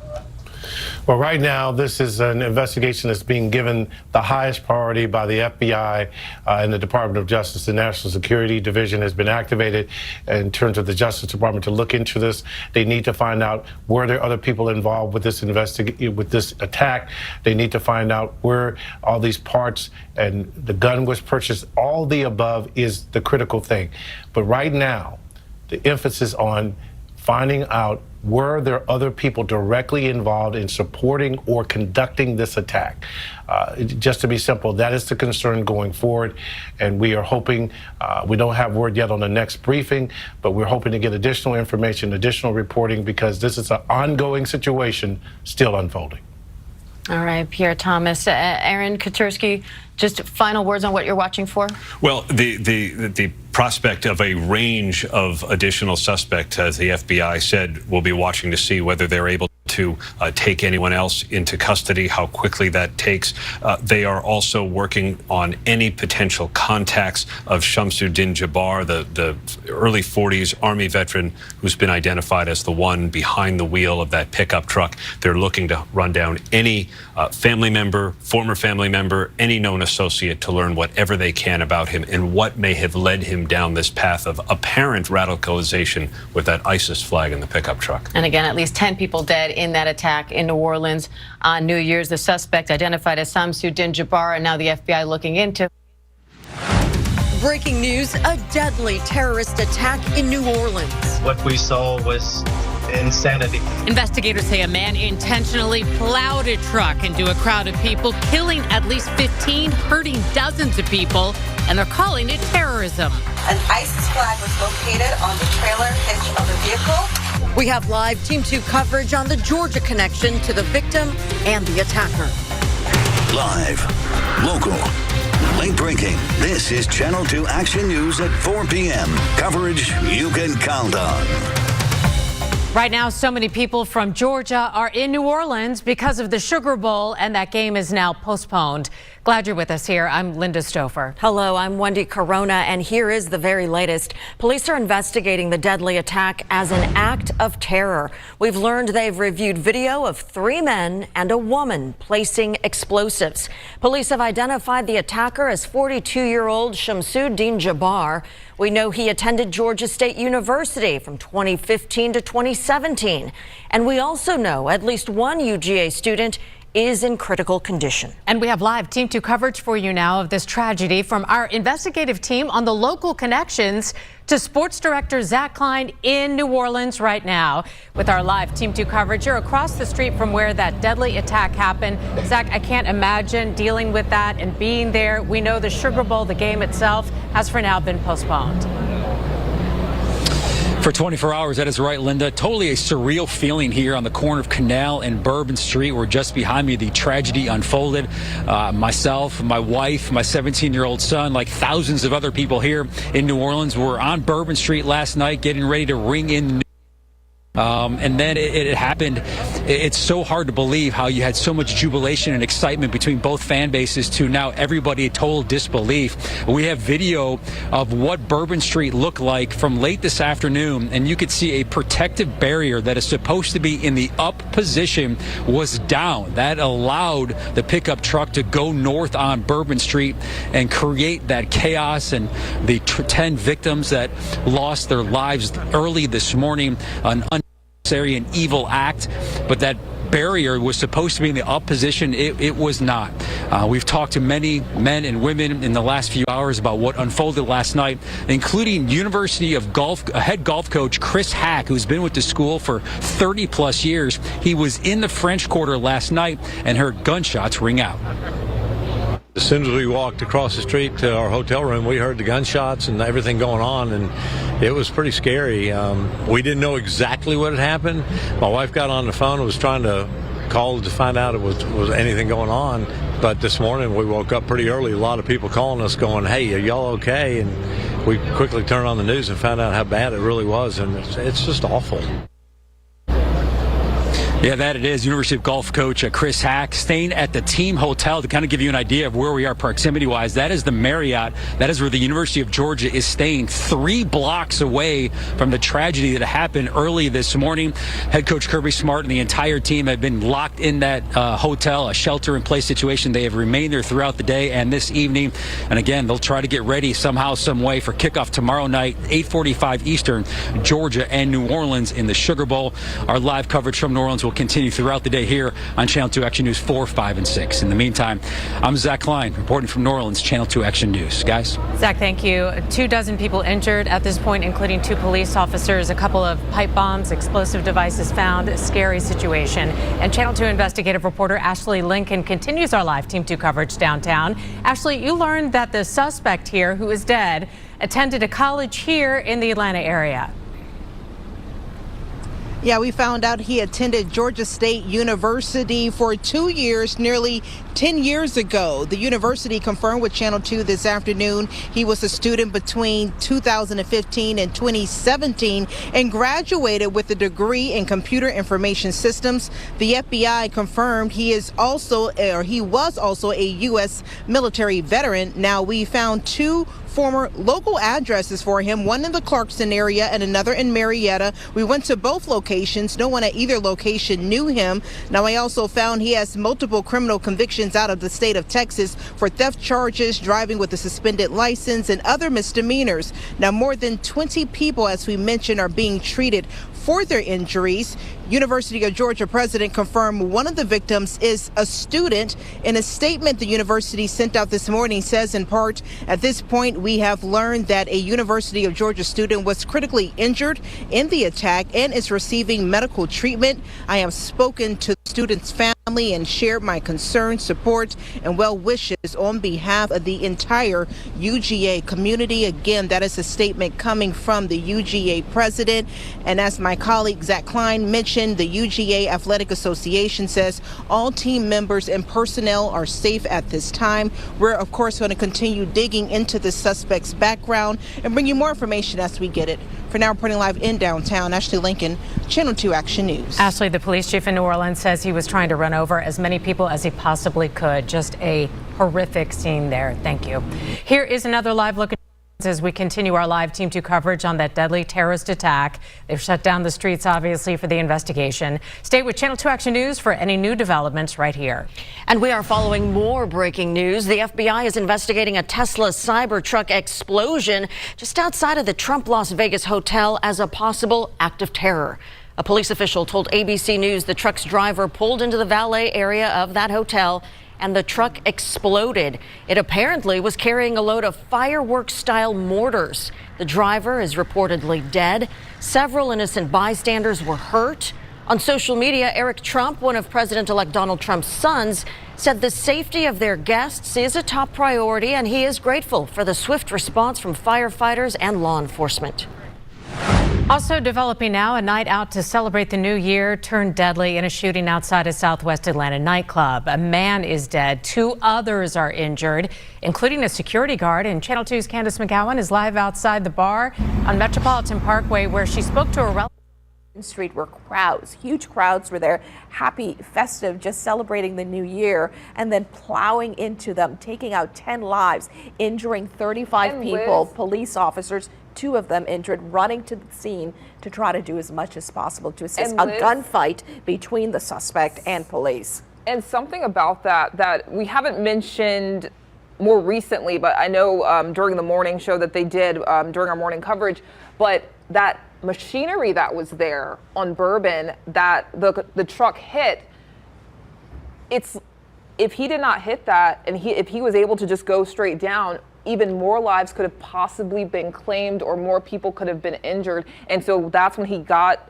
Well, right now, this is an investigation that's being given the highest priority by the FBI and the Department of Justice. The National Security Division has been activated in terms of the Justice Department to look into this. They need to find out were there other people involved with this with this attack. They need to find out where all these parts and the gun was purchased. All the above is the critical thing. But right now, the emphasis on finding out were there other people directly involved in supporting or conducting this attack. Just to be simple, that is the concern going forward. And we are hoping, we don't have word yet on the next briefing, but we're hoping to get additional information, additional reporting, because this is an ongoing situation still unfolding. All right, Pierre Thomas. Aaron Katursky, just final words on what you're watching for? Well, the prospect of a range of additional suspects, as the FBI said, we'll be watching to see whether they're able to take anyone else into custody, how quickly that takes. They are also working on any potential contacts of Shamsuddin Jabbar, the early 40s Army veteran who's been identified as the one behind the wheel of that pickup truck. They're looking to run down any family member, former family member, any known associate to learn whatever they can about him and what may have led him down this path of apparent radicalization with that ISIS flag in the pickup truck. And again, at least 10 people dead in that attack in New Orleans on New Year's. The suspect identified as Shamsuddin Jabbar, and now the FBI looking into. Breaking news, a deadly terrorist attack in New Orleans. What we saw was insanity. Investigators say a man intentionally plowed a truck into a crowd of people, killing at least 15, hurting dozens of people, and they're calling it terrorism. An ISIS flag was located on the trailer hitch of the vehicle. We have live Team 2 coverage on the Georgia connection to the victim and the attacker. Live, local, late breaking. This is Channel 2 Action News at 4 p.m. Coverage you can count on. Right now, so many people from Georgia are in New Orleans because of the Sugar Bowl, and that game is now postponed. Glad you're with us here. I'm Linda Stouffer. Hello, I'm Wendy Corona, and here is the very latest. Police are investigating the deadly attack as an act of terror. We've learned they've reviewed video of 3 men and a woman placing explosives. Police have identified the attacker as 42-year-old Shamsuddin Jabbar. We know he attended Georgia State University from 2015 to 2017. And we also know at least one UGA student is in critical condition. And we have live Team 2 coverage for you now of this tragedy from our investigative team on the local connections to sports director Zach Klein in New Orleans right now. With our live Team 2 coverage, you're across the street from where that deadly attack happened. Zach, I can't imagine dealing with that and being there. We know the Sugar Bowl, the game itself, has for now been postponed. For 24 hours, that is right, Linda. Totally a surreal feeling here on the corner of Canal and Bourbon Street, where just behind me the tragedy unfolded. Myself, my wife, my 17-year-old son, like thousands of other people here in New Orleans, were on Bourbon Street last night getting ready to ring in. And then it happened. It's so hard to believe how you had so much jubilation and excitement between both fan bases to now everybody total disbelief. We have video of what Bourbon Street looked like from late this afternoon, and you could see a protective barrier that is supposed to be in the up position was down. That allowed the pickup truck to go north on Bourbon Street and create that chaos, and the 10 victims that lost their lives early this morning. An unnecessary and evil act, but that barrier was supposed to be in the up position. It was not. We've talked to many men and women in the last few hours about what unfolded last night, including University of Golf head golf coach Chris Hack, who's been with the school for 30 plus years. He was in the French Quarter last night and heard gunshots ring out. As soon as we walked across the street to our hotel room, we heard the gunshots and everything going on, and it was pretty scary. We didn't know exactly what had happened. My wife got on the phone and was trying to call to find out if was anything going on. But this morning we woke up pretty early. A lot of people calling us going, "Hey, are y'all okay?" And we quickly turned on the news and found out how bad it really was, and it's just awful. Yeah, that it is. University of Golf coach Chris Hack staying at the team hotel to kind of give you an idea of where we are proximity-wise. That is the Marriott. That is where the University of Georgia is staying, 3 blocks away from the tragedy that happened early this morning. Head coach Kirby Smart and the entire team have been locked in that hotel, a shelter-in-place situation. They have remained there throughout the day and this evening. And again, they'll try to get ready somehow, some way for kickoff tomorrow night, 8:45 Eastern, Georgia and New Orleans in the Sugar Bowl. Our live coverage from New Orleans will continue throughout the day here on Channel 2 Action News 4, 5, and 6. In the meantime, I'm Zach Klein reporting from New Orleans, Channel 2 Action News. Guys? Zach, thank you. 24 people injured at this point, including 2 police officers, a couple of pipe bombs, explosive devices found. A scary situation. And Channel 2 investigative reporter Ashley Lincoln continues our live Team 2 coverage downtown. Ashley, you learned that the suspect here, who is dead, attended a college here in the Atlanta area. Yeah, we found out he attended Georgia State University for 2 years, nearly 10 years ago. The university confirmed with Channel 2 this afternoon he was a student between 2015 and 2017 and graduated with a degree in computer information systems. The FBI confirmed he was also a U.S. military veteran. Now, we found 2 former local addresses for him, one in the Clarkston area and another in Marietta. We went to both locations. No one at either location knew him. Now, I also found he has multiple criminal convictions out of the state of Texas for theft charges, driving with a suspended license, and other misdemeanors. Now, more than 20 people, as we mentioned, are being treated for their injuries. University of Georgia president confirmed one of the victims is a student. In a statement the university sent out this morning says, in part, at this point we have learned that a University of Georgia student was critically injured in the attack and is receiving medical treatment. I have spoken to the student's family and shared my concerns, support, and well wishes on behalf of the entire UGA community. Again, that is a statement coming from the UGA president. And as my colleague Zach Klein mentioned, the UGA Athletic Association says all team members and personnel are safe at this time. We're, of course, going to continue digging into the suspect's background and bring you more information as we get it. For now, reporting live in downtown, Ashley Lincoln, Channel 2 Action News. Ashley, the police chief in New Orleans, says he was trying to run over as many people as he possibly could. Just a horrific scene there. Thank you. Here is another live look as we continue our live Team 2 coverage on that deadly terrorist attack. They've shut down the streets, obviously, for the investigation. Stay with Channel 2 Action News for any new developments right here. And we are following more breaking news. The FBI is investigating a Tesla Cybertruck explosion just outside of the Trump Las Vegas hotel as a possible act of terror. A police official told ABC News the truck's driver pulled into the valet area of that hotel and the truck exploded. It apparently was carrying a load of fireworks-style mortars. The driver is reportedly dead. Several innocent bystanders were hurt. On social media, Eric Trump, one of President-elect Donald Trump's sons, said the safety of their guests is a top priority, and he is grateful for the swift response from firefighters and law enforcement. Also developing now, a night out to celebrate the new year turned deadly in a shooting outside a Southwest Atlanta nightclub. A man is dead. 2 others are injured, including a security guard. And Channel 2's Candace McGowan is live outside the bar on Metropolitan Parkway, where she spoke to a relative. Street were crowds, huge crowds were there, happy, festive, just celebrating the new year, and then plowing into them, taking out 10 lives, injuring 35 people, police officers, 2 of them injured, running to the scene to try to do as much as possible to assist a gunfight between the suspect and police. And something about that we haven't mentioned more recently, but I know during the morning show that they did during our morning coverage, but that machinery that was there on Bourbon that the truck hit, if he did not hit that and if he was able to just go straight down, even more lives could have possibly been claimed or more people could have been injured. And so that's when he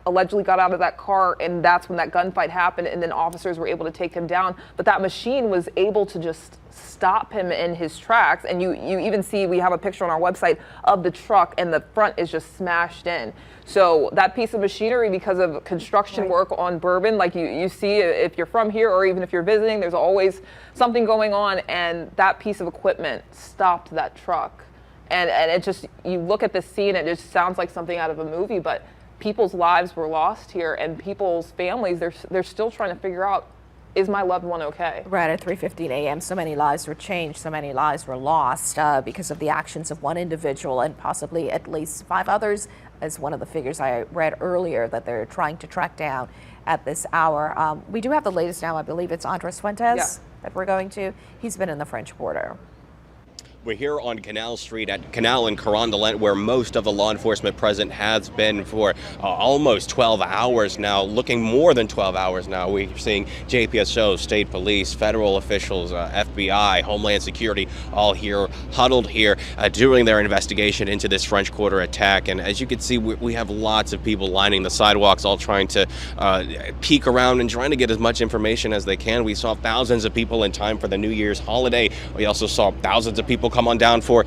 allegedly got out of that car, and that's when that gunfight happened, and then officers were able to take him down. But that machine was able to just stop him in his tracks. And you even see, we have a picture on our website of the truck, and the front is just smashed in. So that piece of machinery, because of construction work on Bourbon, like you see if you're from here or even if you're visiting, there's always something going on, and that piece of equipment stopped that truck. And it just, you look at the scene, it just sounds like something out of a movie, but people's lives were lost here, and people's families, they're still trying to figure out, is my loved one okay? Right at 3:15 a.m., so many lives were changed, so many lives were lost because of the actions of one individual and possibly at least 5 others, as one of the figures I read earlier that they're trying to track down at this hour. We do have the latest now. I believe it's Andres Fuentes that we're going to. He's been in the French Quarter. We're here on Canal Street at Canal and Carondelet, where most of the law enforcement present has been for almost 12 hours now, looking more than 12 hours now. We're seeing JPSO, state police, federal officials, FBI, Homeland Security, all here, huddled here, doing their investigation into this French Quarter attack. And as you can see, we have lots of people lining the sidewalks, all trying to peek around and trying to get as much information as they can. We saw thousands of people in time for the New Year's holiday. We also saw thousands of people come on down for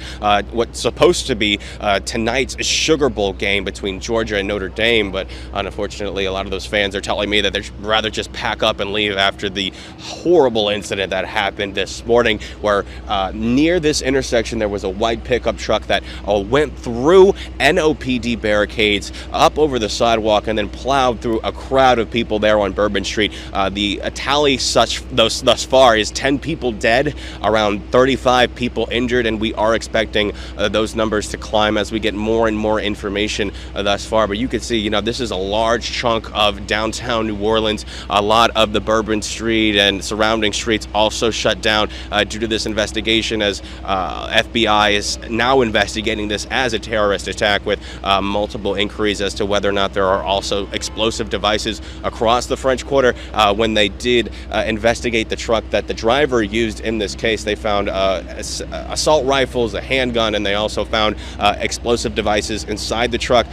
what's supposed to be tonight's Sugar Bowl game between Georgia and Notre Dame, but unfortunately a lot of those fans are telling me that they'd rather just pack up and leave after the horrible incident that happened this morning, where near this intersection there was a white pickup truck that went through NOPD barricades up over the sidewalk and then plowed through a crowd of people there on Bourbon Street. The tally thus far is 10 people dead, around 35 people injured, and we are expecting those numbers to climb as we get more and more information thus far. But you can see, this is a large chunk of downtown New Orleans. A lot of the Bourbon Street and surrounding streets also shut down due to this investigation, as FBI is now investigating this as a terrorist attack, with multiple inquiries as to whether or not there are also explosive devices across the French Quarter. When they did investigate the truck that the driver used in this case, they found assault rifles, a handgun, and they also found explosive devices inside the truck,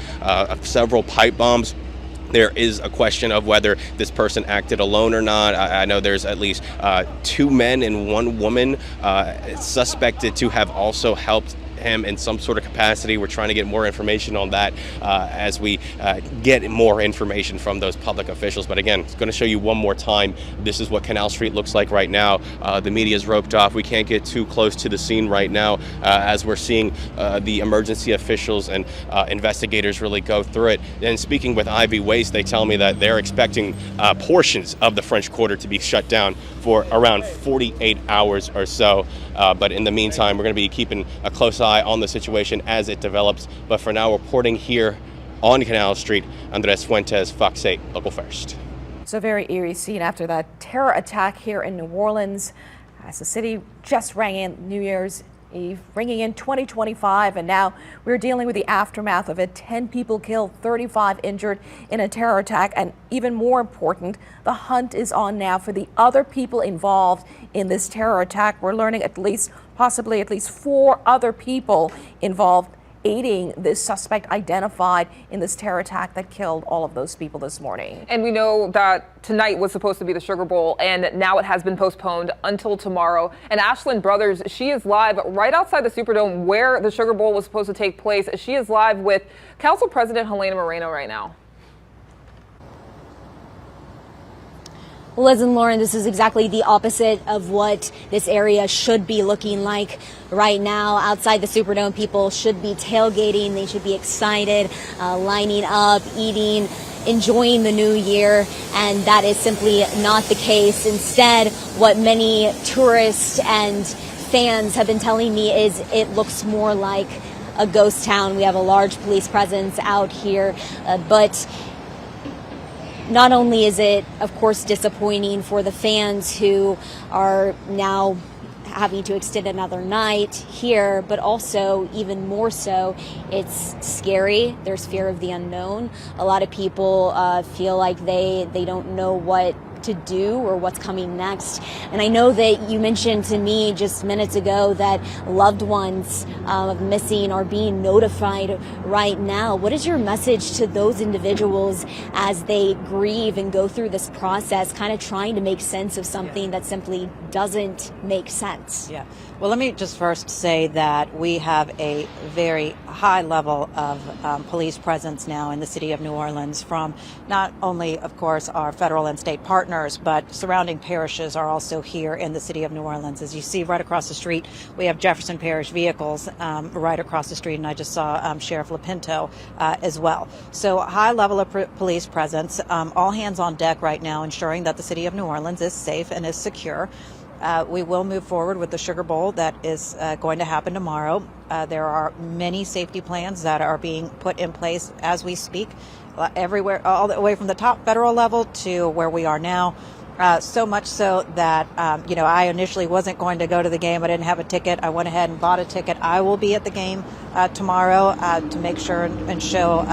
several pipe bombs. There is a question of whether this person acted alone or not. I know there's at least 2 men and 1 woman suspected to have also helped him in some sort of capacity. We're trying to get more information on that as we get more information from those public officials. But again, it's going to show you one more time. This is what Canal Street looks like right now. The media is roped off. We can't get too close to the scene right now as we're seeing the emergency officials and investigators really go through it. And speaking with Ivy Waste, they tell me that they're expecting portions of the French Quarter to be shut down for around 48 hours or so. But in the meantime, we're going to be keeping a close eye on the situation as it develops. But for now, reporting here on Canal Street, Andres Fuentes, Fox 8, Local First. It's a very eerie scene after that terror attack here in New Orleans, as the city just rang in New Year's Eve, ringing in 2025, and now we're dealing with the aftermath of it. 10 people killed, 35 injured in a terror attack, and even more important, the hunt is on now for the other people involved in this terror attack. We're learning possibly at least 4 other people involved aiding this suspect identified in this terror attack that killed all of those people this morning. And we know that tonight was supposed to be the Sugar Bowl, and now it has been postponed until tomorrow. And Ashlyn Brothers, she is live right outside the Superdome where the Sugar Bowl was supposed to take place. She is live with Council President Helena Moreno right now. Liz and Lauren, this is exactly the opposite of what this area should be looking like right now. Outside the Superdome, people should be tailgating. They should be excited, lining up, eating, enjoying the new year. And that is simply not the case. Instead, what many tourists and fans have been telling me is it looks more like a ghost town. We have a large police presence out here, but not only is it, of course, disappointing for the fans who are now having to extend another night here, but also even more so, it's scary. There's fear of the unknown. A lot of people feel like they don't know what to do or what's coming next. And I know that you mentioned to me just minutes ago that loved ones missing are being notified right now. What is your message to those individuals as they grieve and go through this process, kind of trying to make sense of something that simply doesn't make sense? Yeah. Well, let me just first say that we have a very high level of police presence now in the city of New Orleans, from not only, of course, our federal and state partners, partners, but surrounding parishes are also here in the city of New Orleans. As you see right across the street, we have Jefferson Parish vehicles right across the street, and I just saw Sheriff Lapinto as well. So a high level of police presence, all hands on deck right now, ensuring that the city of New Orleans is safe and is secure. We will move forward with the Sugar Bowl that is going to happen tomorrow. There are many safety plans that are being put in place as we speak, everywhere, all the way from the top federal level to where we are now. So much so that, I initially wasn't going to go to the game. I didn't have a ticket. I went ahead and bought a ticket. I will be at the game tomorrow to make sure and show,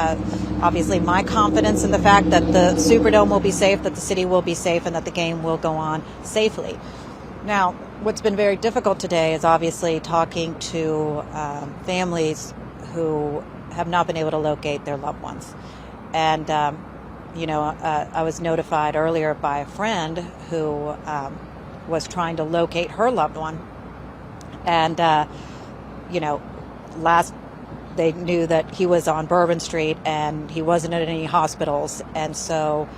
obviously, my confidence in the fact that the Superdome will be safe, that the city will be safe, and that the game will go on safely. Now, what's been very difficult today is obviously talking to families who have not been able to locate their loved ones. And, I was notified earlier by a friend who was trying to locate her loved one. And, last they knew that he was on Bourbon Street and he wasn't at any hospitals. And so,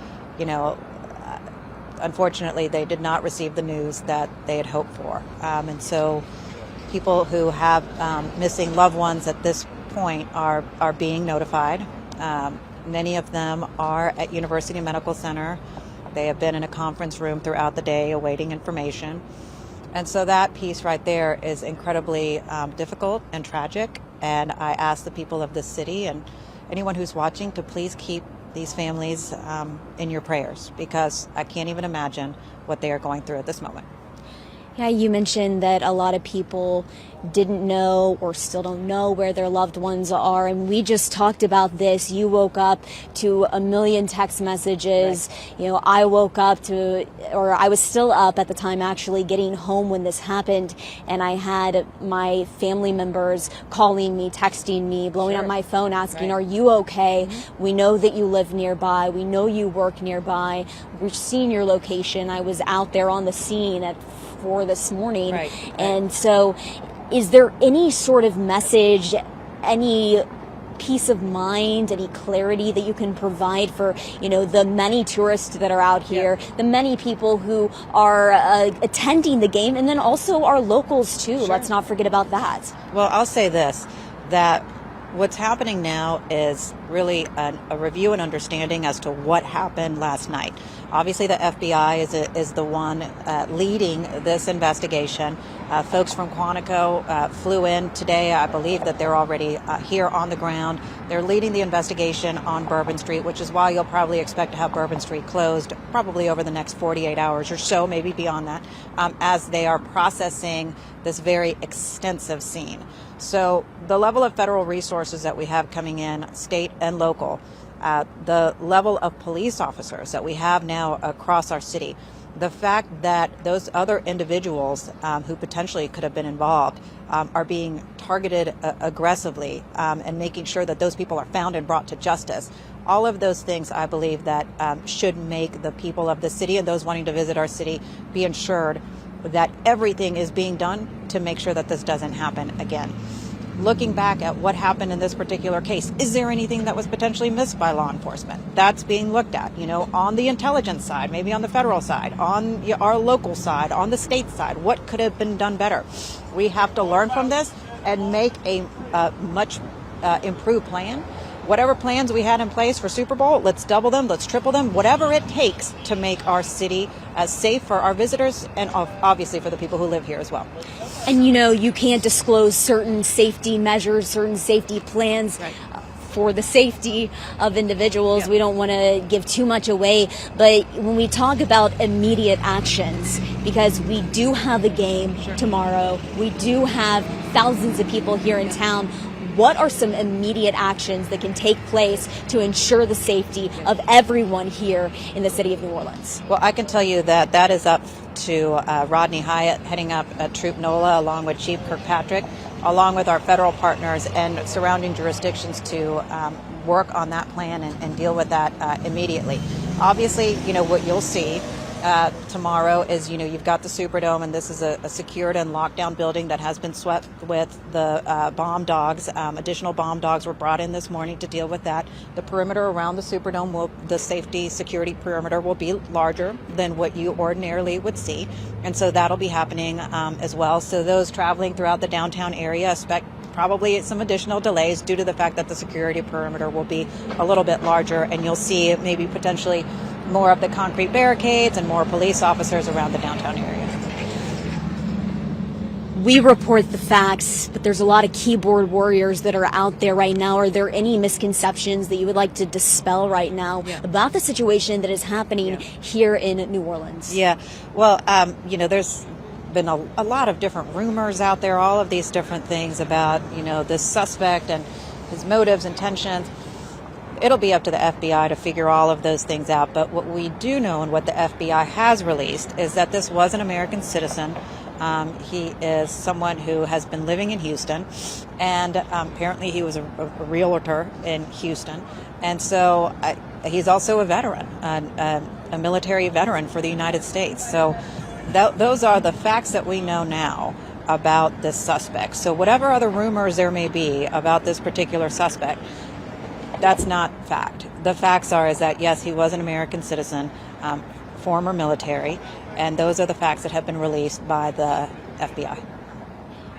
unfortunately, they did not receive the news that they had hoped for. And so people who have missing loved ones at this point are being notified. Many of them are at University Medical Center. They have been in a conference room throughout the day awaiting information. And so that piece right there is incredibly difficult and tragic. And I ask the people of this city and anyone who's watching to please keep these families in your prayers, because I can't even imagine what they are going through at this moment. Yeah, you mentioned that a lot of people didn't know or still don't know where their loved ones are. And we just talked about this. You woke up to a million text messages. Right. I woke up I was still up at the time actually getting home when this happened. And I had my family members calling me, texting me, blowing up my phone, asking, Are you okay? Mm-hmm. We know that you live nearby. We know you work nearby. We've seen your location. I was out there on the scene at 4 this morning. Right. And so is there any sort of message, any peace of mind, any clarity that you can provide for, the many tourists that are out here, the many people who are attending the game, and then also our locals too? Sure. Let's not forget about that. Well, I'll say this, that what's happening now is really a review and understanding as to what happened last night. Obviously, the FBI is the one leading this investigation. Folks from Quantico flew in today. I believe that they're already here on the ground. They're leading the investigation on Bourbon Street, which is why you'll probably expect to have Bourbon Street closed probably over the next 48 hours or so, maybe beyond that, as they are processing this very extensive scene. So the level of federal resources that we have coming in, state and local, the level of police officers that we have now across our city, the fact that those other individuals who potentially could have been involved are being targeted aggressively and making sure that those people are found and brought to justice. All of those things, I believe, that should make the people of the city and those wanting to visit our city be ensured that everything is being done to make sure that this doesn't happen again. Looking back at what happened in this particular case, is there anything that was potentially missed by law enforcement? That's being looked at, on the intelligence side, maybe on the federal side, on our local side, on the state side. What could have been done better? We have to learn from this and make a much improved plan. Whatever plans we had in place for Super Bowl, let's double them, let's triple them, whatever it takes to make our city safe for our visitors and obviously for the people who live here as well. And you can't disclose certain safety measures, certain safety plans. Right. For the safety of individuals. We don't want to give too much away, but when we talk about immediate actions, because we do have a game tomorrow, we do have thousands of people here in town, what are some immediate actions that can take place to ensure the safety of everyone here in the city of New Orleans? Well, I can tell you that is up to Rodney Hyatt heading up Troop NOLA along with Chief Kirkpatrick, along with our federal partners and surrounding jurisdictions to work on that plan and deal with that immediately. Obviously, what you'll see tomorrow is, you've got the Superdome, and this is a secured and locked down building that has been swept with the bomb dogs. Additional bomb dogs were brought in this morning to deal with that. The perimeter around the Superdome, the safety security perimeter will be larger than what you ordinarily would see. And so that'll be happening as well. So those traveling throughout the downtown area expect probably some additional delays due to the fact that the security perimeter will be a little bit larger, and you'll see maybe potentially more of the concrete barricades and more police officers around the downtown area. We report the facts, but there's a lot of keyboard warriors that are out there right now. Are there any misconceptions that you would like to dispel right now about the situation that is happening here in New Orleans? Yeah, well, there's been a lot of different rumors out there, all of these different things about, this suspect and his motives, intentions. It'll be up to the FBI to figure all of those things out. But what we do know and what the FBI has released is that this was an American citizen. He is someone who has been living in Houston, and apparently he was a realtor in Houston. And so he's also a veteran, a military veteran for the United States. So those are the facts that we know now about this suspect. So whatever other rumors there may be about this particular suspect, that's not fact. The facts is that, yes, he was an American citizen, former military, and those are the facts that have been released by the FBI.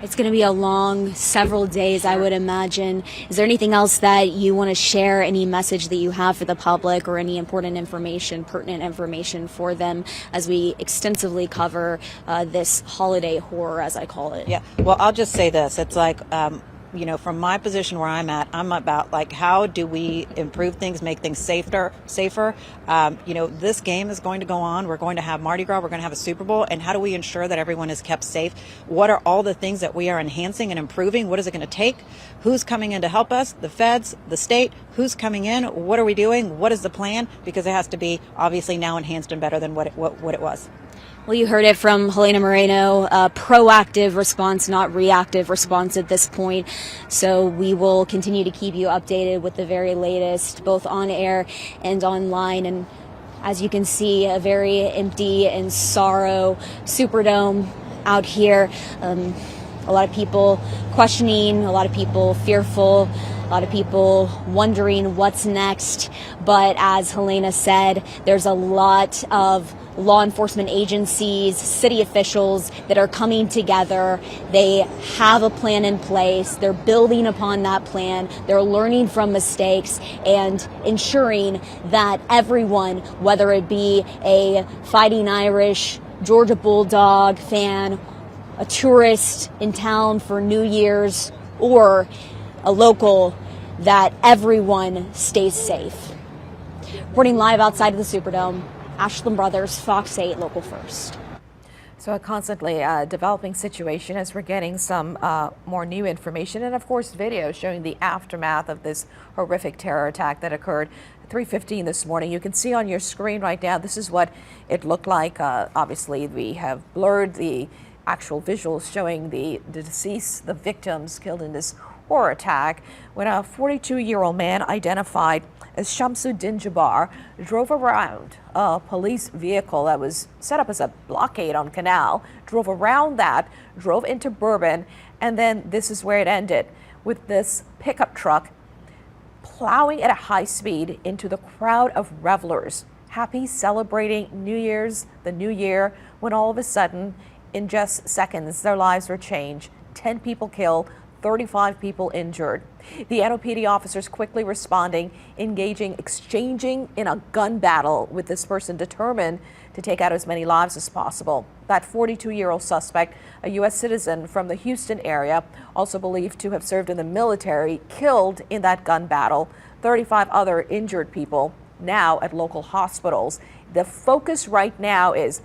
It's going to be a long several days, I would imagine. Is there anything else that you want to share, any message that you have for the public, or any important information, pertinent information for them as we extensively cover this holiday horror, as I call it? Yeah, well, I'll just say this. It's like, from my position where I'm at, I'm about how do we improve things, make things safer. This game is going to go on. We're going to have Mardi Gras. We're going to have a Super Bowl. And how do we ensure that everyone is kept safe? What are all the things that we are enhancing and improving? What is it going to take? Who's coming in to help us? The feds, the state, who's coming in? What are we doing? What is the plan? Because it has to be obviously now enhanced and better than what it was. Well, you heard it from Helena Moreno, a proactive response, not reactive response at this point. So we will continue to keep you updated with the very latest, both on air and online. And as you can see, a very empty and sorrow Superdome out here. A lot of people questioning, a lot of people fearful, a lot of people wondering what's next. But as Helena said, there's a lot of law enforcement agencies, city officials that are coming together. They have a plan in place. They're building upon that plan. They're learning from mistakes and ensuring that everyone, whether it be a Fighting Irish, Georgia Bulldog fan, a tourist in town for New Year's, or a local, that everyone stays safe. Reporting live outside of the Superdome, Ashland Brothers, Fox 8, Local First. So a constantly developing situation as we're getting some more new information and, of course, video showing the aftermath of this horrific terror attack that occurred at 3:15 this morning. You can see on your screen right now, this is what it looked like. Obviously, we have blurred the actual visuals showing the deceased, the victims killed in this horror attack, when a 42-year-old man identified as Shamsuddin Jabbar drove around a police vehicle that was set up as a blockade on Canal, drove around that, drove into Bourbon, and then this is where it ended, with this pickup truck plowing at a high speed into the crowd of revelers, happy celebrating New Year's, the new year, when all of a sudden, in just seconds, their lives were changed. 10 people killed, 35 people injured. The NOPD officers quickly responding, engaging, exchanging in a gun battle with this person determined to take out as many lives as possible. That 42-year-old suspect, a U.S. citizen from the Houston area, also believed to have served in the military, killed in that gun battle. 35 other injured people now at local hospitals. The focus right now is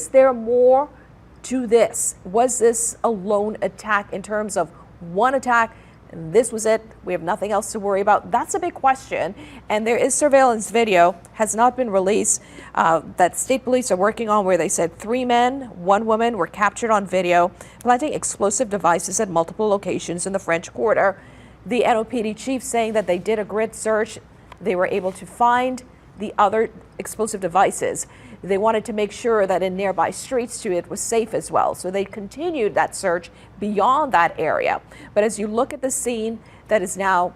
there more to this? Was this a lone attack in terms of one attack, and this was it, we have nothing else to worry about? That's a big question, and there is surveillance video, has not been released, that state police are working on, where they said 3 men, 1 woman were captured on video planting explosive devices at multiple locations in the French Quarter. The NOPD chief saying that they did a grid search. They were able to find the other explosive devices. They wanted to make sure that in nearby streets too, it was safe as well. So they continued that search beyond that area. But as you look at the scene, that is now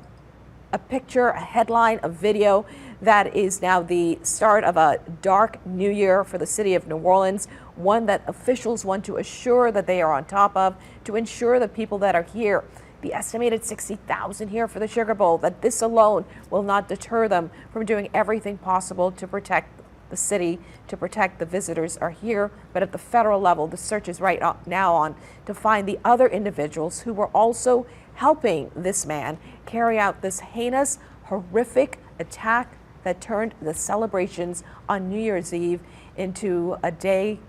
a picture, a headline, a video, that is now the start of a dark new year for the city of New Orleans, one that officials want to assure that they are on top of, to ensure the people that are here, the estimated 60,000 here for the Sugar Bowl, that this alone will not deter them from doing everything possible to protect the city, to protect the visitors are here. But at the federal level, the search is right now on to find the other individuals who were also helping this man carry out this heinous, horrific attack that turned the celebrations on New Year's Eve into a day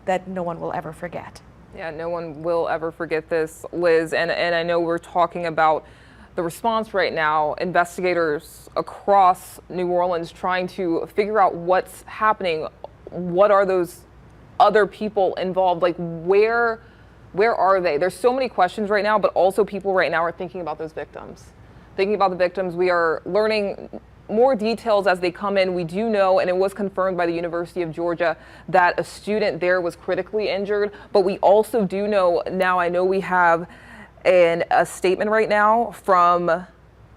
that no one will ever forget. Yeah, no one will ever forget this, Liz. And I know we're talking about the response right now, investigators across New Orleans trying to figure out what's happening. What are those other people involved? Like, where are they? There's so many questions right now, but also people right now are thinking about those victims. Thinking about the victims. We are learning more details as they come in. We do know, and it was confirmed by the University of Georgia, that a student there was critically injured. But we also do know now, I know we have a statement right now from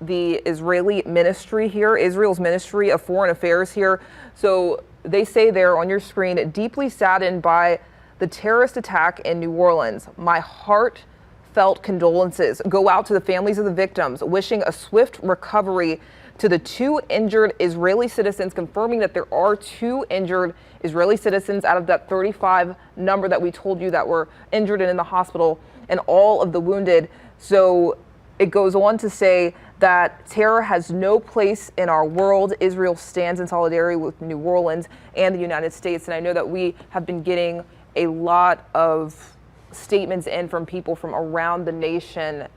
the Israeli ministry here, Israel's Ministry of Foreign Affairs here. So they say there on your screen, deeply saddened by the terrorist attack in New Orleans. My heartfelt condolences go out to the families of the victims, wishing a swift recovery to the 2 injured Israeli citizens, confirming that there are 2 injured Israeli citizens out of that 35 number that we told you that were injured and in the hospital, and all of the wounded. So it goes on to say that terror has no place in our world. Israel stands in solidarity with New Orleans and the United States. And I know that we have been getting a lot of statements in from people from around the nation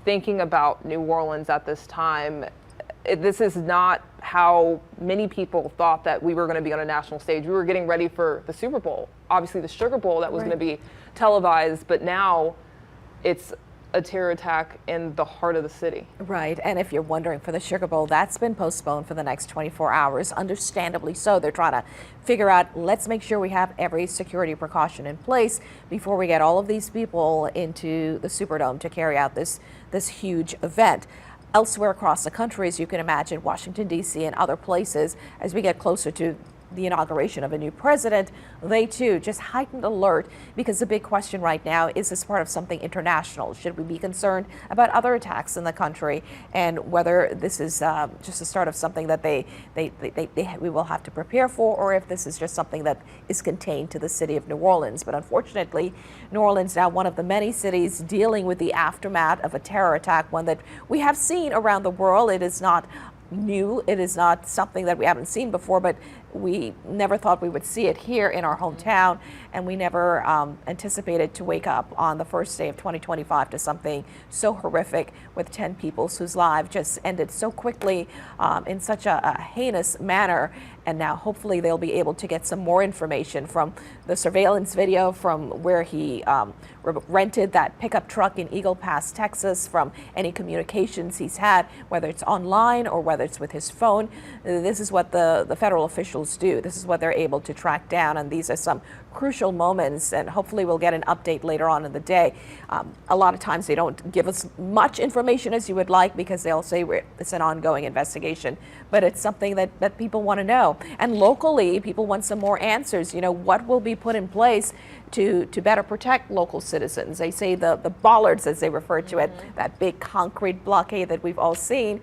thinking about New Orleans at this time. This is not how many people thought that we were going to be on a national stage. We were getting ready for the Super Bowl, obviously the Sugar Bowl that was going to be televised, but now it's a terror attack in the heart of the city. Right, and if you're wondering, for the Sugar Bowl, that's been postponed for the next 24 hours, understandably so. They're trying to figure out, let's make sure we have every security precaution in place before we get all of these people into the Superdome to carry out this huge event. Elsewhere across the country, as you can imagine, Washington, D.C. and other places, as we get closer to the inauguration of a new president, they too just heightened alert, because the big question right now is this part of something international? Should we be concerned about other attacks in the country, and whether this is just the start of something that we will have to prepare for, or if this is just something that is contained to the city of New Orleans? But unfortunately, New Orleans now one of the many cities dealing with the aftermath of a terror attack, one that we have seen around the world. It is not new. It is not something that we haven't seen before, but we never thought we would see it here in our hometown, and we never anticipated to wake up on the first day of 2025 to something so horrific, with 10 people whose lives just ended so quickly in such a heinous manner. And now hopefully they'll be able to get some more information from the surveillance video from where he rented that pickup truck in Eagle Pass, Texas, from any communications he's had, whether it's online or whether it's with his phone. This is what the federal officials do. This is what they're able to track down, and these are some crucial moments, and hopefully we'll get an update later on in the day. A lot of times they don't give us much information as you would like, because they'll say it's an ongoing investigation, but it's something that people want to know. And locally, people want some more answers. You know, what will be put in place to better protect local citizens? They say the bollards, as they refer to it, that big concrete blockade that we've all seen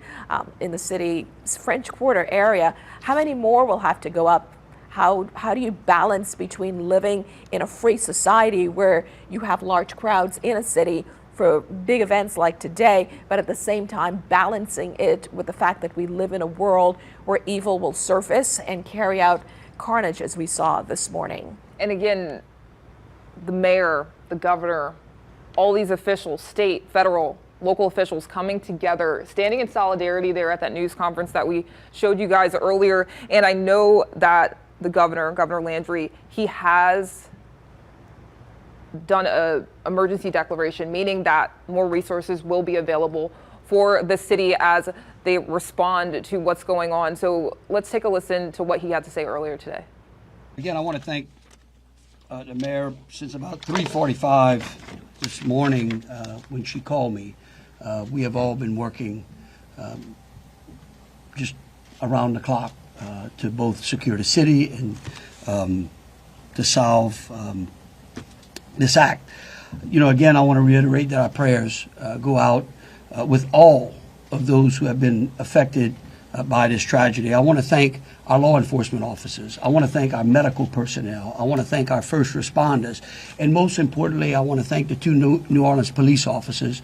in the city's French Quarter area. How many more will have to go up? How do you balance between living in a free society where you have large crowds in a city for big events like today, but at the same time balancing it with the fact that we live in a world where evil will surface and carry out carnage, as we saw this morning? And again, the mayor, the governor, all these officials, state, federal, local officials coming together, standing in solidarity there at that news conference that we showed you guys earlier. And I know that the Governor Landry, he has done an emergency declaration, meaning that more resources will be available for the city as they respond to what's going on. So let's take a listen to what he had to say earlier today. Again, I want to thank the mayor. Since about 3:45 this morning, when she called me, we have all been working just around the clock to both secure the city and to solve this act. You know, again, I want to reiterate that our prayers go out with all of those who have been affected by this tragedy. I want to thank our law enforcement officers. I want to thank our medical personnel. I want to thank our first responders. And most importantly, I want to thank the two New Orleans police officers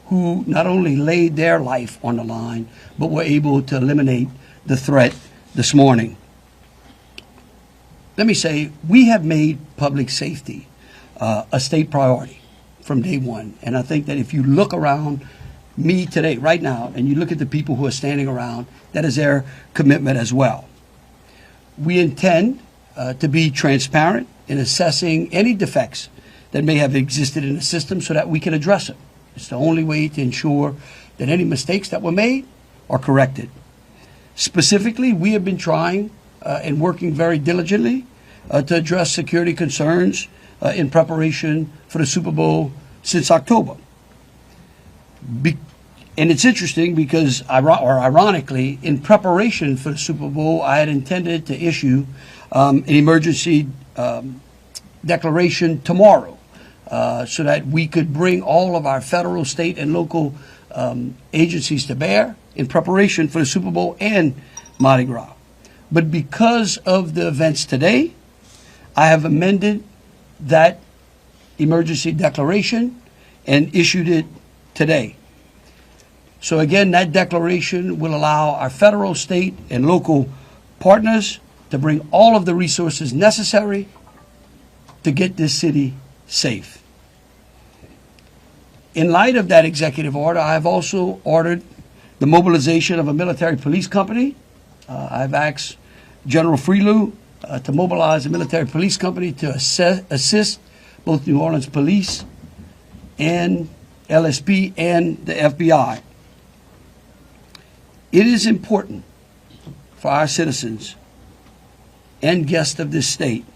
who not only laid their life on the line, but were able to eliminate the threat this morning. Let me say, we have made public safety a state priority from day one. And I think that if you look around me today, right now, and you look at the people who are standing around, that is their commitment as well. We intend to be transparent in assessing any defects that may have existed in the system so that we can address them. It's the only way to ensure that any mistakes that were made are corrected. Specifically, we have been trying and working very diligently to address security concerns in preparation for the Super Bowl since October. And it's interesting because, ironically, in preparation for the Super Bowl, I had intended to issue an emergency declaration tomorrow so that we could bring all of our federal, state, and local agencies to bear in preparation for the Super Bowl and Mardi Gras. But because of the events today, I have amended that emergency declaration and issued it today. So again, that declaration will allow our federal, state, and local partners to bring all of the resources necessary to get this city safe. In light of that executive order, I have also ordered the mobilization of a military police company. I've asked General Freelou to mobilize a military police company to assist both New Orleans Police and LSP and the FBI. It is important for our citizens and guests of this state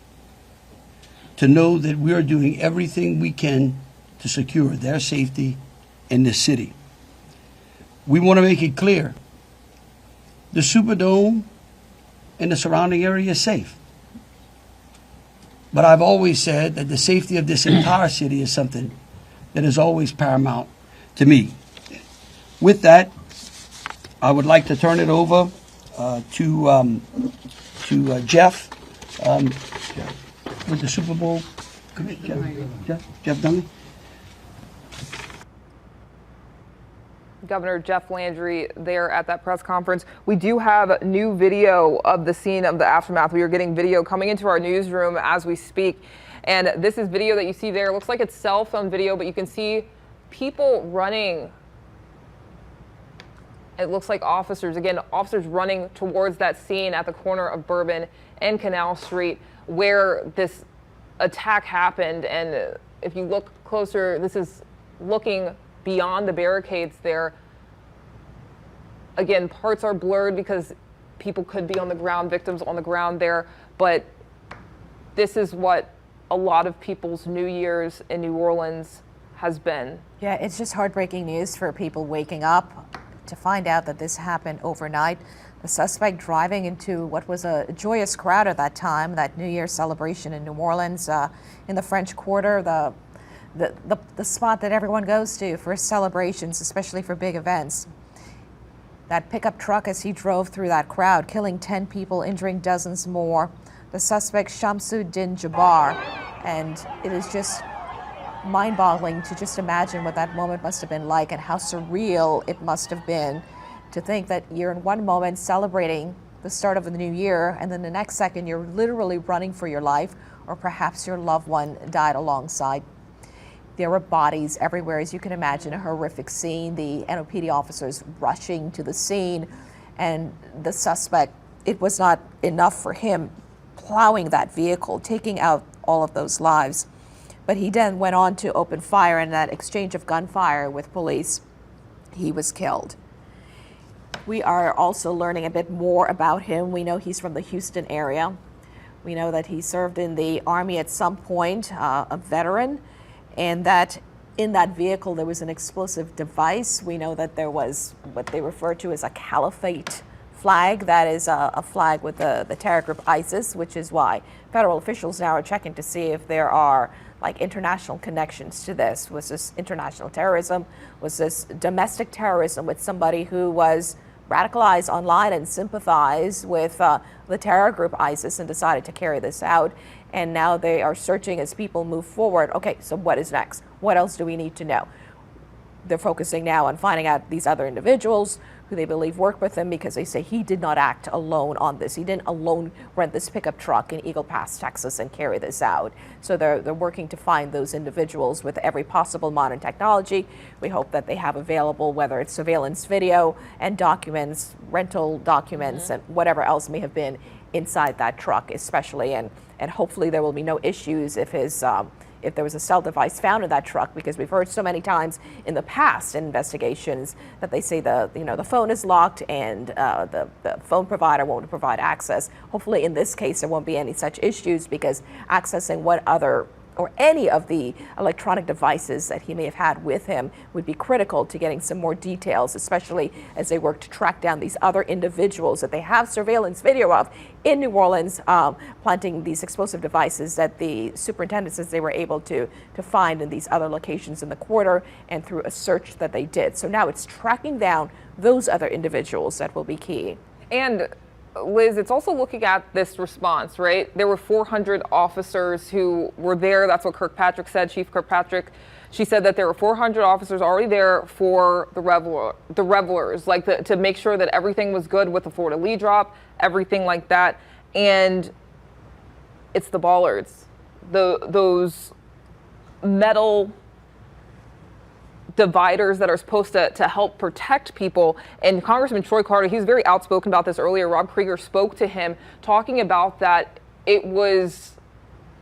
to know that we are doing everything we can to secure their safety in this city. We want to make it clear, the Superdome and the surrounding area is safe. But I've always said that the safety of this entire city is something that is always paramount to me. With that, I would like to turn it over to Jeff with the Super Bowl. Jeff Dunley. Governor Jeff Landry there at that press conference. We do have new video of the scene of the aftermath. We are getting video coming into our newsroom as we speak. And this is video that you see there. It looks like it's cell phone video, but you can see people running. It looks like officers running towards that scene at the corner of Bourbon and Canal Street where this attack happened. And if you look closer, this is looking beyond the barricades there. Again, parts are blurred because people could be on the ground, victims on the ground there, but this is what a lot of people's New Year's in New Orleans has been. Yeah, it's just heartbreaking news for people waking up to find out that this happened overnight. The suspect driving into what was a joyous crowd at that time, that New Year's celebration in New Orleans, in the French Quarter, the spot that everyone goes to for celebrations, especially for big events. That pickup truck, as he drove through that crowd, killing 10 people, injuring dozens more. The suspect, Shamsuddin Jabbar. And it is just mind-boggling to just imagine what that moment must have been like and how surreal it must have been to think that you're in one moment celebrating the start of the new year, and then the next second you're literally running for your life, or perhaps your loved one died alongside. There were bodies everywhere, as you can imagine, a horrific scene. The NOPD officers rushing to the scene, and the suspect, it was not enough for him plowing that vehicle, taking out all of those lives. But he then went on to open fire, and that exchange of gunfire with police, he was killed. We are also learning a bit more about him. We know he's from the Houston area. We know that he served in the Army at some point, a veteran, and that in that vehicle there was an explosive device. We know that there was what they refer to as a caliphate flag. That is a flag with the terror group ISIS, which is why federal officials now are checking to see if there are like international connections to this. Was this international terrorism? Was this domestic terrorism with somebody who was radicalized online and sympathized with the terror group ISIS and decided to carry this out? And now they are searching as people move forward. Okay, so what is next? What else do we need to know? They're focusing now on finding out these other individuals who they believe work with him, because they say he did not act alone on this. He didn't alone rent this pickup truck in Eagle Pass, Texas and carry this out. So they're working to find those individuals with every possible modern technology. We hope that they have available, whether it's surveillance video and documents, rental documents, and whatever else may have been inside that truck especially. And hopefully there will be no issues if there was a cell device found in that truck, because we've heard so many times in the past in investigations that they say the phone is locked and the phone provider won't provide access. Hopefully in this case there won't be any such issues, because accessing what other or any of the electronic devices that he may have had with him would be critical to getting some more details, especially as they work to track down these other individuals that they have surveillance video of in New Orleans, planting these explosive devices that the superintendent says they were able to find in these other locations in the quarter and through a search that they did. So now it's tracking down those other individuals that will be key. And Liz, it's also looking at this response, right? There were 400 officers who were there. That's what Kirkpatrick said, Chief Kirkpatrick. She said that there were 400 officers already there for the revelers, like to make sure that everything was good with the fleur-de-lis drop, everything like that. And it's the bollards, those metal dividers that are supposed to help protect people. And Congressman Troy Carter, he was very outspoken about this earlier. Rob Krieger spoke to him talking about that it was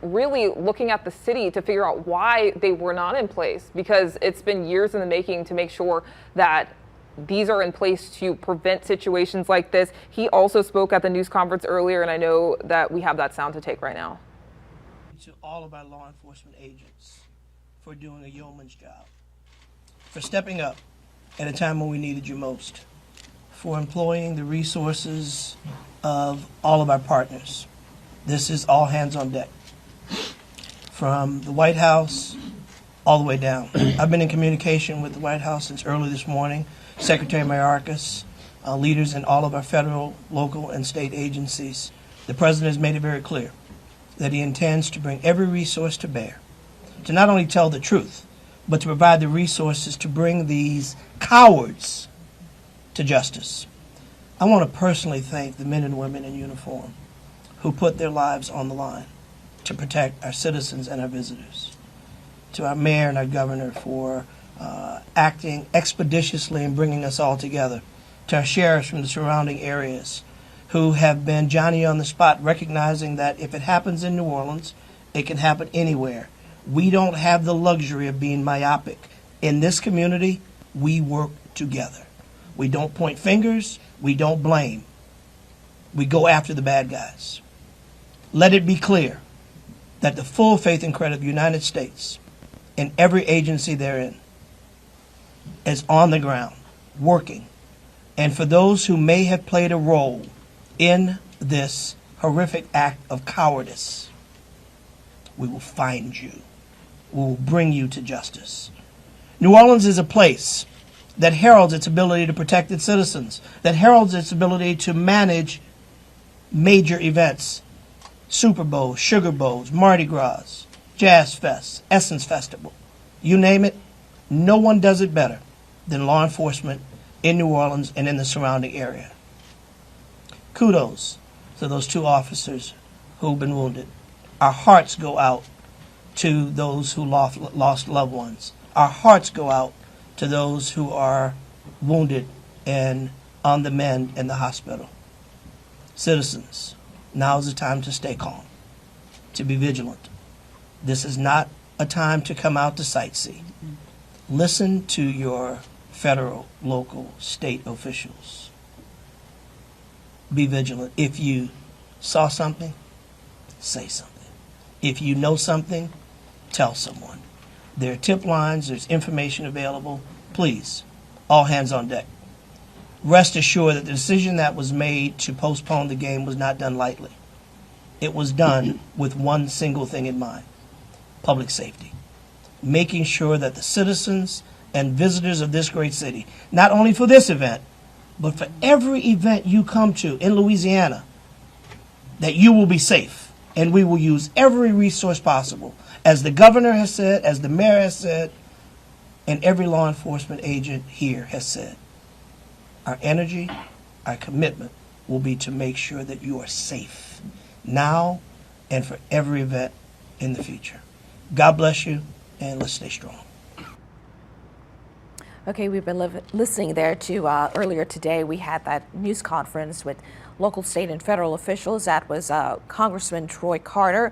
really looking at the city to figure out why they were not in place, because it's been years in the making to make sure that these are in place to prevent situations like this. He also spoke at the news conference earlier, and I know that we have that sound to take right now. To all of our law enforcement agents for doing a yeoman's job, for stepping up at a time when we needed you most, for employing the resources of all of our partners. This is all hands on deck, from the White House all the way down. I've been in communication with the White House since early this morning, Secretary Mayorkas, leaders in all of our federal, local, and state agencies. The President has made it very clear that he intends to bring every resource to bear to not only tell the truth, but to provide the resources to bring these cowards to justice. I want to personally thank the men and women in uniform who put their lives on the line to protect our citizens and our visitors. To our mayor and our governor for acting expeditiously and bringing us all together. To our sheriffs from the surrounding areas who have been Johnny on the spot, recognizing that if it happens in New Orleans, it can happen anywhere. We don't have the luxury of being myopic. In this community, we work together. We don't point fingers. We don't blame. We go after the bad guys. Let it be clear that the full faith and credit of the United States and every agency therein is on the ground, working. And for those who may have played a role in this horrific act of cowardice, we will find you. We will bring you to justice. New Orleans is a place that heralds its ability to protect its citizens, that heralds its ability to manage major events, Super Bowls, Sugar Bowls, Mardi Gras, Jazz Fest, Essence Festival, you name it. No one does it better than law enforcement in New Orleans and in the surrounding area. Kudos to those 2 officers who've been wounded. Our hearts go out to those who lost loved ones. Our hearts go out to those who are wounded and on the mend in the hospital. Citizens, now is the time to stay calm, to be vigilant. This is not a time to come out to sightsee. Listen to your federal, local, state officials. be vigilant. If you saw something, say something. If you know something, tell someone. There are tip lines, there's information available. Please, all hands on deck. Rest assured that the decision that was made to postpone the game was not done lightly. It was done with one single thing in mind: public safety. Making sure that the citizens and visitors of this great city, not only for this event, but for every event you come to in Louisiana, that you will be safe. And we will use every resource possible, as the governor has said, as the mayor has said, and every law enforcement agent here has said. Our energy, our commitment will be to make sure that you are safe now and for every event in the future. God bless you, and let's stay strong. Okay, we've been listening there to earlier today. We had that news conference with local, state, and federal officials. That was Congressman Troy Carter,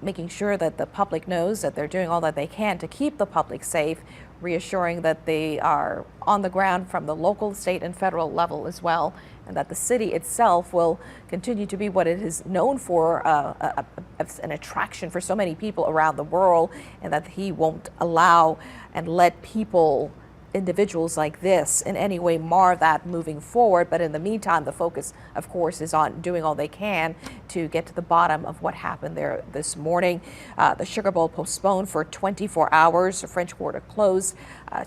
making sure that the public knows that they're doing all that they can to keep the public safe, reassuring that they are on the ground from the local, state, and federal level as well, and that the city itself will continue to be what it is known for, an attraction for so many people around the world, and that he won't allow and let individuals like this in any way mar that moving forward. But in the meantime, the focus, of course, is on doing all they can to get to the bottom of what happened there this morning. The Sugar Bowl postponed for 24 hours, the French Quarter closed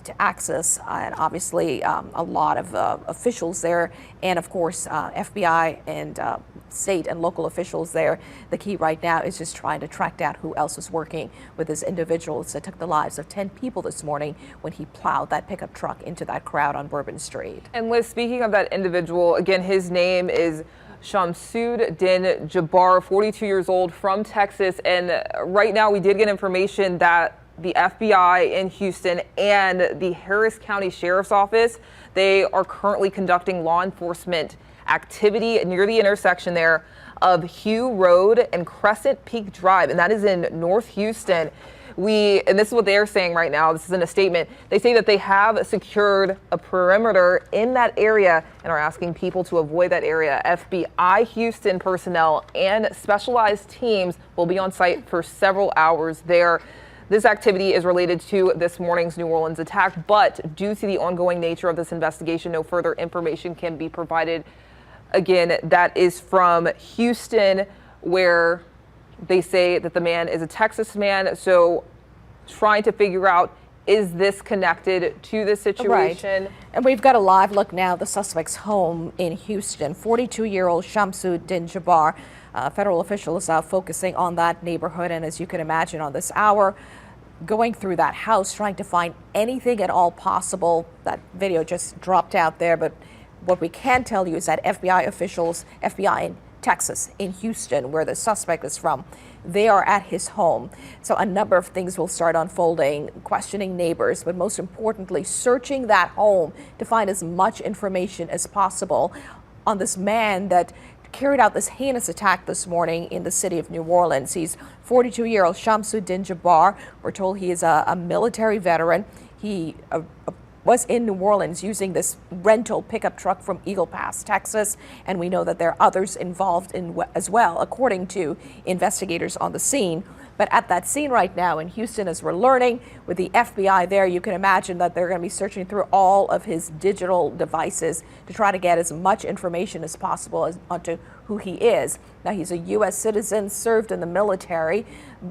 to access, and obviously a lot of officials there, and of course FBI and state and local officials there. The key right now is just trying to track down who else was working with this individual that took the lives of 10 people this morning when he plowed that pickup truck into that crowd on Bourbon Street. And Liz, speaking of that individual, again, his name is Shamsud Din Jabbar, 42 years old, from Texas. And right now we did get information that the FBI in Houston and the Harris County Sheriff's Office, they are currently conducting law enforcement activity near the intersection there of Hugh Road and Crescent Peak Drive, and that is in North Houston. And this is what they're saying right now. This is in a statement. They say that they have secured a perimeter in that area and are asking people to avoid that area. FBI Houston personnel and specialized teams will be on site for several hours there. This activity is related to this morning's New Orleans attack, but due to the ongoing nature of this investigation, no further information can be provided. Again, that is from Houston, where they say that the man is a Texas man. So trying to figure out, is this connected to this situation? Right. And we've got a live look now, the suspect's home in Houston. 42-year-old Shamsud Din Jabbar. Federal officials are focusing on that neighborhood. And as you can imagine, on this hour, going through that house, trying to find anything at all possible. That video just dropped out there. But what we can tell you is that FBI officials, FBI in Texas, in Houston, where the suspect is from, they are at his home. So a number of things will start unfolding, questioning neighbors, but most importantly, searching that home to find as much information as possible on this man that carried out this heinous attack this morning in the city of New Orleans. He's 42-year-old Shamsud Din Jabbar. We're told he is a military veteran. He was in New Orleans using this rental pickup truck from Eagle Pass, Texas, and we know that there are others involved as well, according to investigators on the scene. But at that scene right now in Houston, as we're learning, with the FBI there, you can imagine that they're going to be searching through all of his digital devices to try to get as much information as possible onto who he is. Now, he's a U.S. citizen, served in the military.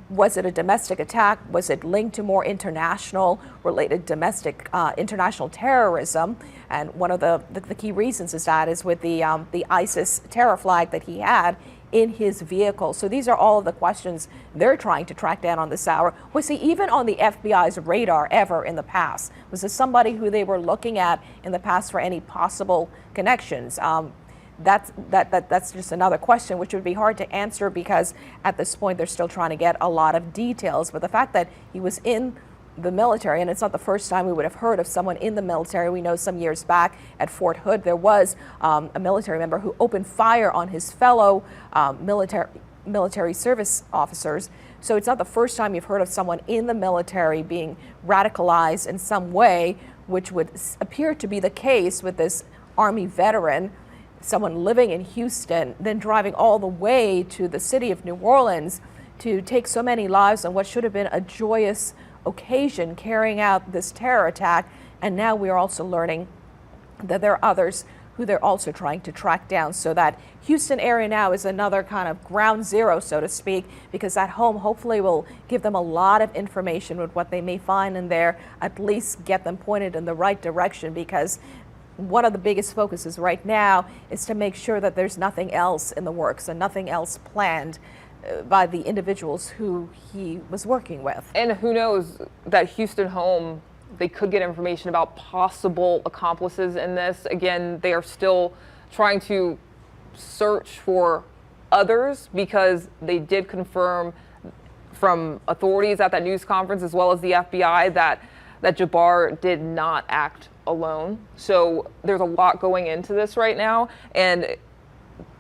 Was it a domestic attack? Was it linked to more international related international terrorism? And one of the key reasons is that is with the ISIS terror flag that he had in his vehicle. So these are all of the questions they're trying to track down on this hour. Was he even on the FBI's radar ever in the past? Was this somebody who they were looking at in the past for any possible connections? That's just another question, which would be hard to answer because at this point they're still trying to get a lot of details. But the fact that he was in the military, and it's not the first time we would have heard of someone in the military. We know some years back at Fort Hood there was a military member who opened fire on his fellow military service officers. So it's not the first time you've heard of someone in the military being radicalized in some way, which would appear to be the case with this Army veteran. someone living in Houston, then driving all the way to the city of New Orleans to take so many lives on what should have been a joyous occasion, carrying out this terror attack. And now we are also learning that there are others who they're also trying to track down. So that Houston area now is another kind of ground zero, so to speak, because that home hopefully will give them a lot of information with what they may find in there, at least get them pointed in the right direction, because one of the biggest focuses right now is to make sure that there's nothing else in the works and nothing else planned by the individuals who he was working with. And who knows, that Houston home, they could get information about possible accomplices in this. Again, they are still trying to search for others, because they did confirm from authorities at that news conference as well as the FBI that Jabbar did not act alone. So there's a lot going into this right now, and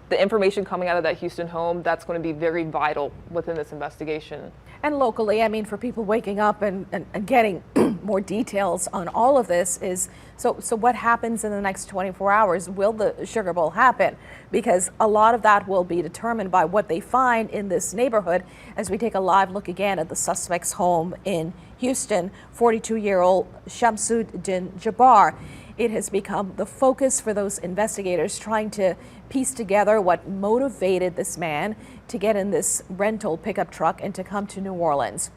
the information coming out of that Houston home, that's going to be very vital within this investigation. And locally, I mean, for people waking up and getting more details on all of this is, so what happens in the next 24 hours? Will the Sugar Bowl happen? Because a lot of that will be determined by what they find in this neighborhood as we take a live look again at the suspect's home in Houston, 42-year-old Shamsuddin Jabbar. It has become the focus for those investigators trying to piece together what motivated this man to get in this rental pickup truck and to come to New Orleans.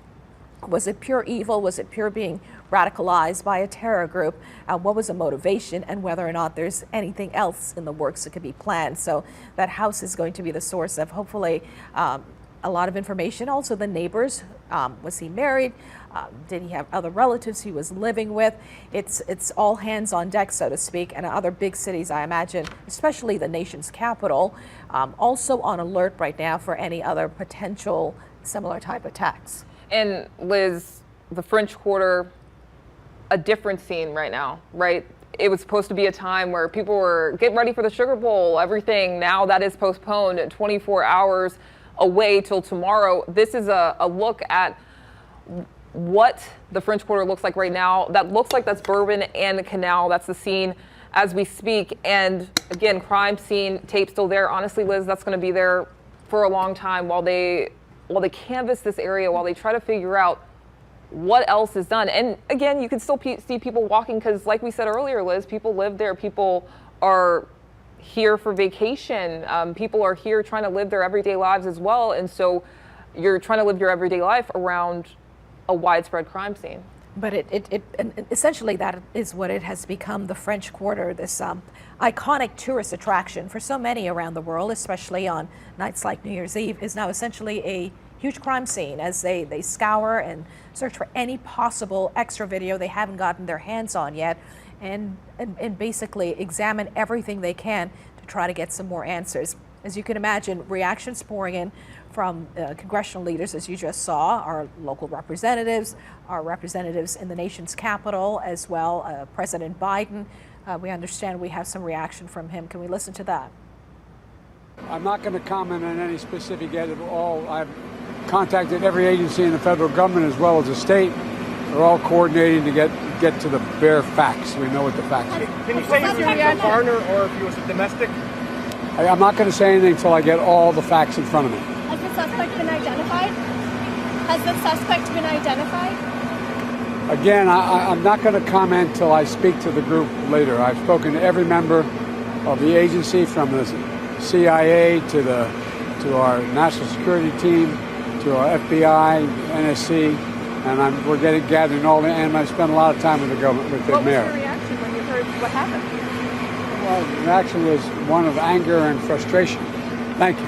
Was it pure evil? Was it pure being radicalized by a terror group? What was the motivation, and whether or not there's anything else in the works that could be planned? So that house is going to be the source of hopefully a lot of information. Also the neighbors, was he married? Did he have other relatives he was living with? It's all hands on deck, so to speak, and other big cities, I imagine, especially the nation's capital, also on alert right now for any other potential similar type attacks. And Liz, the French Quarter, a different scene right now, right? It was supposed to be a time where people were getting ready for the Sugar Bowl, everything. Now that is postponed 24 hours away till tomorrow. This is a look at what the French Quarter looks like right now. That looks like that's Bourbon and Canal. That's the scene as we speak. And again, crime scene tape still there. Honestly, Liz, that's going to be there for a long time while they canvass this area, while they try to figure out what else is done. And again, you can still see people walking, because like we said earlier, Liz, people live there. People are here for vacation. People are here trying to live their everyday lives as well. And so you're trying to live your everyday life around a widespread crime scene. But and essentially that is what it has become, the French Quarter, this iconic tourist attraction for so many around the world, especially on nights like New Year's Eve, is now essentially a huge crime scene as they scour and search for any possible extra video they haven't gotten their hands on yet, and basically examine everything they can to try to get some more answers. As you can imagine, reactions pouring in from congressional leaders, as you just saw, our local representatives, our representatives in the nation's capital as well, President Biden. We understand we have some reaction from him. Can we listen to that? I'm not going to comment on any specific at all. I've contacted every agency in the federal government as well as the state. They're all coordinating to get to the bare facts. We know what the facts are. Can you say if you're a foreigner or if you was domestic? I'm not going to say anything until I get all the facts in front of me. Has the suspect been identified? Again, I'm not going to comment until I speak to the group later. I've spoken to every member of the agency, from the CIA to our national security team, to our FBI, NSC, and we're gathering all the, and I spent a lot of time with the government, with the mayor. What was your reaction when you heard what happened? Well, the reaction was one of anger and frustration. Thank you.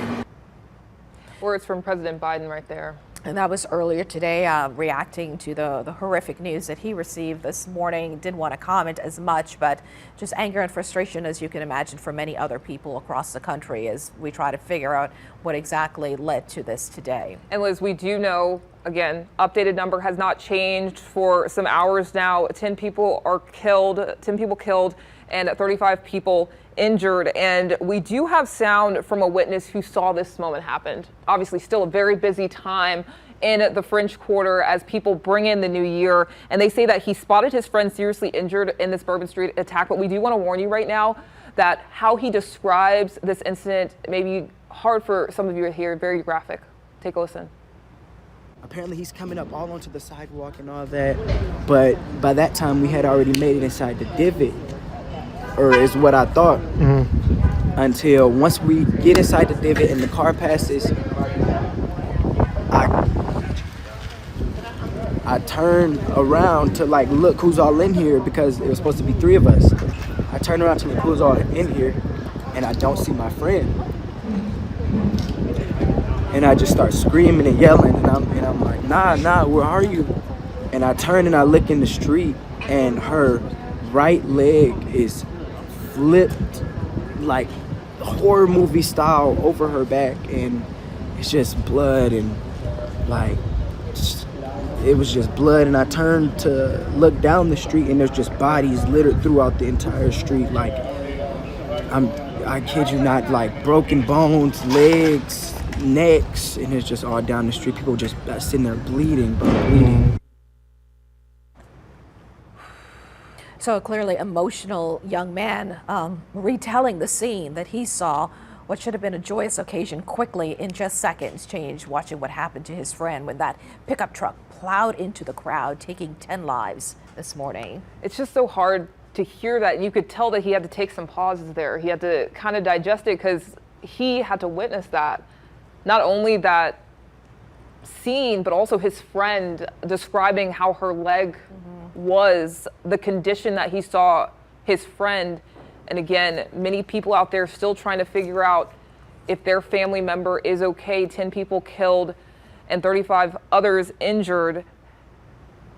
Words from President Biden right there. And that was earlier today, reacting to the horrific news that he received this morning. Didn't want to comment as much, but just anger and frustration, as you can imagine, for many other people across the country as we try to figure out what exactly led to this today. And Liz, we do know, again, updated number has not changed for some hours now. 10 people are killed, 10 people killed, and 35 people injured. And we do have sound from a witness who saw this moment happen. Obviously still a very busy time in the French Quarter as people bring in the new year. And they say that he spotted his friend seriously injured in this Bourbon Street attack. But we do want to warn you right now that how he describes this incident may be hard for some of you to hear, very graphic. Take a listen. Apparently he's coming up all onto the sidewalk and all that, but by that time we had already made it inside the divot, or is what I thought. Until once we get inside the divot and the car passes, I turn around to like look who's all in here, because it was supposed to be 3 of us. I turn around to look who's all in here, and I don't see my friend. And I just start screaming and yelling, and I'm like, nah, where are you? And I turn and I look in the street, and her right leg is flipped like horror movie style over her back, and it's just blood, and like it was just blood. And I turned to look down the street, and there's just bodies littered throughout the entire street. Like I kid you not, like broken bones, legs, necks, and it's just all down the street. People just sitting there bleeding. So a clearly emotional young man retelling the scene that he saw. What should have been a joyous occasion quickly, in just seconds, changed watching what happened to his friend when that pickup truck plowed into the crowd, taking 10 lives this morning. It's just so hard to hear that. You could tell that he had to take some pauses there. He had to kind of digest it, because he had to witness that. Not only that scene, but also his friend describing how her leg was, the condition that he saw his friend. And again, many people out there still trying to figure out if their family member is okay. 10 people killed and 35 others injured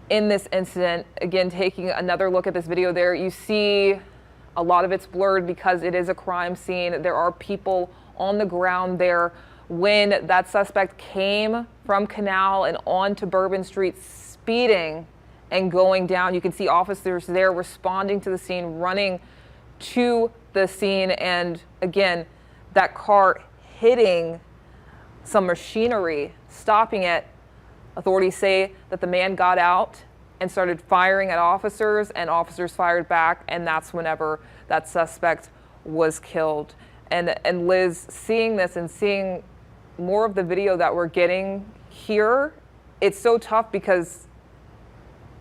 in this incident. Again, taking another look at this video there, you see a lot of it's blurred because it is a crime scene. There are people on the ground there. When that suspect came from Canal and onto Bourbon Street speeding and going down, you can see officers there responding to the scene, running to the scene, and again, that car hitting some machinery, stopping it. Authorities say that the man got out and started firing at officers, and officers fired back, and that's whenever that suspect was killed. And Liz, seeing this and seeing more of the video that we're getting here, it's so tough, because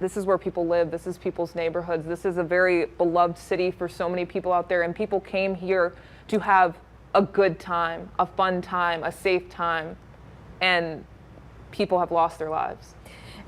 this is where people live. This is people's neighborhoods. This is a very beloved city for so many people out there, and people came here to have a good time, a fun time, a safe time, and people have lost their lives.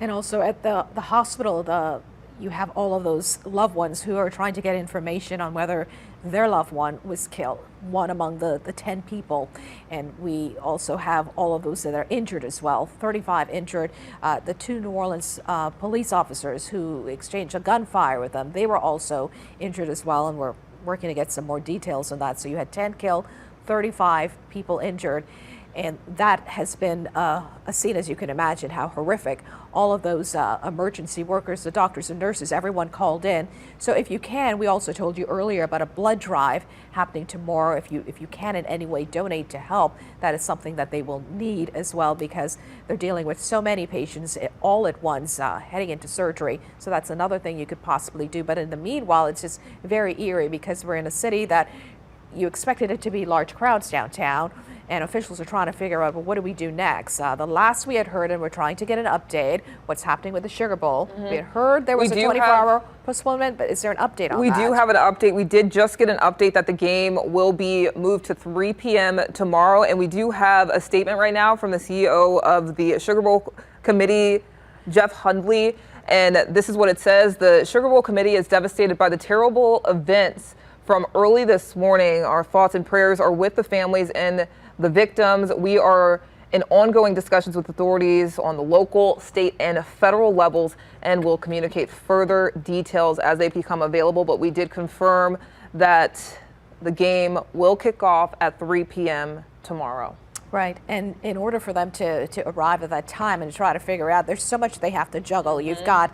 And also at the hospital, you have all of those loved ones who are trying to get information on whether their loved one was killed, one among the 10 people. And we also have all of those that are injured as well, 35 injured. The 2 New Orleans police officers who exchanged a gunfire with them, they were also injured as well, and we're working to get some more details on that. So you had 10 killed, 35 people injured. And that has been a scene, as you can imagine, how horrific. All of those emergency workers, the doctors and nurses, everyone called in. So if you can, we also told you earlier about a blood drive happening tomorrow. If you can in any way donate to help, that is something that they will need as well, because they're dealing with so many patients all at once heading into surgery. So that's another thing you could possibly do. But in the meanwhile, it's just very eerie, because we're in a city that you expected it to be large crowds downtown, and officials are trying to figure out, well, what do we do next? The last we had heard, and we're trying to get an update, what's happening with the Sugar Bowl. We had heard there was a 24-hour postponement, but is there an update on that? We do have an update. We did just get an update that the game will be moved to 3 p.m. tomorrow, and we do have a statement right now from the CEO of the Sugar Bowl Committee, Jeff Hundley, and this is what it says. The Sugar Bowl Committee is devastated by the terrible events from early this morning. Our thoughts and prayers are with the families and the victims. We are in ongoing discussions with authorities on the local, state, and federal levels, and will communicate further details as they become available. But we did confirm that the game will kick off at 3 p.m. tomorrow. Right, and in order for them to arrive at that time and try to figure out, there's so much they have to juggle. You've got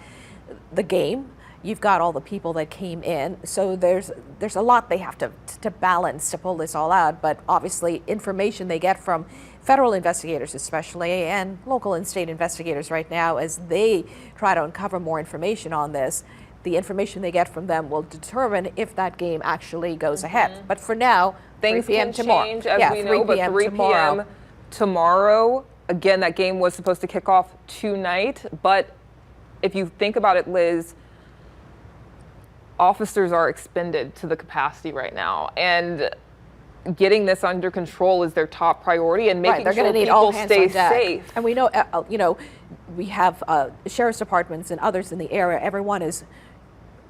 the game, you've got all the people that came in, so there's a lot they have to balance to pull this all out. But obviously information they get from federal investigators especially, and local and state investigators right now, as they try to uncover more information on this, the information they get from them will determine if that game actually goes ahead. But for now, things 3 p.m. can tomorrow. change, as we know, but 3 p.m. tomorrow. Again, that game was supposed to kick off tonight. But if you think about it, Liz, officers are expended to the capacity right now, and getting this under control is their top priority, and making sure people stay safe. And we know, we have sheriff's departments and others in the area. Everyone is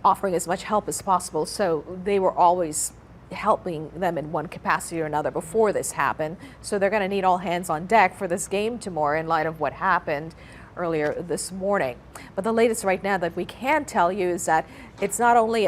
offering as much help as possible, so they were always helping them in one capacity or another before this happened. So they're going to need all hands on deck for this game tomorrow in light of what happened earlier this morning. But the latest right now that we can tell you is that it's not only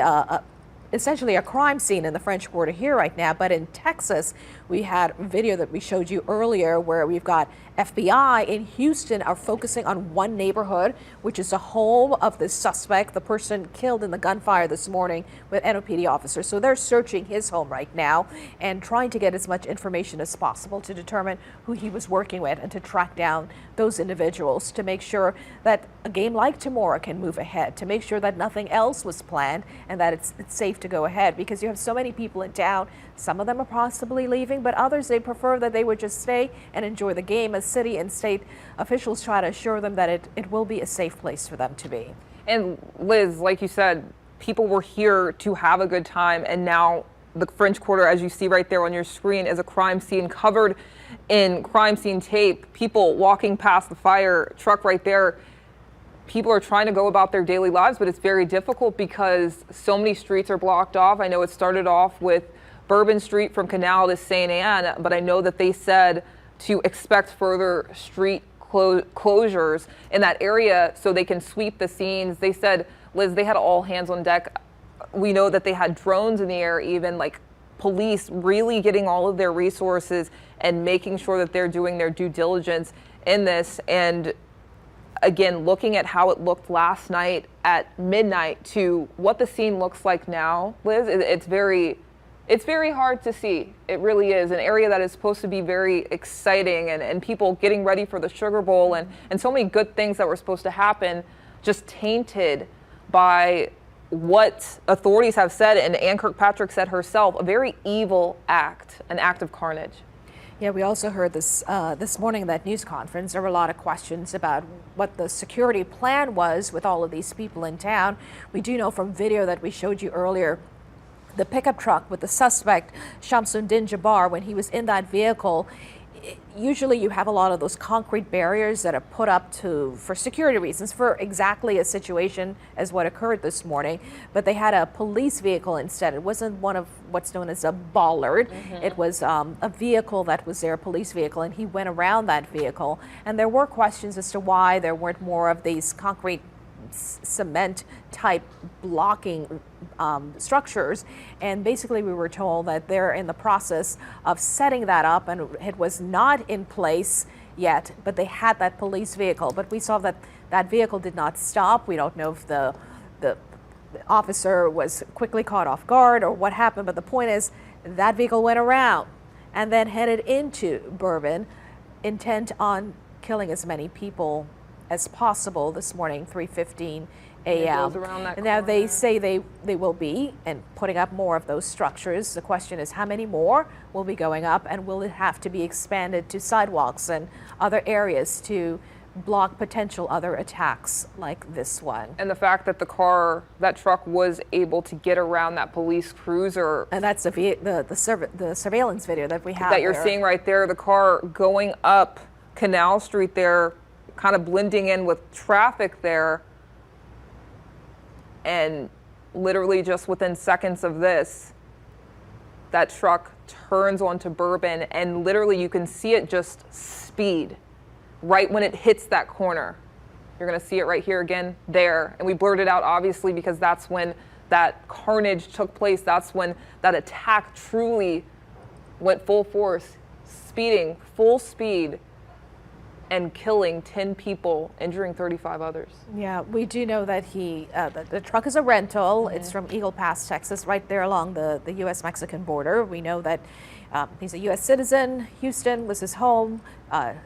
essentially a crime scene in the French Quarter here right now, but in Texas, we had video that we showed you earlier where we've got FBI in Houston are focusing on one neighborhood, which is the home of the suspect, the person killed in the gunfire this morning with NOPD officers. So they're searching his home right now and trying to get as much information as possible to determine who he was working with and to track down those individuals to make sure that a game like tomorrow can move ahead, to make sure that nothing else was planned and that it's safe to go ahead, because you have so many people in town. Some of them are possibly leaving, but others, they prefer that they would just stay and enjoy the game as city and state officials try to assure them that it will be a safe place for them to be. And Liz, like you said, people were here to have a good time, and now the French Quarter, as you see right there on your screen, is a crime scene covered in crime scene tape. People walking past the fire truck right there. People are trying to go about their daily lives, but it's very difficult because so many streets are blocked off. I know it started off with Bourbon Street from Canal to St. Anne, but I know that they said to expect further street closures in that area so they can sweep the scenes. They said, Liz, they had all hands on deck. We know that they had drones in the air, even like police really getting all of their resources and making sure that they're doing their due diligence in this. And again, looking at how it looked last night at midnight to what the scene looks like now, Liz, it's very hard to see. It really is an area that is supposed to be very exciting and people getting ready for the Sugar Bowl and so many good things that were supposed to happen, just tainted by what authorities have said, and Ann Kirkpatrick said herself, a very evil act, an act of carnage. Yeah, we also heard this this morning in that news conference. There were a lot of questions about what the security plan was with all of these people in town. We do know from video that we showed you earlier, the pickup truck with the suspect, Shamsuddin Jabbar, when he was in that vehicle, usually you have a lot of those concrete barriers that are put up for security reasons, for exactly a situation as what occurred this morning. But they had a police vehicle instead. It wasn't one of what's known as a bollard. It was a vehicle that was their police vehicle, and he went around that vehicle. And there were questions as to why there weren't more of these concrete cement type blocking structures, and basically we were told that they're in the process of setting that up, and it was not in place yet, but they had that police vehicle. But we saw that that vehicle did not stop. We don't know if the officer was quickly caught off guard or what happened, but the point is that vehicle went around and then headed into Bourbon, intent on killing as many people as possible this morning, 3:15 a.m. And now they say they will be and putting up more of those structures. The question is how many more will be going up, and will it have to be expanded to sidewalks and other areas to block potential other attacks like this one? And the fact that that truck was able to get around that police cruiser. And that's the surveillance video that we have that you're seeing right there, the car going up Canal Street there, kind of blending in with traffic there, and literally just within seconds of this, that truck turns onto Bourbon, and literally you can see it just speed right when it hits that corner. You're going to see it right here again there, and we blurred it out obviously because that's when that carnage took place. That's when that attack truly went full force, speeding full speed and killing 10 people, injuring 35 others. Yeah, we do know that the truck is a rental. It's from Eagle Pass, Texas, right there along the U.S.-Mexican border. We know that he's a U.S. citizen. Houston was his home,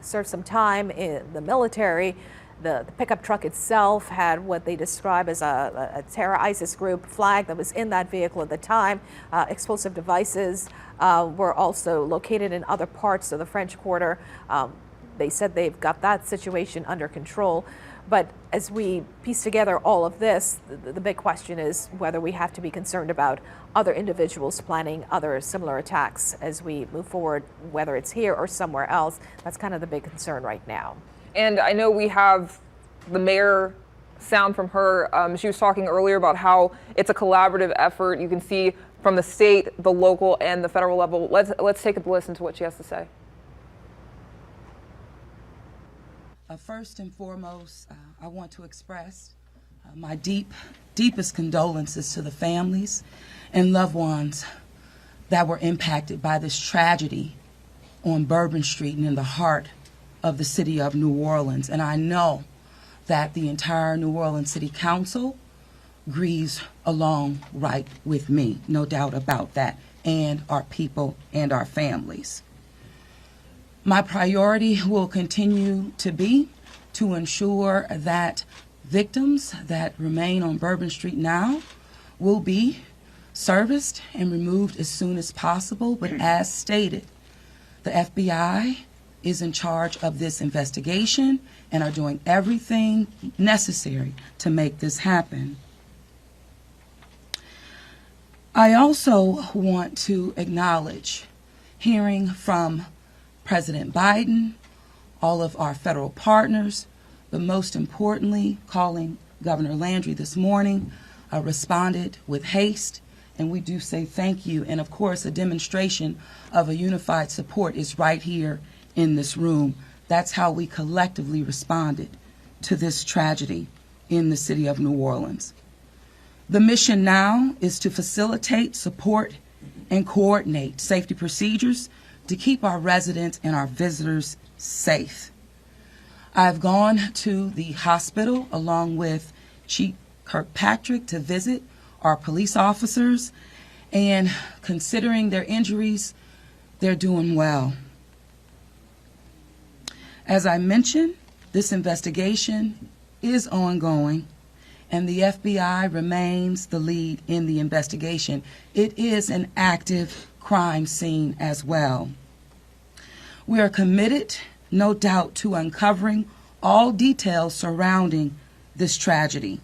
served some time in the military. The pickup truck itself had what they describe as a terror ISIS group flag that was in that vehicle at the time. Explosive devices were also located in other parts of the French Quarter. They said they've got that situation under control. But as we piece together all of this, the big question is whether we have to be concerned about other individuals planning other similar attacks as we move forward, whether it's here or somewhere else. That's kind of the big concern right now. And I know we have the mayor sound from her. She was talking earlier about how it's a collaborative effort. You can see from the state, the local, and the federal level. Let's take a listen to what she has to say. First and foremost, I want to express my deepest condolences to the families and loved ones that were impacted by this tragedy on Bourbon Street and in the heart of the city of New Orleans. And I know that the entire New Orleans City Council grieves along right with me, no doubt about that, and our people and our families. My priority will continue to be to ensure that victims that remain on Bourbon Street now will be serviced and removed as soon as possible. But as stated, the FBI is in charge of this investigation and are doing everything necessary to make this happen. I also want to acknowledge hearing from President Biden, all of our federal partners, but most importantly, calling Governor Landry this morning, responded with haste, and we do say thank you. And of course, a demonstration of a unified support is right here in this room. That's how we collectively responded to this tragedy in the city of New Orleans. The mission now is to facilitate, support, and coordinate safety procedures to keep our residents and our visitors safe. I've gone to the hospital along with Chief Kirkpatrick to visit our police officers, and considering their injuries, they're doing well. As I mentioned, this investigation is ongoing, and the FBI remains the lead in the investigation. It is an active crime scene as well. We are committed, no doubt, to uncovering all details surrounding this tragedy.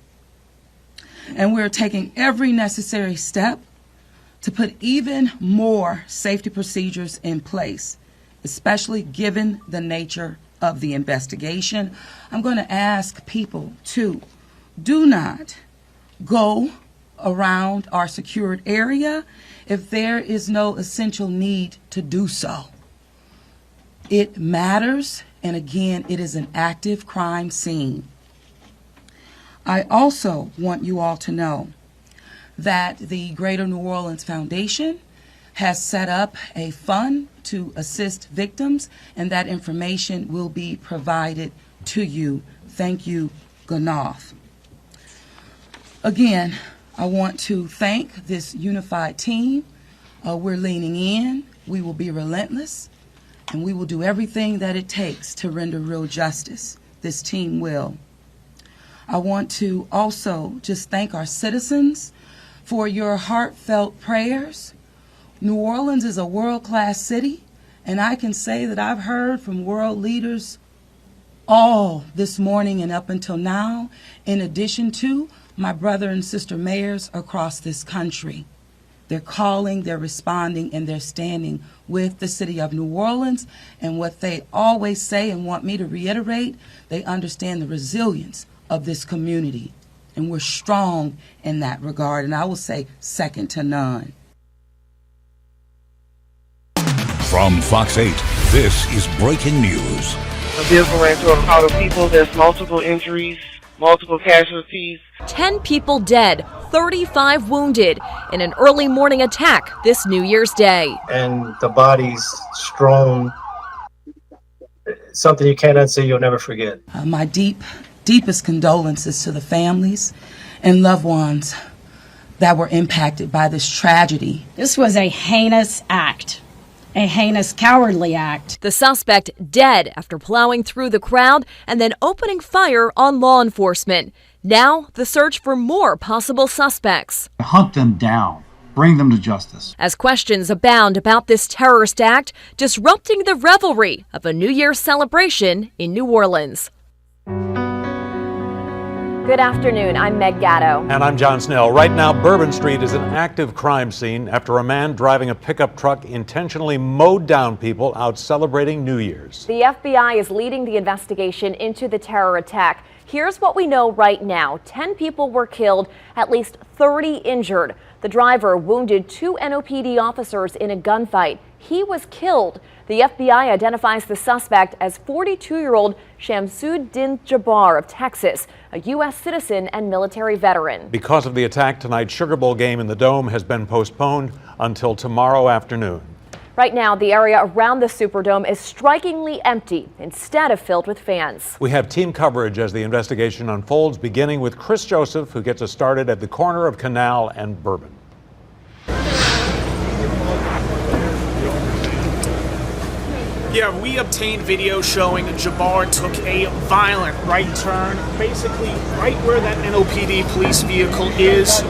And we're taking every necessary step to put even more safety procedures in place, especially given the nature of the investigation. I'm going to ask people to do not go around our secured area if there is no essential need to do so. It matters, and again, it is an active crime scene. I also want you all to know that the Greater New Orleans Foundation has set up a fund to assist victims, and that information will be provided to you. Thank you, Ganoff. Again, I want to thank this unified team. We're leaning in. We will be relentless, and we will do everything that it takes to render real justice. This team will. I want to also just thank our citizens for your heartfelt prayers. New Orleans is a world-class city, and I can say that I've heard from world leaders all this morning and up until now, in addition to my brother and sister mayors across this country. They're calling, they're responding, and they're standing with the city of New Orleans. And what they always say and want me to reiterate, they understand the resilience of this community. And we're strong in that regard, and I will say second to none. From Fox 8, this is breaking news. A vehicle ran into a crowd of people. There's multiple injuries, multiple casualties. 10 people dead, 35 wounded in an early morning attack this New Year's Day. And the bodies strewn, something you cannot say, you'll never forget. My deepest condolences to the families and loved ones that were impacted by this tragedy. This was a heinous act. a heinous, cowardly act. The suspect dead after plowing through the crowd and then opening fire on law enforcement. Now, the search for more possible suspects. Hunt them down. Bring them to justice. As questions abound about this terrorist act disrupting the revelry of a New Year's celebration in New Orleans. Good afternoon, I'm Meg Gatto. And I'm John Snell. Right now, Bourbon Street is an active crime scene after a man driving a pickup truck intentionally mowed down people out celebrating New Year's. The FBI is leading the investigation into the terror attack. Here's what we know right now. 10 people were killed, at least 30 injured. The driver wounded 2 NOPD officers in a gunfight. He was killed. The FBI identifies the suspect as 42-year-old Shamsuddin Jabbar of Texas, a U.S. citizen and military veteran. Because of the attack, tonight's Sugar Bowl game in the Dome has been postponed until tomorrow afternoon. Right now, the area around the Superdome is strikingly empty, instead of filled with fans. We have team coverage as the investigation unfolds, beginning with Chris Joseph, who gets us started at the corner of Canal and Bourbon. Yeah, we obtained video showing Jabbar took a violent right turn, basically right where that NOPD police vehicle is.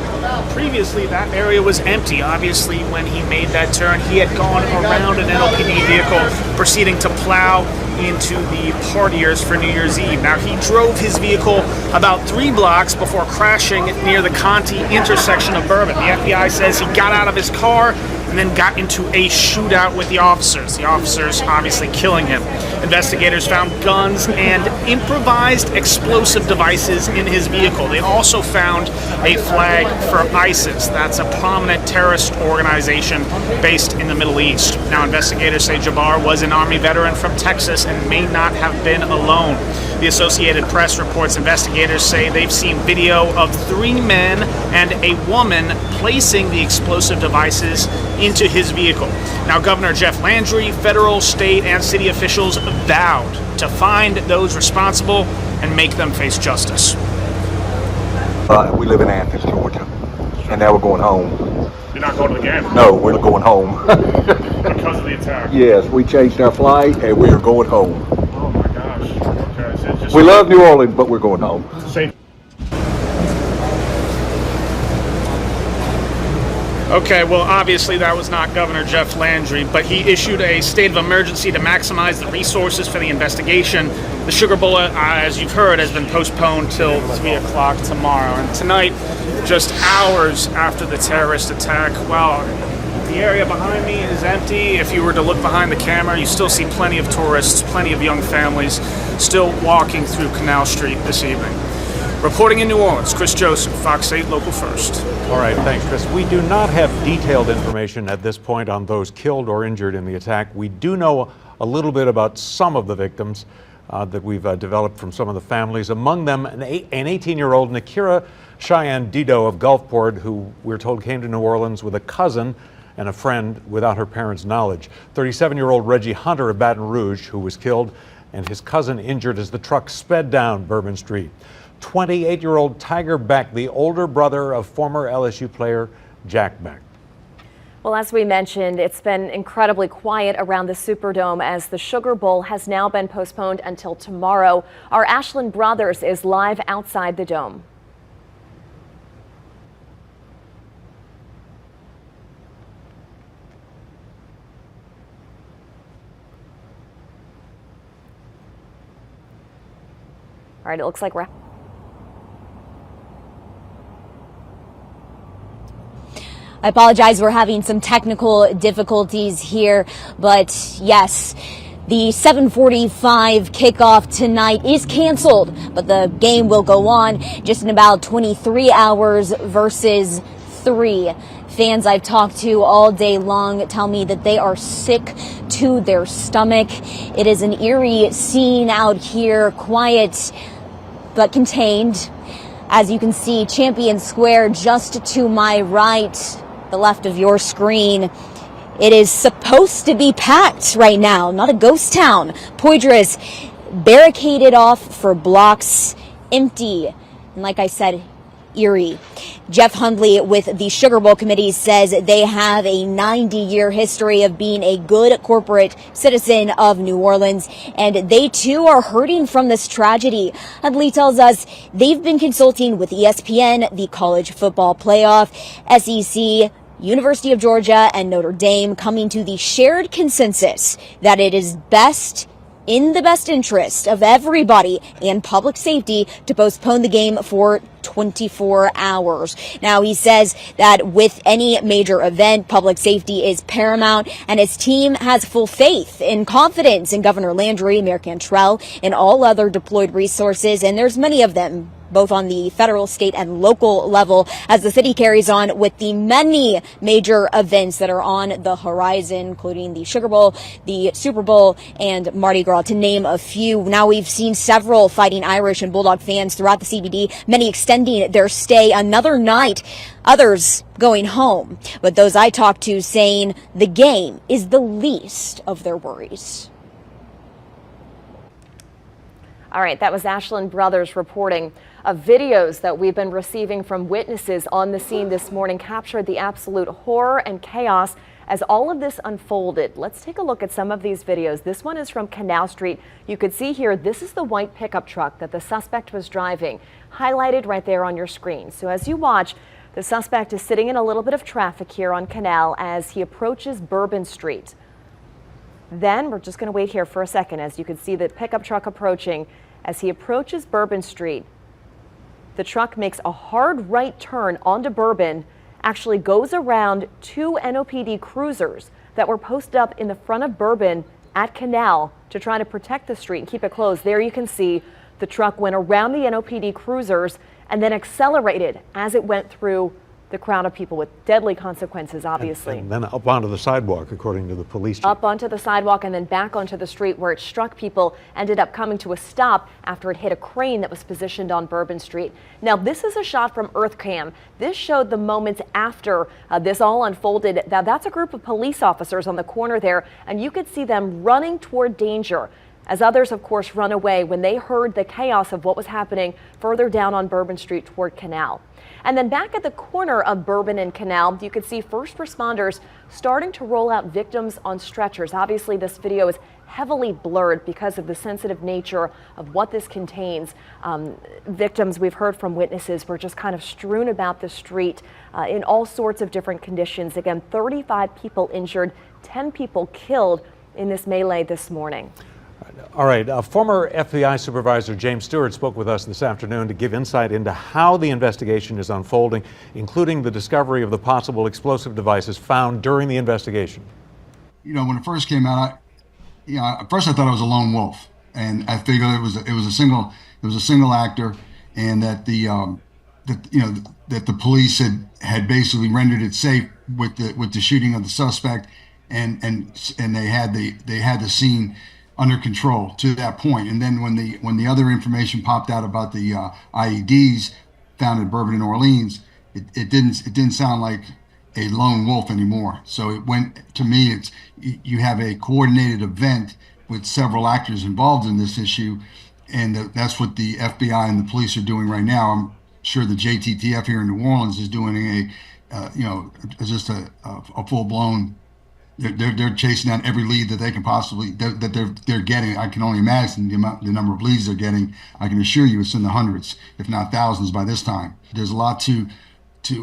Previously, that area was empty. Obviously, when he made that turn, he had gone around an NOPD vehicle, proceeding to plow into the partiers for New Year's Eve. Now, he drove his vehicle about 3 blocks before crashing near the Conti intersection of Bourbon. The FBI says he got out of his car and then got into a shootout with the officers. The officers obviously killing him. Investigators found guns and improvised explosive devices in his vehicle. They also found a flag for ISIS. That's a prominent terrorist organization based in the Middle East. Now, investigators say Jabbar was an Army veteran from Texas and may not have been alone. The Associated Press reports investigators say they've seen video of 3 men and a woman placing the explosive devices into his vehicle. Now, Governor Jeff Landry, federal, state, and city officials vowed to find those responsible and make them face justice. We live in Athens, Georgia, and now we're going home. You're not going to the game? No, we're going home. Because of the attack? Yes, we changed our flight and we are going home. Oh my gosh. Okay, so just we love New Orleans, but we're going home. Safe. Okay, well, obviously that was not Governor Jeff Landry, but he issued a state of emergency to maximize the resources for the investigation. The Sugar Bowl, as you've heard, has been postponed till 3 o'clock tomorrow. And tonight, just hours after the terrorist attack, well, the area behind me is empty. If you were to look behind the camera, you still see plenty of tourists, plenty of young families still walking through Canal Street this evening. Reporting in New Orleans, Chris Joseph, Fox 8 Local First. All right, thanks, Chris. We do not have detailed information at this point on those killed or injured in the attack. We do know a little bit about some of the victims that we've developed from some of the families. Among them, an 18-year-old Nakira Cheyenne Dido of Gulfport, who we're told came to New Orleans with a cousin and a friend without her parents' knowledge. 37-year-old Reggie Hunter of Baton Rouge, who was killed, and his cousin injured as the truck sped down Bourbon Street. 28-year-old Tiger Beck, the older brother of former LSU player Jack Beck. Well, as we mentioned, it's been incredibly quiet around the Superdome as the Sugar Bowl has now been postponed until tomorrow. Our Ashland Brothers is live outside the Dome. All right, it looks like we're... I apologize, we're having some technical difficulties here, but yes, the 7:45 kickoff tonight is canceled, but the game will go on just in about 23 hours versus 3. Fans I've talked to all day long tell me that they are sick to their stomach. It is an eerie scene out here, quiet but contained. As you can see, Champion Square just to my right, the left of your screen. It is supposed to be packed right now, not a ghost town. Poydras barricaded off for blocks, empty. And like I said, eerie. Jeff Hundley with the Sugar Bowl Committee says they have a 90-year history of being a good corporate citizen of New Orleans, and they too are hurting from this tragedy. Hundley tells us they've been consulting with ESPN, the College Football Playoff, SEC, University of Georgia, and Notre Dame, coming to the shared consensus that it is in the best interest of everybody and public safety to postpone the game for 24 hours. Now, he says that with any major event, public safety is paramount, and his team has full faith and confidence in Governor Landry, Mayor Cantrell, and all other deployed resources, and there's many of them, both on the federal, state, and local level, as the city carries on with the many major events that are on the horizon, including the Sugar Bowl, the Super Bowl, and Mardi Gras, to name a few. Now, we've seen several Fighting Irish and Bulldog fans throughout the CBD, many extending their stay another night, others going home. But those I talked to saying the game is the least of their worries. All right, that was Ashland Brothers reporting. Videos that we've been receiving from witnesses on the scene this morning captured the absolute horror and chaos as all of this unfolded. Let's take a look at some of these videos. This one is from Canal Street. You could see here, this is the white pickup truck that the suspect was driving, highlighted right there on your screen. So as you watch, the suspect is sitting in a little bit of traffic here on Canal as he approaches Bourbon Street. Then we're just going to wait here for a second as you can see the pickup truck approaching. As he approaches Bourbon Street, the truck makes a hard right turn onto Bourbon, actually goes around two NOPD cruisers that were posted up in the front of Bourbon at Canal to try to protect the street and keep it closed. There you can see the truck went around the NOPD cruisers and then accelerated as it went through the crowd of people with deadly consequences, obviously. And then up onto the sidewalk, according to the police chief. Up onto the sidewalk and then back onto the street where it struck people, ended up coming to a stop after it hit a crane that was positioned on Bourbon Street. Now, this is a shot from EarthCam. This showed the moments after this all unfolded. Now, that's a group of police officers on the corner there, and you could see them running toward danger as others, of course, run away when they heard the chaos of what was happening further down on Bourbon Street toward Canal. And then back at the corner of Bourbon and Canal, you could see first responders starting to roll out victims on stretchers. Obviously, this video is heavily blurred because of the sensitive nature of what this contains. Victims, we've heard from witnesses, were just kind of strewn about the street in all sorts of different conditions. Again, 35 people injured, 10 people killed in this melee this morning. All right, former FBI Supervisor James Stewart spoke with us this afternoon to give insight into how the investigation is unfolding, including the discovery of the possible explosive devices found during the investigation. You know, when it first came out, at first I thought it was a lone wolf, and I figured it was a single actor, and that that the police had basically rendered it safe with the shooting of the suspect, and they had the scene under control to that point. And then when the other information popped out about the IEDs found in Bourbon and Orleans, it didn't sound like a lone wolf anymore. So it went, to me, you have a coordinated event with several actors involved in this issue, and that's what the FBI and the police are doing right now. I'm sure the JTTF here in New Orleans is doing just a full-blown. They're chasing down every lead that they can possibly that they're getting. I can only imagine the number of leads they're getting. I can assure you it's in the hundreds, if not thousands, by this time. There's a lot to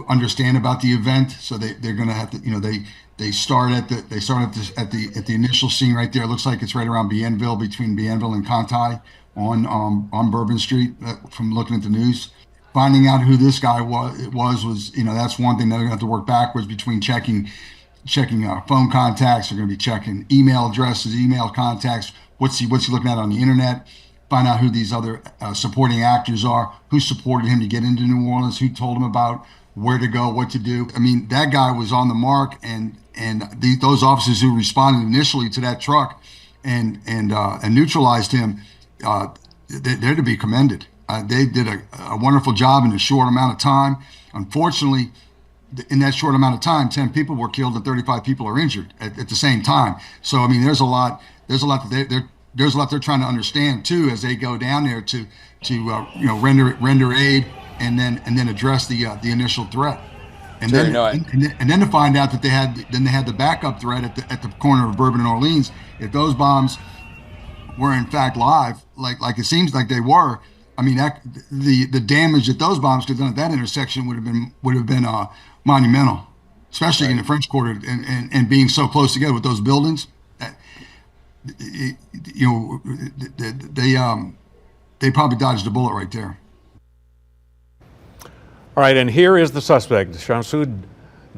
understand about the event, so they're going to have to. They start at the initial scene right there. It looks like it's right around Bienville, between Bienville and Countown on Bourbon Street. From looking at the news, finding out who this guy was that's one thing. They're going to have to work backwards between checking phone contacts. They're going to be checking email addresses, email contacts. What's he looking at on the internet? Find out who these other supporting actors are, who supported him to get into New Orleans, who told him about where to go, what to do. I mean, that guy was on the mark, and those officers who responded initially to that truck and neutralized him, they're to be commended. They did a wonderful job in a short amount of time. Unfortunately, in that short amount of time, 10 people were killed and 35 people are injured at the same time. So I mean, there's a lot they're trying to understand too as they go down there to render aid and then address the initial threat. And sure, then to find out that they had the backup threat at the corner of Bourbon and Orleans. If those bombs were in fact live, like it seems like they were, I mean, the damage that those bombs could have done at that intersection would have been monumental, especially in the French Quarter and being so close together with those buildings. They probably dodged a bullet right there. All right, and here is the suspect, Shamsud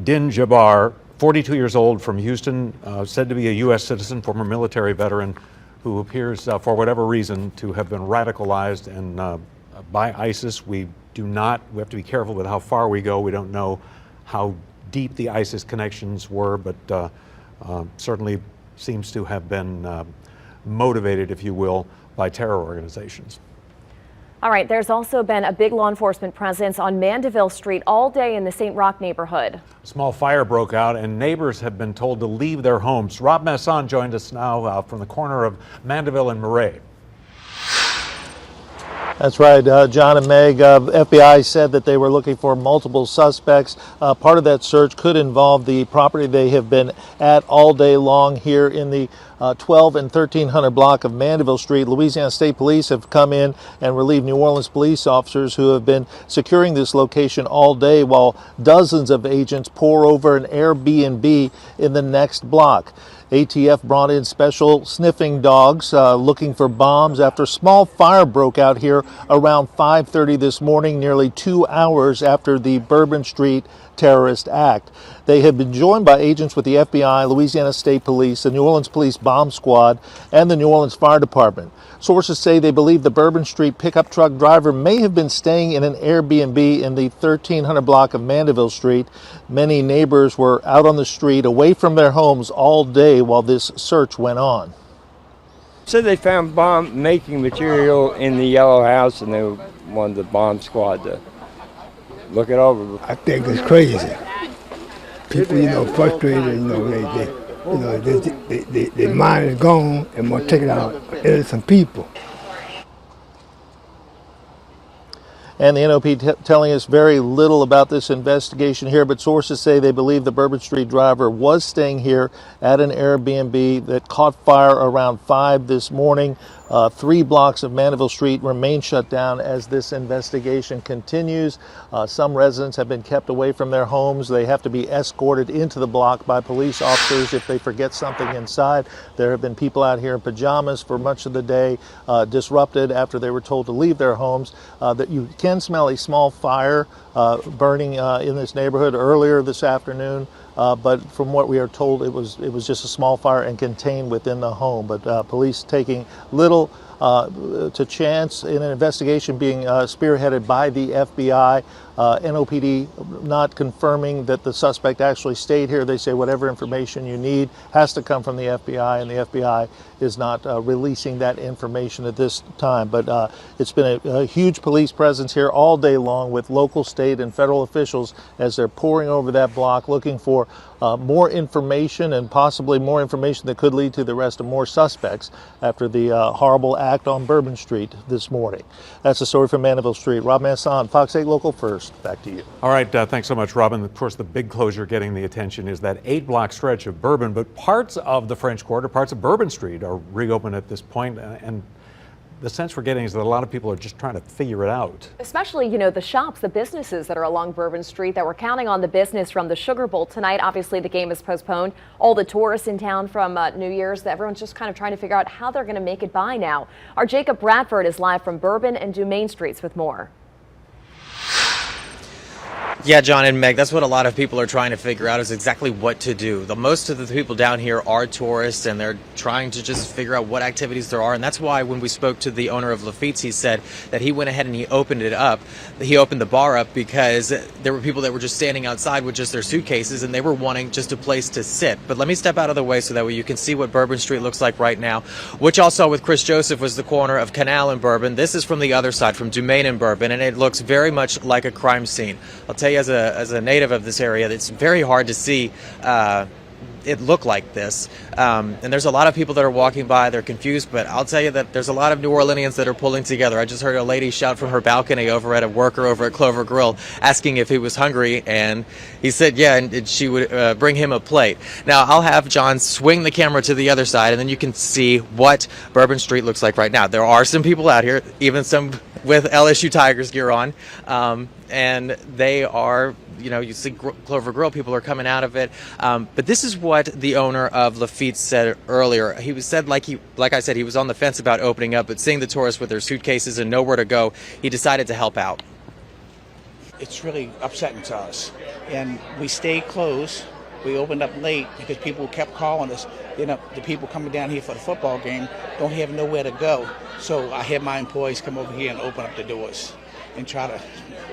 Din Jabbar, 42 years old, from Houston, said to be a U.S. citizen, former military veteran, who appears, for whatever reason, to have been radicalized and by ISIS. We have to be careful with how far we go. We don't know how deep the ISIS connections were, but certainly seems to have been motivated, if you will, by terror organizations. All right, there's also been a big law enforcement presence on Mandeville Street all day in the St. Roch neighborhood. A small fire broke out and neighbors have been told to leave their homes. Rob Masson joined us now from the corner of Mandeville and Murray. That's right, John and Meg. FBI said that they were looking for multiple suspects. Part of that search could involve the property they have been at all day long here in the 12 and 1300 block of Mandeville Street. Louisiana State Police have come in and relieved New Orleans police officers who have been securing this location all day while dozens of agents pour over an Airbnb in the next block. ATF brought in special sniffing dogs looking for bombs after a small fire broke out here around 5:30 this morning, nearly 2 hours after the Bourbon Street terrorist act. They have been joined by agents with the FBI, Louisiana State Police, the New Orleans Police Bomb Squad, and the New Orleans Fire Department. Sources say they believe the Bourbon Street pickup truck driver may have been staying in an Airbnb in the 1300 block of Mandeville Street. Many neighbors were out on the street away from their homes all day while this search went on. Said they found bomb making material in the yellow house and they wanted the bomb squad to look it over. I think it's crazy. People, frustrated, their mind is gone and want to take it out on innocent people. And the NOP telling us very little about this investigation here, but sources say they believe the Bourbon Street driver was staying here at an Airbnb that caught fire around 5 this morning. 3 blocks of Mandeville Street remain shut down as this investigation continues. Some residents have been kept away from their homes. They have to be escorted into the block by police officers if they forget something inside. There have been people out here in pajamas for much of the day, disrupted after they were told to leave their homes. That you can smell a small fire burning in this neighborhood earlier this afternoon. But from what we are told, it was just a small fire and contained within the home. But police taking little to chance in an investigation being spearheaded by the FBI. NOPD not confirming that the suspect actually stayed here. They say whatever information you need has to come from the FBI, and the FBI is not releasing that information at this time. But it's been a huge police presence here all day long with local, state, and federal officials as they're pouring over that block looking for more information and possibly more information that could lead to the arrest of more suspects after the horrible act on Bourbon Street this morning. That's the story from Mandeville Street. Rob Masson, Fox 8 Local First. Back to you. All right, thanks so much, Robin. Of course, the big closure getting the attention is that 8-block stretch of Bourbon, but parts of the French Quarter, parts of Bourbon Street are reopened at this point, and the sense we're getting is that a lot of people are just trying to figure it out. Especially, the shops, the businesses that are along Bourbon Street that were counting on the business from the Sugar Bowl tonight. Obviously, the game is postponed. All the tourists in town from New Year's, everyone's just kind of trying to figure out how they're going to make it by now. Our Jacob Bradford is live from Bourbon and Dumaine Streets with more. Yeah, John and Meg, that's what a lot of people are trying to figure out is exactly what to do. Most of the people down here are tourists, and they're trying to just figure out what activities there are. And that's why when we spoke to the owner of Lafitte's, he said that he went ahead and he opened it up. He opened the bar up because there were people that were just standing outside with just their suitcases, and they were wanting just a place to sit. But let me step out of the way so that way you can see what Bourbon Street looks like right now. What y'all saw with Chris Joseph was the corner of Canal and Bourbon. This is from the other side, from Dumaine and Bourbon, and it looks very much like a crime scene. I'll tell you, as a native of this area, it's very hard to see it look like this. And there's a lot of people that are walking by, they're confused, but I'll tell you that there's a lot of New Orleanians that are pulling together. I just heard a lady shout from her balcony over at a worker over at Clover Grill asking if he was hungry, and he said yeah, and she would bring him a plate. Now I'll have John swing the camera to the other side, and then you can see what Bourbon Street looks like right now. There are some people out here, even some with LSU Tigers gear on, and they are, you see Clover Grill, people are coming out of it. But this is what the owner of Lafitte said earlier. He said, like I said, he was on the fence about opening up, but seeing the tourists with their suitcases and nowhere to go, he decided to help out. It's really upsetting to us, and we stayed closed. We opened up late because people kept calling us. The people coming down here for the football game don't have nowhere to go. So I had my employees come over here and open up the doors and try to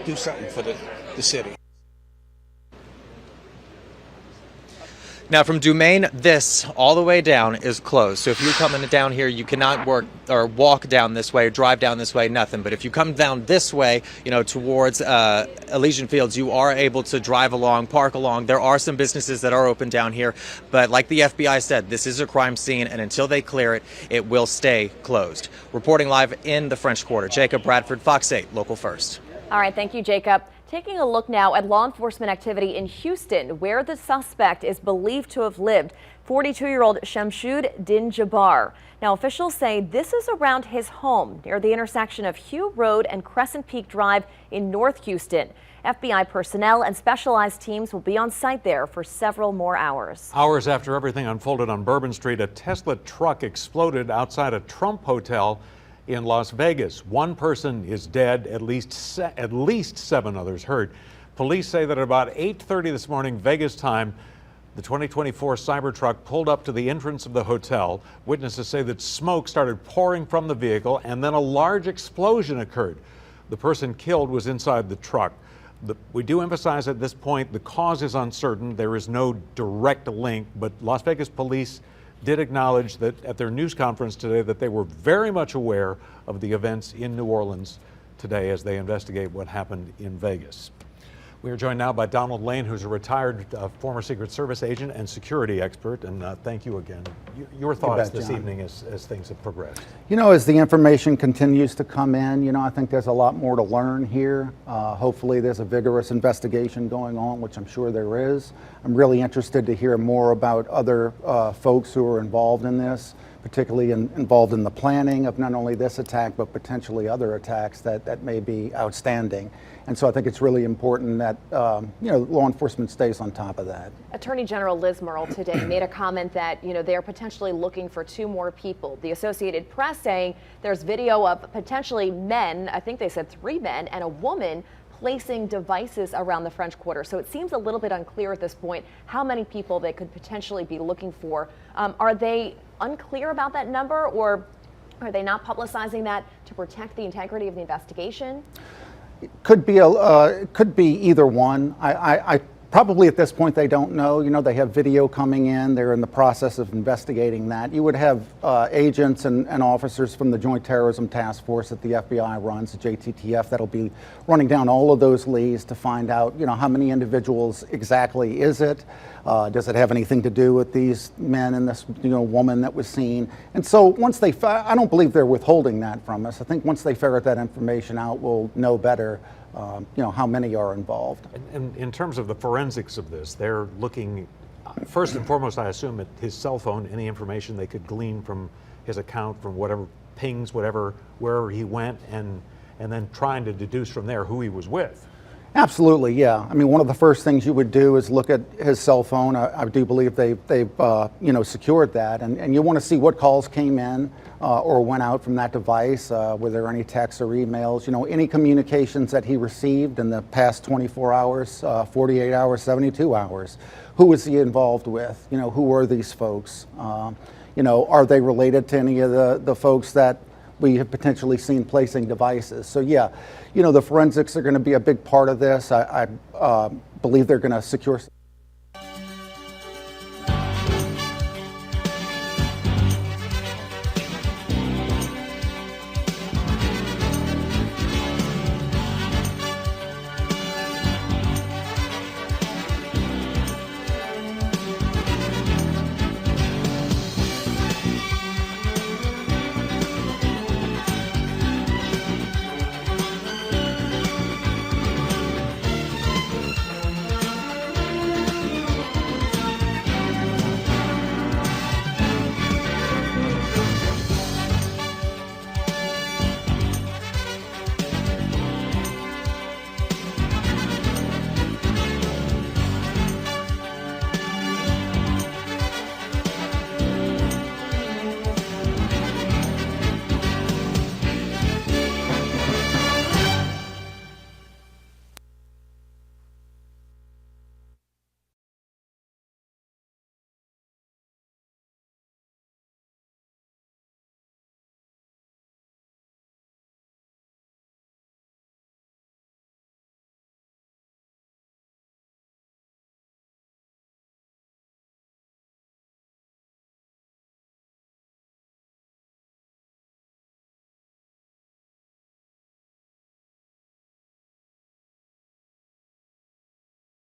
do something for the city. Now from Dumaine, this all the way down is closed. So if you're coming down here, you cannot walk down this way or drive down this way, nothing. But if you come down this way, towards Elysian Fields, you are able to drive along, park along. There are some businesses that are open down here. But like the FBI said, this is a crime scene, and until they clear it, it will stay closed. Reporting live in the French Quarter, Jacob Bradford, Fox 8, Local First. All right, thank you, Jacob. Taking a look now at law enforcement activity in Houston, where the suspect is believed to have lived, 42-year-old Shamsud Din Jabbar. Now, officials say this is around his home near the intersection of Hugh Road and Crescent Peak Drive in North Houston. FBI personnel and specialized teams will be on site there for several more hours. Hours after everything unfolded on Bourbon Street, a Tesla truck exploded outside a Trump hotel in Las Vegas. One person is dead, at least 7 others hurt. Police say that at about 8:30 this morning, Vegas time, the 2024 Cybertruck pulled up to the entrance of the hotel. Witnesses say that smoke started pouring from the vehicle, and then a large explosion occurred. The person killed was inside the truck. We do emphasize at this point the cause is uncertain. There is no direct link, but Las Vegas police did acknowledge that at their news conference today that they were very much aware of the events in New Orleans today as they investigate what happened in Vegas. We are joined now by Donald Lane, who's a retired former Secret Service agent and security expert. And thank you again. Your thoughts this evening as things have progressed? As the information continues to come in, I think there's a lot more to learn here. Hopefully there's a vigorous investigation going on, which I'm sure there is. I'm really interested to hear more about other folks who are involved in this, particularly involved in the planning of not only this attack, but potentially other attacks that may be outstanding. And so I think it's really important that law enforcement stays on top of that. Attorney General Liz Murrell today made a comment that they're potentially looking for 2 more people. The Associated Press saying there's video of potentially men, I think they said 3 men, and a woman placing devices around the French Quarter. So it seems a little bit unclear at this point how many people they could potentially be looking for. Are they unclear about that number, or are they not publicizing that to protect the integrity of the investigation? It could be either one. I probably at this point they don't know. They have video coming in. They're in the process of investigating that. You would have agents and officers from the Joint Terrorism Task Force that the FBI runs, the JTTF, that'll be running down all of those leads to find out, how many individuals exactly is it? Does it have anything to do with these men and this, woman that was seen? And so once I don't believe they're withholding that from us. I think once they ferret that information out, we'll know better, how many are involved. And in terms of the forensics of this, they're looking, first and foremost, I assume, at his cell phone, any information they could glean from his account, from whatever pings, wherever he went, and then trying to deduce from there who he was with. Absolutely, yeah. I mean, one of the first things you would do is look at his cell phone. I do believe they've secured that, and you want to see what calls came in or went out from that device. Were there any texts or emails? Any communications that he received in the past 24 hours, 48 hours, 72 hours. Who was he involved with? Who were these folks? Are they related to any of the folks that we have potentially seen placing devices? So yeah, the forensics are going to be a big part of this. I believe they're going to secure